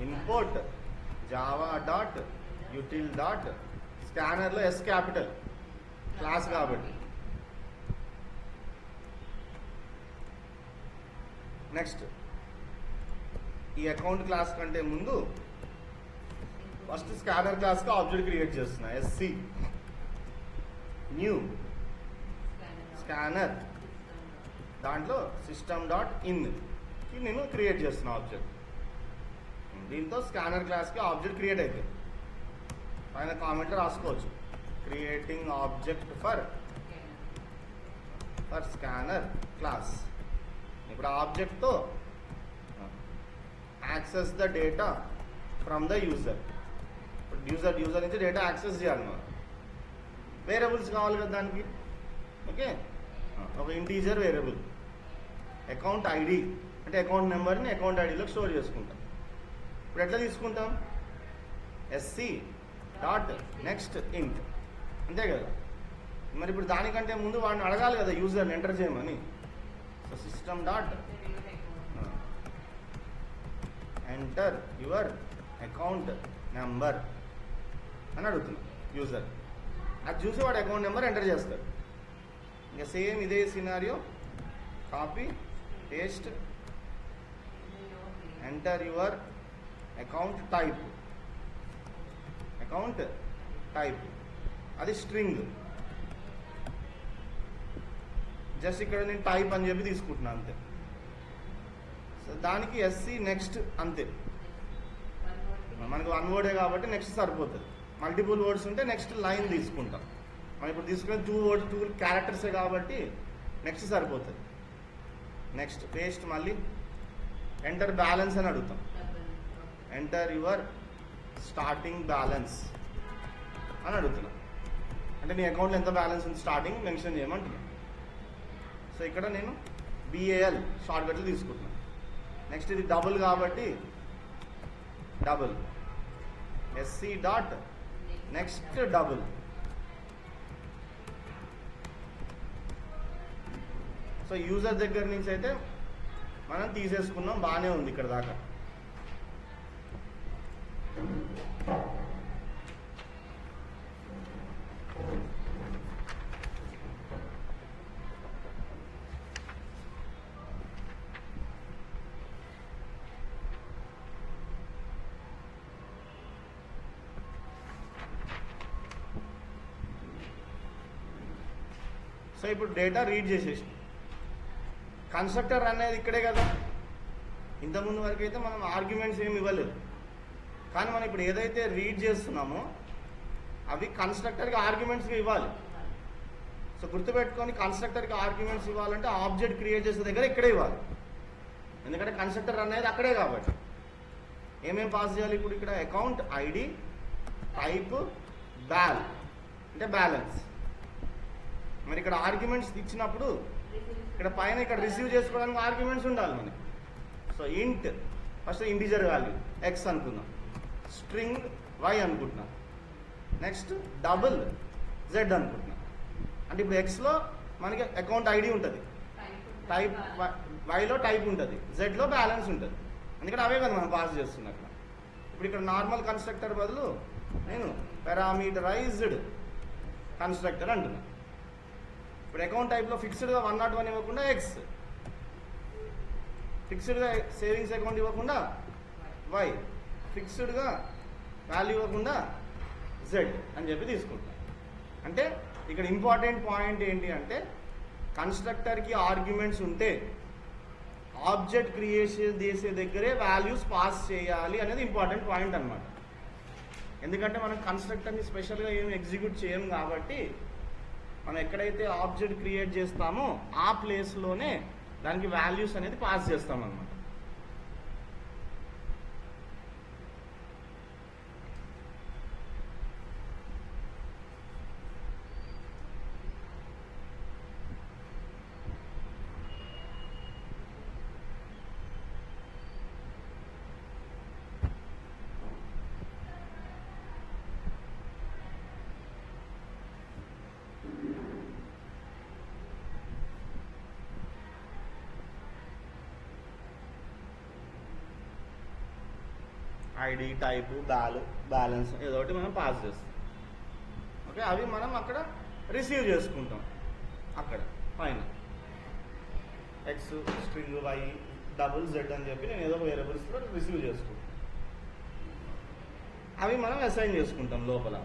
import Java dot util dot స్కానర్లో ఎస్ క్యాపిటల్ క్లాస్ కాబట్టి. నెక్స్ట్ ఈ అకౌంట్ క్లాస్ కంటే ముందు ఫస్ట్ స్కానర్ క్లాస్కి ఆబ్జెక్ట్ క్రియేట్ చేస్తున్నా. ఎస్సి న్యూ స్కానర్, దాంట్లో సిస్టమ్ డాట్ ఇన్ నేను క్రియేట్ చేస్తున్నా ఆబ్జెక్ట్. దీంతో స్కానర్ క్లాస్కి ఆబ్జెక్ట్ క్రియేట్ అవుతుంది. పైన కామెంట్ రాసుకోవచ్చు, creating object for scanner class. ఇప్పుడు ఆబ్జెక్ట్తో access the data from the user. User నుంచి డేటా యాక్సెస్ చేయాలి మనం. వేరియబుల్స్ కావాలి కదా దానికి. ఓకే, ఒక ఇంటీజర్ వేరియబుల్ అకౌంట్ ఐడి అంటే అకౌంట్ నెంబర్ని అకౌంట్ ఐడిలో స్టోర్ చేసుకుంటాం. ఇప్పుడు ఎట్లా తీసుకుంటాం? ఎస్సి డాట్ నెక్స్ట్ ఇంట్, అంతే కదా. మరి ఇప్పుడు దానికంటే ముందు వాడిని అడగాలి కదా యూజర్ని ఎంటర్ చేయమని. So system dot enter your account number అని అడుగుతున్నాం యూజర్. అది చూసి వాడు అకౌంట్ నెంబర్ ఎంటర్ చేస్తాడు. ఇంకా సేమ్ ఇదే scenario, copy paste, enter your account type, account type అది స్ట్రింగ్. జస్ట్ ఇక్కడ నేను టైప్ అని చెప్పి తీసుకుంటున్నాను అంతే. సో దానికి ఎస్సీ నెక్స్ట్ అంతే. మనకు 1 వర్డే కాబట్టి నెక్స్ట్ సరిపోతుంది. మల్టిపుల్ వర్డ్స్ ఉంటే నెక్స్ట్ లైన్ తీసుకుంటాం. మనం ఇప్పుడు తీసుకునే 2 వర్డ్స్ 2 క్యారెక్టర్సే కాబట్టి నెక్స్ట్ సరిపోతుంది. నెక్స్ట్ పేస్ట్, మళ్ళీ ఎంటర్ బ్యాలెన్స్ అని అడుగుతాం. ఎంటర్ యువర్ స్టార్టింగ్ బ్యాలెన్స్ అని అడుగుతున్నాం. అంటే నీ అకౌంట్లో ఎంత బ్యాలెన్స్ ఉంది స్టార్టింగ్ మెన్షన్ చేయమంటున్నాను. సో ఇక్కడ నేను BAL షార్ట్కట్లు తీసుకుంటున్నాను. నెక్స్ట్ ఇది డబుల్ కాబట్టి double, SC dot next double. So user దగ్గర నుంచి అయితే మనం తీసేసుకున్నాం, బాగానే ఉంది ఇక్కడ దాకా. సో ఇప్పుడు డేటా రీడ్ చేసేసి కన్స్ట్రక్టర్ అనేది ఇక్కడే కదా. ఇంతకుముందు వరకు అయితే మనం ఆర్గ్యుమెంట్స్ ఏమి ఇవ్వలేదు, కానీ మనం ఇప్పుడు ఏదైతే రీడ్ చేస్తున్నామో అవి కన్స్ట్రక్టర్కి ఆర్గ్యుమెంట్స్గా ఇవ్వాలి. సో గుర్తుపెట్టుకొని కన్స్ట్రక్టర్కి ఆర్గ్యుమెంట్స్ ఇవ్వాలంటే ఆబ్జెక్ట్ క్రియేట్ చేసే దగ్గర ఇక్కడే ఇవ్వాలి, ఎందుకంటే కన్స్ట్రక్టర్ అనేది అక్కడే కాబట్టి. ఏమేమి పాస్ చేయాలి ఇప్పుడు ఇక్కడ? అకౌంట్ ఐడి, టైప్, బ్యాల్ అంటే బ్యాలెన్స్. మరి ఇక్కడ ఆర్గ్యుమెంట్స్ ఇచ్చినప్పుడు ఇక్కడ పైన ఇక్కడ రిసీవ్ చేసుకోవడానికి ఆర్గ్యుమెంట్స్ ఉండాలి మనకి. సో ఇంట్ ఫస్ట్ ఇంటిజర్ వాల్యూ ఎక్స్ అనుకుందాం, స్ట్రింగ్ వై అనుకుంటున్నాం, నెక్స్ట్ డబుల్ జెడ్ అనుకుంటున్నాం. అంటే ఇప్పుడు ఎక్స్లో మనకి అకౌంట్ ఐడి ఉంటుంది, టైప్ వైలో టైప్ ఉంటుంది, జెడ్లో బ్యాలెన్స్ ఉంటుంది. అందుకని అవే కదా మనం పాస్ చేస్తున్నాం అక్కడ. ఇప్పుడు ఇక్కడ నార్మల్ కన్స్ట్రక్టర్ బదులు నేను పారామీటరైజ్డ్ కన్స్ట్రక్టర్ అంటున్నాను. ఇప్పుడు అకౌంట్ టైప్లో ఫిక్స్డ్గా 101 ఇవ్వకుండా ఎక్స్, ఫిక్స్డ్గా సేవింగ్స్ అకౌంట్ ఇవ్వకుండా వై, ఫిక్స్డ్గా వాల్యూ ఇవ్వకుండా జెడ్ అని చెప్పి తీసుకుంటాం. అంటే ఇక్కడ ఇంపార్టెంట్ పాయింట్ ఏంటి అంటే కన్స్ట్రక్టర్కి ఆర్గ్యుమెంట్స్ ఉంటే ఆబ్జెక్ట్ క్రియేషన్ చేసే దగ్గరే వాల్యూస్ పాస్ చేయాలి అనేది ఇంపార్టెంట్ పాయింట్ అనమాట. ఎందుకంటే మనం కన్స్ట్రక్టర్ని స్పెషల్గా ఏమి ఎగ్జిక్యూట్ చేయం కాబట్టి మనం ఎక్కడైతే ఆబ్జెక్ట్ క్రియేట్ చేస్తామో ఆ ప్లేస్లోనే దానికి వాల్యూస్ అనేది పాస్ చేస్తాం అన్నమాట. ఐడి, టైపు, బ్యాలెన్స్ ఏదో ఒకటి మనం పాస్ చేస్తాం. ఓకే, అవి మనం అక్కడ రిసీవ్ చేసుకుంటాం. అక్కడ పైన X, string, Y, double Z అని చెప్పి నేను ఏదో వేరియబుల్స్లో రిసీవ్ చేసుకుంటాం. అవి మనం అసైన్ చేసుకుంటాం లోపల.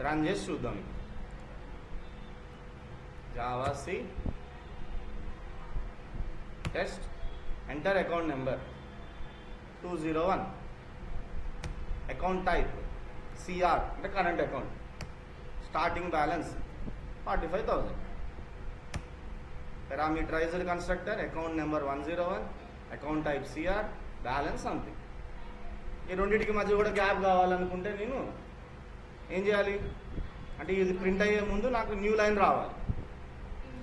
రన్ చేసి చూద్దాం. Java C test, enter account number 201, account type CR అంటే current account, starting balance 45,000, parameterized constructor account number 101, account type CR, balance something. ఈ రెండింటికి మధ్య కూడా గ్యాప్ కావాలనుకుంటే నేను ఏం చేయాలి అంటే ఇది ప్రింట్ అయ్యే ముందు నాకు న్యూ లైన్ రావాలి.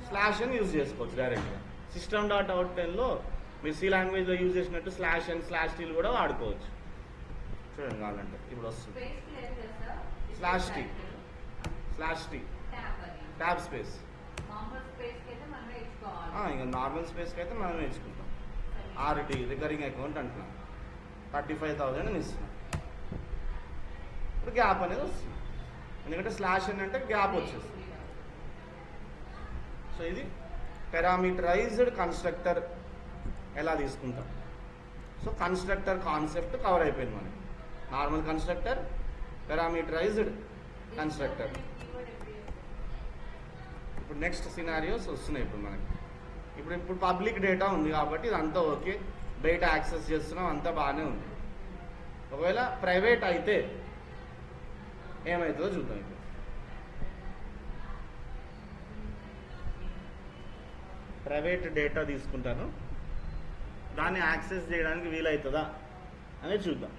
స్లాష్ అని యూజ్ చేసుకోవచ్చు డైరెక్ట్గా. సిస్టమ్ డాట్ అవుట్ లో మీరు సి లాంగ్వేజ్లో యూజ్ చేసినట్టు స్లాష్ అండ్ స్లాష్ టీలు కూడా వాడుకోవచ్చు. చూడండి కావాలంటే ఇప్పుడు వస్తుంది slash T, slash T, tab space. ఇంకా నార్మల్ స్పేస్కి అయితే మనం ఇచ్చుకుంటాం. ఆర్టీ రికరింగ్ అకౌంట్ అంటున్నాం, 35,000 అని ఇస్తున్నాం. ఇప్పుడు గ్యాప్ అనేది వస్తుంది, ఎందుకంటే స్లాష్ అని అంటే గ్యాప్ వచ్చేస్తుంది. సో ఇది పారామీటరైజ్డ్ కన్స్ట్రక్టర్ ఎలా తీసుకుంటాం. సో కన్స్ట్రక్టర్ కాన్సెప్ట్ కవర్ అయిపోయింది మనకి. Normal constructor, parameterised constructor. ఇప్పుడు నెక్స్ట్ సినారియోస్ వస్తున్నాయి ఇప్పుడు మనకి. ఇప్పుడు పబ్లిక్ డేటా ఉంది కాబట్టి ఇదంతా ఓకే, బయట యాక్సెస్ చేస్తున్నాం, అంతా బాగానే ఉంది. ఒకవేళ ప్రైవేట్ అయితే ఏమవుతుందో చూద్దాం. ఇప్పుడు ప్రైవేట్ డేటా తీసుకుంటాను, దాన్ని యాక్సెస్ చేయడానికి వీలవుతుందా అనేది చూద్దాం.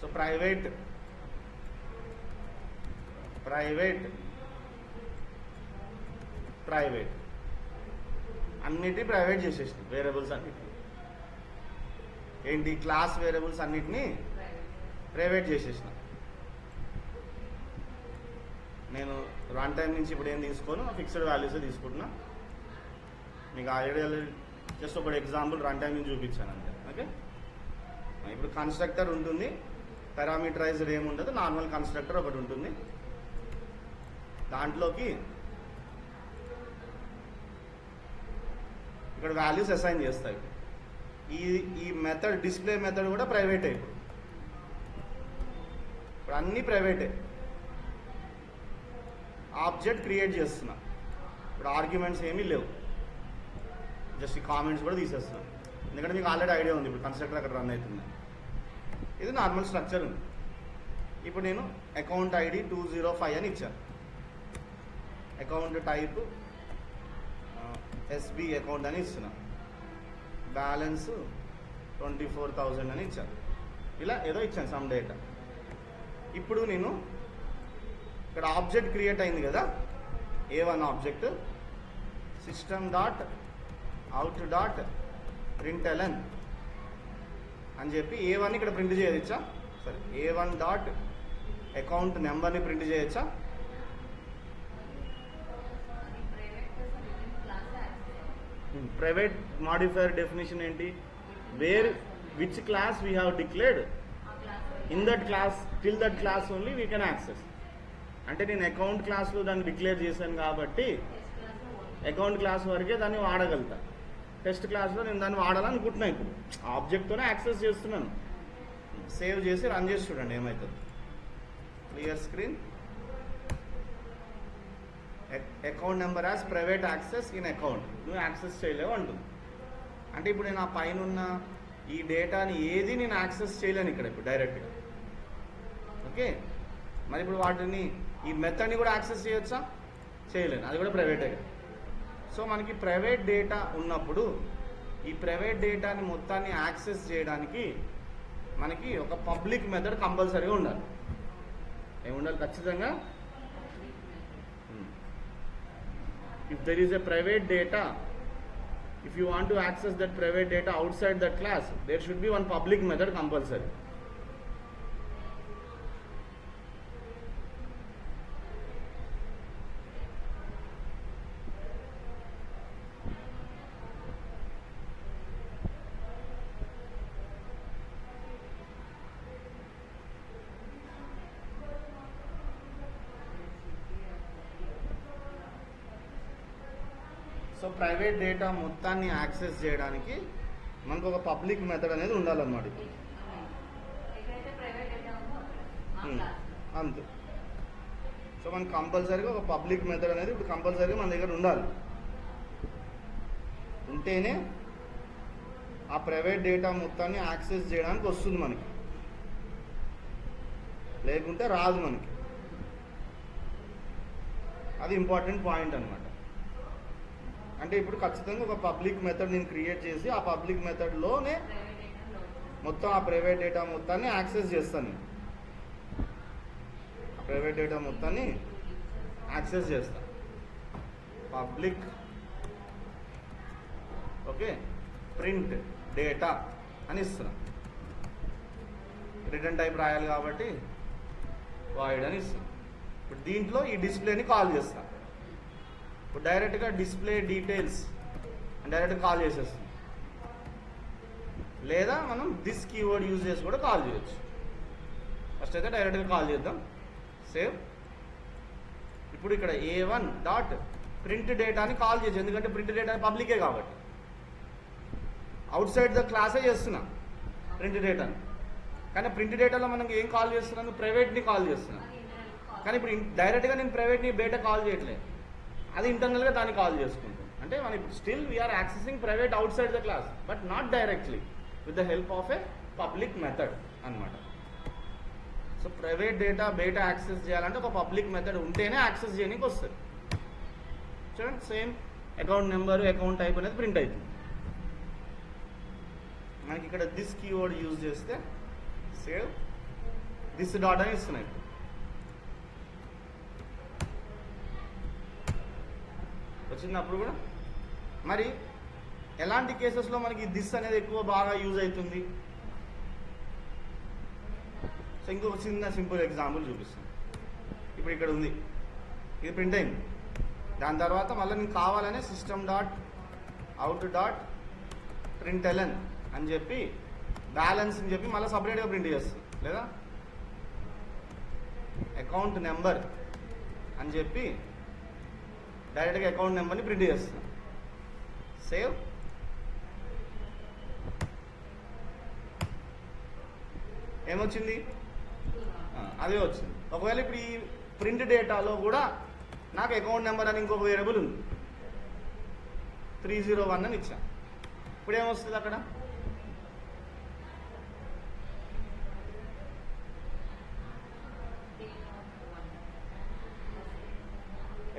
సో ప్రైవేట్ అన్నిటి ప్రైవేట్ చేసేసినాయి. వేరియబుల్స్ అన్నిటిని ఏంటి, క్లాస్ వేరియబుల్స్ అన్నిటినీ ప్రైవేట్ చేసేసిన. నేను రన్ టైం నుంచి ఇప్పుడు ఏం తీసుకోను, ఫిక్స్డ్ వాల్యూసే తీసుకుంటున్నా. మీకు ఐడియా జస్ట్ ఒక ఎగ్జాంపుల్ రన్ టైం నుంచి చూపించాను అంతే. ఓకే, ఇప్పుడు కన్స్ట్రక్టర్ ఉంటుంది, పారామీటరైజ్డ్ ఏముండదు, నార్మల్ కన్స్ట్రక్టర్ ఒకటి ఉంటుంది. దాంట్లోకి ఇక్కడ వాల్యూస్ అసైన్ చేస్తాయి. ఈ మెథడ్, డిస్ప్లే మెథడ్ కూడా ప్రైవేటే. ఇప్పుడు అన్నీ ప్రైవేటే. ఆబ్జెక్ట్ క్రియేట్ చేస్తున్నా, ఇప్పుడు ఆర్గ్యుమెంట్స్ ఏమీ లేవు, జస్ట్ ఈ కామెంట్స్ కూడా తీసేస్తున్నాను, ఎందుకంటే మీకు ఆల్రెడీ ఐడియా ఉంది ఇప్పుడు కన్స్ట్రక్టర్ అక్కడ రన్ అవుతుంది. ఇది నార్మల్ స్ట్రక్చర్ ఉంది. ఇప్పుడు నేను అకౌంట్ ఐడి 205 అని ఇచ్చాను, అకౌంట్ టైప్ ఎస్బీ అకౌంట్ అని ఇస్తున్నా, బ్యాలెన్స్ 24,000 అని ఇచ్చాను. ఇలా ఏదో ఇచ్చాను సమ్ డేటా. ఇప్పుడు నేను ఇక్కడ ఆబ్జెక్ట్ క్రియేట్ అయింది కదా, A1 object, system dot out dot println అని చెప్పి A1 ఇక్కడ ప్రింట్ చేయొచ్చా? సరే, A1 డాట్ అకౌంట్ నెంబర్ని ప్రింట్ చేయొచ్చా? ప్రైవేట్ మాడిఫైయర్ డెఫినేషన్ ఏంటి, wear which class we have declared in that class, till that class only we can access. అంటే నేను అకౌంట్ క్లాస్లో దాన్ని డిక్లేర్ చేశాను కాబట్టి అకౌంట్ క్లాస్ వరకే దాన్ని వాడగలుగుతా. టెస్ట్ క్లాస్లో నేను దాన్ని వాడాలనుకుంటున్నాను. ఇప్పుడు ఆబ్జెక్ట్తోనే యాక్సెస్ చేస్తున్నాను. సేవ్ చేసి రన్ చేసి చూడండి ఏమవుతుంది. Clear screen. Account number as private access in account, నువ్వు యాక్సెస్ చేయలేవు అంటుంది. అంటే ఇప్పుడు నేను ఆ పైన ఉన్న ఈ డేటాని ఏది నేను యాక్సెస్ చేయలేను ఇక్కడ ఇప్పుడు డైరెక్ట్గా. ఓకే, మరి ఇప్పుడు వాటిని ఈ మెథడ్ని కూడా యాక్సెస్ చేయొచ్చా? చేయలేను, అది కూడా ప్రైవేటే. సో మనకి ప్రైవేట్ డేటా ఉన్నప్పుడు ఈ ప్రైవేట్ డేటాని మొత్తాన్ని యాక్సెస్ చేయడానికి మనకి ఒక పబ్లిక్ మెథడ్ కంపల్సరీగా ఉండాలి. ఏముండాలి? ఖచ్చితంగా if there is a private data, if you want to access that private data outside that class, there should be one public method compulsory. So private data మొత్తాన్ని యాక్సెస్ చేయడానికి మనకు ఒక పబ్లిక్ మెథడ్ అనేది ఉండాలన్నమాట. అంతే. సో మనకు కంపల్సరీగా ఒక పబ్లిక్ మెథడ్ అనేది ఇప్పుడు కంపల్సరీగా మన దగ్గర ఉండాలి. ఉంటేనే ఆ ప్రైవేట్ డేటా మొత్తాన్ని యాక్సెస్ చేయడానికి వస్తుంది మనకి, లేకుంటే రాదు మనకి. అది ఇంపార్టెంట్ పాయింట్ అనమాట. అంటే ఇప్పుడు ఖచ్చితంగా ఒక పబ్లిక్ మెథడ్ నేను క్రియేట్ చేసి ఆ పబ్లిక్ మెథడ్లోనే మొత్తం ఆ ప్రైవేట్ డేటా మొత్తాన్ని యాక్సెస్ చేస్తాను. ఆ ప్రైవేట్ డేటా మొత్తాన్ని యాక్సెస్ చేస్తాను. పబ్లిక్ ఓకే ప్రింట్ డేటా అని ఇస్తున్నాం. రిటర్న్ టైప్ రాయాలి కాబట్టి వాయిడ్ అని ఇస్తున్నాం. ఇప్పుడు దీంట్లో ఈ డిస్ప్లేని కాల్ చేస్తాం. ఇప్పుడు డైరెక్ట్గా డిస్ప్లే డీటెయిల్స్ డైరెక్ట్గా కాల్ చేసేస్తాం. లేదా మనం దిస్ కీవర్డ్ యూజ్ చేసి కూడా కాల్ చేయొచ్చు. ఫస్ట్ అయితే డైరెక్ట్గా కాల్ చేద్దాం. సేవ్. ఇప్పుడు ఇక్కడ A1 డాట్ ప్రింట్ డేటాని కాల్ చేయొచ్చు, ఎందుకంటే ప్రింట్ డేటా పబ్లికే కాబట్టి. అవుట్ సైడ్ ద క్లాసే చేస్తున్నా ప్రింట్ డేటాని, కానీ ప్రింట్ డేటాలో మనం ఏం కాల్ చేస్తున్నాను, ప్రైవేట్ని కాల్ చేస్తున్నాను. కానీ ఇప్పుడు డైరెక్ట్గా నేను ప్రైవేట్ని డేటా కాల్ చేయట్లేదు, అది ఇంటర్నల్గా దాన్ని కాల్ చేసుకుంటాం. అంటే మనం ఇప్పుడు still we are accessing private outside the class, but not directly, with the help of a public method అన్నమాట. సో ప్రైవేట్ డేటా బయట యాక్సెస్ చేయాలంటే ఒక పబ్లిక్ మెథడ్ ఉంటేనే యాక్సెస్ చేయడానికి వస్తుంది. చూడండి, same account number account type అనేది ప్రింట్ అవుతుంది. మనకి ఇక్కడ దిస్ కీవర్డ్ యూజ్ చేస్తే సేవ్ దిస్ డాట్ అని ఇస్తున్నాయి. వచ్చినప్పుడు కూడా మరి ఎలాంటి కేసెస్లో మనకి దిస్ అనేది ఎక్కువ బాగా యూజ్ అవుతుంది? సో ఇంకొక చిన్న సింపుల్ ఎగ్జాంపుల్ చూపిస్తాను. ఇప్పుడు ఇక్కడ ఉంది, ఇది ప్రింట్ అయింది. దాని తర్వాత మళ్ళీ నేను కావాలనే system dot out dot println అని చెప్పి బ్యాలెన్స్ అని చెప్పి మళ్ళీ సపరేట్గా ప్రింట్ చేస్తుంది. లేదా అకౌంట్ నెంబర్ అని చెప్పి డైరెక్ట్గా అకౌంట్ నెంబర్ని ప్రింట్ చేస్తుంది. సేవ్. ఏమొచ్చింది? అదే వచ్చింది. ఒకవేళ ఇప్పుడు ఈ ప్రింట్ డేటాలో కూడా నాకు అకౌంట్ నెంబర్ అని ఇంకొక వేరియబుల్ ఉంది, 301 అని ఇచ్చా. ఇప్పుడు ఏమొస్తుంది అక్కడ?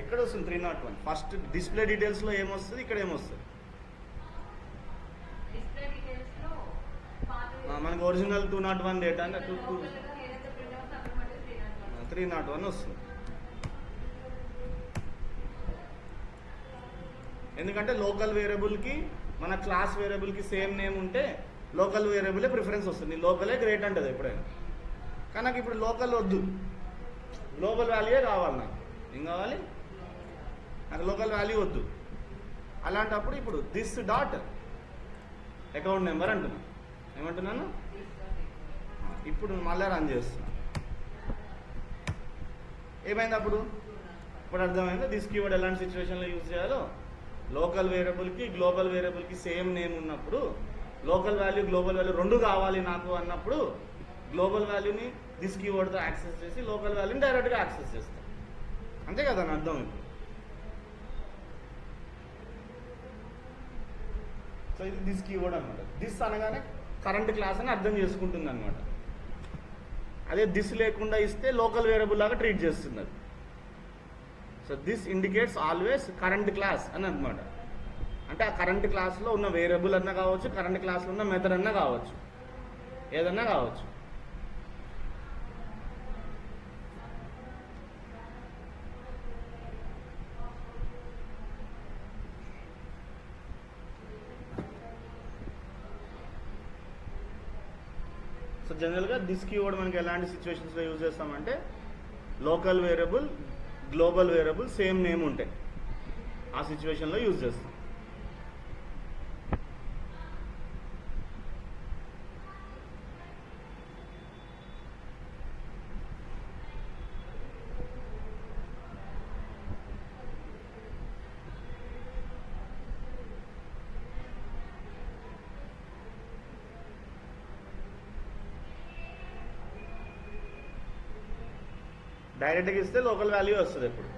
ఎక్కడ వస్తుంది? 301. ఫస్ట్ డిస్ప్లే డీటెయిల్స్లో ఏమొస్తుంది, ఇక్కడ ఏమొస్తుంది? మనకు ఒరిజినల్ 201 డేటా అంటే 301 వస్తుంది. ఎందుకంటే లోకల్ వేరియబుల్కి మన క్లాస్ వేరియబుల్కి సేమ్ నేమ్ ఉంటే లోకల్ వేరియబులే ప్రిఫరెన్స్ వస్తుంది. లోకలే గ్రేట్ అంటది ఎప్పుడైనా. కానీ నాకు ఇప్పుడు లోకల్ వద్దు, గ్లోబల్ వాల్యూయే కావాలి. నాకు ఏం కావాలి? నాకు లోకల్ వాల్యూ వద్దు. అలాంటప్పుడు ఇప్పుడు దిస్ డాట్ అకౌంట్ నెంబర్ అంటున్నాను. ఏమంటున్నాను? ఇప్పుడు మళ్ళీ రన్ చేస్తున్నా. ఏమైంది అప్పుడు? ఇప్పుడు అర్థమైంది దిస్ కీవర్డ్ ఎలాంటి సిచ్యువేషన్లో యూజ్ చేయాలో. లోకల్ వేరియబుల్కి గ్లోబల్ వేరియబుల్కి సేమ్ నేమ్ ఉన్నప్పుడు లోకల్ వాల్యూ గ్లోబల్ వాల్యూ రెండు కావాలి నాకు అన్నప్పుడు గ్లోబల్ వాల్యూని దిస్ కీవర్డ్తో యాక్సెస్ చేసి లోకల్ వాల్యూని డైరెక్ట్గా యాక్సెస్ చేస్తాం. అంతే కదా అని అర్థం. ఇప్పుడు సో ఇది దిస్ కీవర్డ్ అనమాట. దిస్ అనగానే కరెంట్ క్లాస్ అని అర్థం చేసుకుంటుంది అనమాట. అదే దిస్ లేకుండా ఇస్తే లోకల్ వేరియబుల్ లాగా ట్రీట్ చేస్తుంది అది. So this indicates always current class అని అనమాట. అంటే ఆ కరెంట్ క్లాస్లో ఉన్న వేరియబుల్ అన్నా కావచ్చు, కరెంట్ క్లాస్లో ఉన్న మెథడ్ అన్నా కావచ్చు, ఏదన్నా కావచ్చు. సో జనరల్గా దిస్ కీవర్డ్ మనకి ఎలాంటి సిచ్యువేషన్స్లో యూజ్ చేస్తామంటే local variable global variable same name ఉంటాయి, ఆ సిచ్యువేషన్లో యూజ్ చేస్తాం. డైరెక్ట్గా ఇస్తే లోకల్ వాల్యూ వస్తుంది. ఎప్పుడు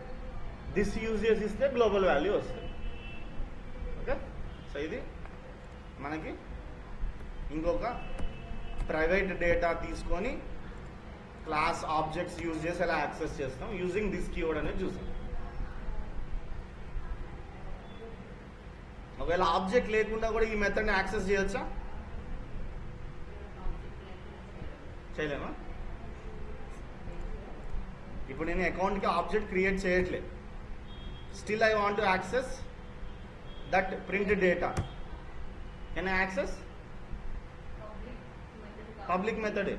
దిస్ యూజ్ చేసి ఇస్తే గ్లోబల్ వాల్యూ వస్తుంది. ఓకే. సో ఇది మనకి ఇంకొక ప్రైవేట్ డేటా తీసుకొని క్లాస్ ఆబ్జెక్ట్స్ యూజ్ చేసి ఎలా యాక్సెస్ చేస్తాం యూజింగ్ దిస్ కీవర్డ్ అనేది చూసాం. ఒకవేళ ఆబ్జెక్ట్ లేకుండా కూడా ఈ మెథడ్ని యాక్సెస్ చేయొచ్చా? చేయలేమా? ఇప్పుడు నేను అకౌంట్కి ఆబ్జెక్ట్ క్రియేట్ చేయట్లే, still I want to access that print data. Can I access? Public method.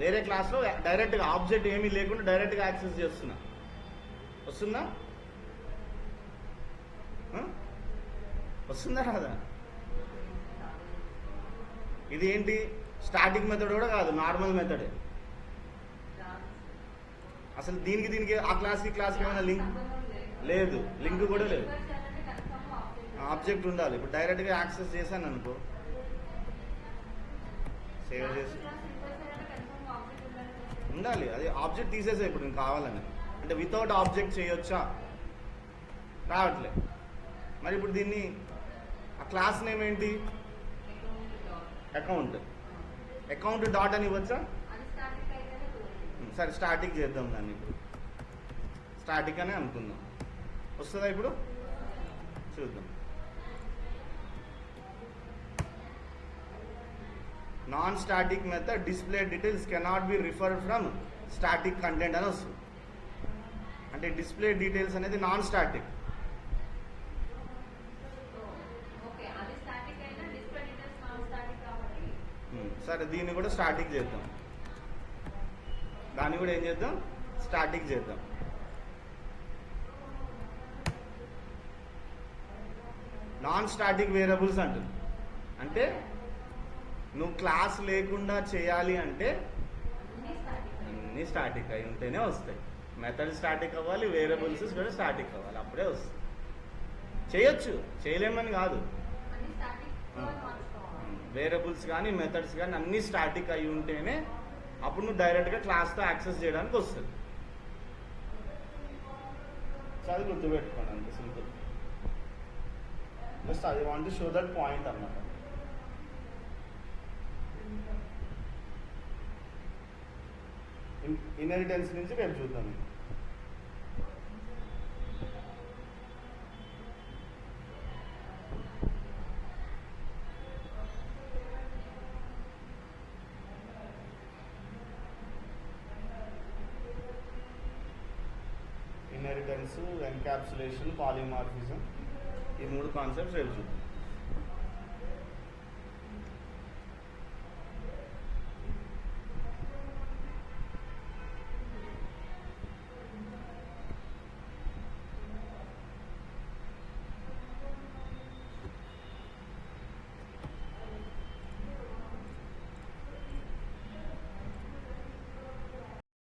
వేరే క్లాస్లో డైరెక్ట్గా ఆబ్జెక్ట్ ఏమీ లేకుండా డైరెక్ట్గా యాక్సెస్ చేస్తున్నా. వస్తుందా? వస్తుందా రాదా? ఇది ఏంటి? స్టాటిక్ మెథడ్ కూడా కాదు, నార్మల్ మెథడ్. అసలు దీనికి ఆ క్లాస్కి ఏమైనా లింక్ లేదు, లింక్ కూడా లేదు. ఆబ్జెక్ట్ ఉండాలి. ఇప్పుడు డైరెక్ట్గా యాక్సెస్ చేశాను అనుకో, సేవ్ చేసి ఉండాలి. అది ఆబ్జెక్ట్ తీసేసా ఇప్పుడు నేను కావాలని. అంటే వితౌట్ ఆబ్జెక్ట్ చేయొచ్చా? రావట్లే. మరి ఇప్పుడు దీన్ని ఆ క్లాస్ నేమ్ ఏంటి? అకౌంట్ డాట్ అని ఇవ్వచ్చా? సరే స్టాటిక్ చేద్దాం దాన్ని. ఇప్పుడు స్టాటిక్ అనే అనుకుందాం. వస్తుందా ఇప్పుడు? చూద్దాం. Non static method display details cannot be referred from static content అని వస్తుంది. అంటే డిస్ప్లే డీటెయిల్స్ అనేది నాన్ స్టాటిక్. సరే దీన్ని కూడా స్టాటిక్ చేద్దాం. దాన్ని కూడా ఏం చేద్దాం? స్టాటిక్ చేద్దాం. నాన్ స్టాటిక్ వేరియబుల్స్ అంటుంది. అంటే నువ్వు క్లాస్ లేకుండా చేయాలి అంటే అన్నీ స్టాటిక్ అయి ఉంటేనే వస్తాయి. మెథడ్ స్టాటిక్ అవ్వాలి, వేరియబుల్స్ కూడా స్టాటిక్ అవ్వాలి, అప్పుడే వస్తుంది. చేయొచ్చు, చేయలేమని కాదు. వేరియబుల్స్ కానీ మెథడ్స్ కానీ అన్నీ స్టాటిక్ అయి ఉంటేనే అప్పుడు నువ్వు డైరెక్ట్గా క్లాస్తో యాక్సెస్ చేయడానికి వస్తుంది. అది గుర్తుపెట్టుకోండి, అంతే simple. Just I want to show that point అన్నమాట. ఇన్హెరిటెన్స్ నుంచి రేపు చూద్దాం. ఇన్హెరిటెన్స్, ఎన్కాప్సులేషన్, పాలిమార్ఫిజం, ఈ 3 కాన్సెప్ట్స్ రేపు చూద్దాం.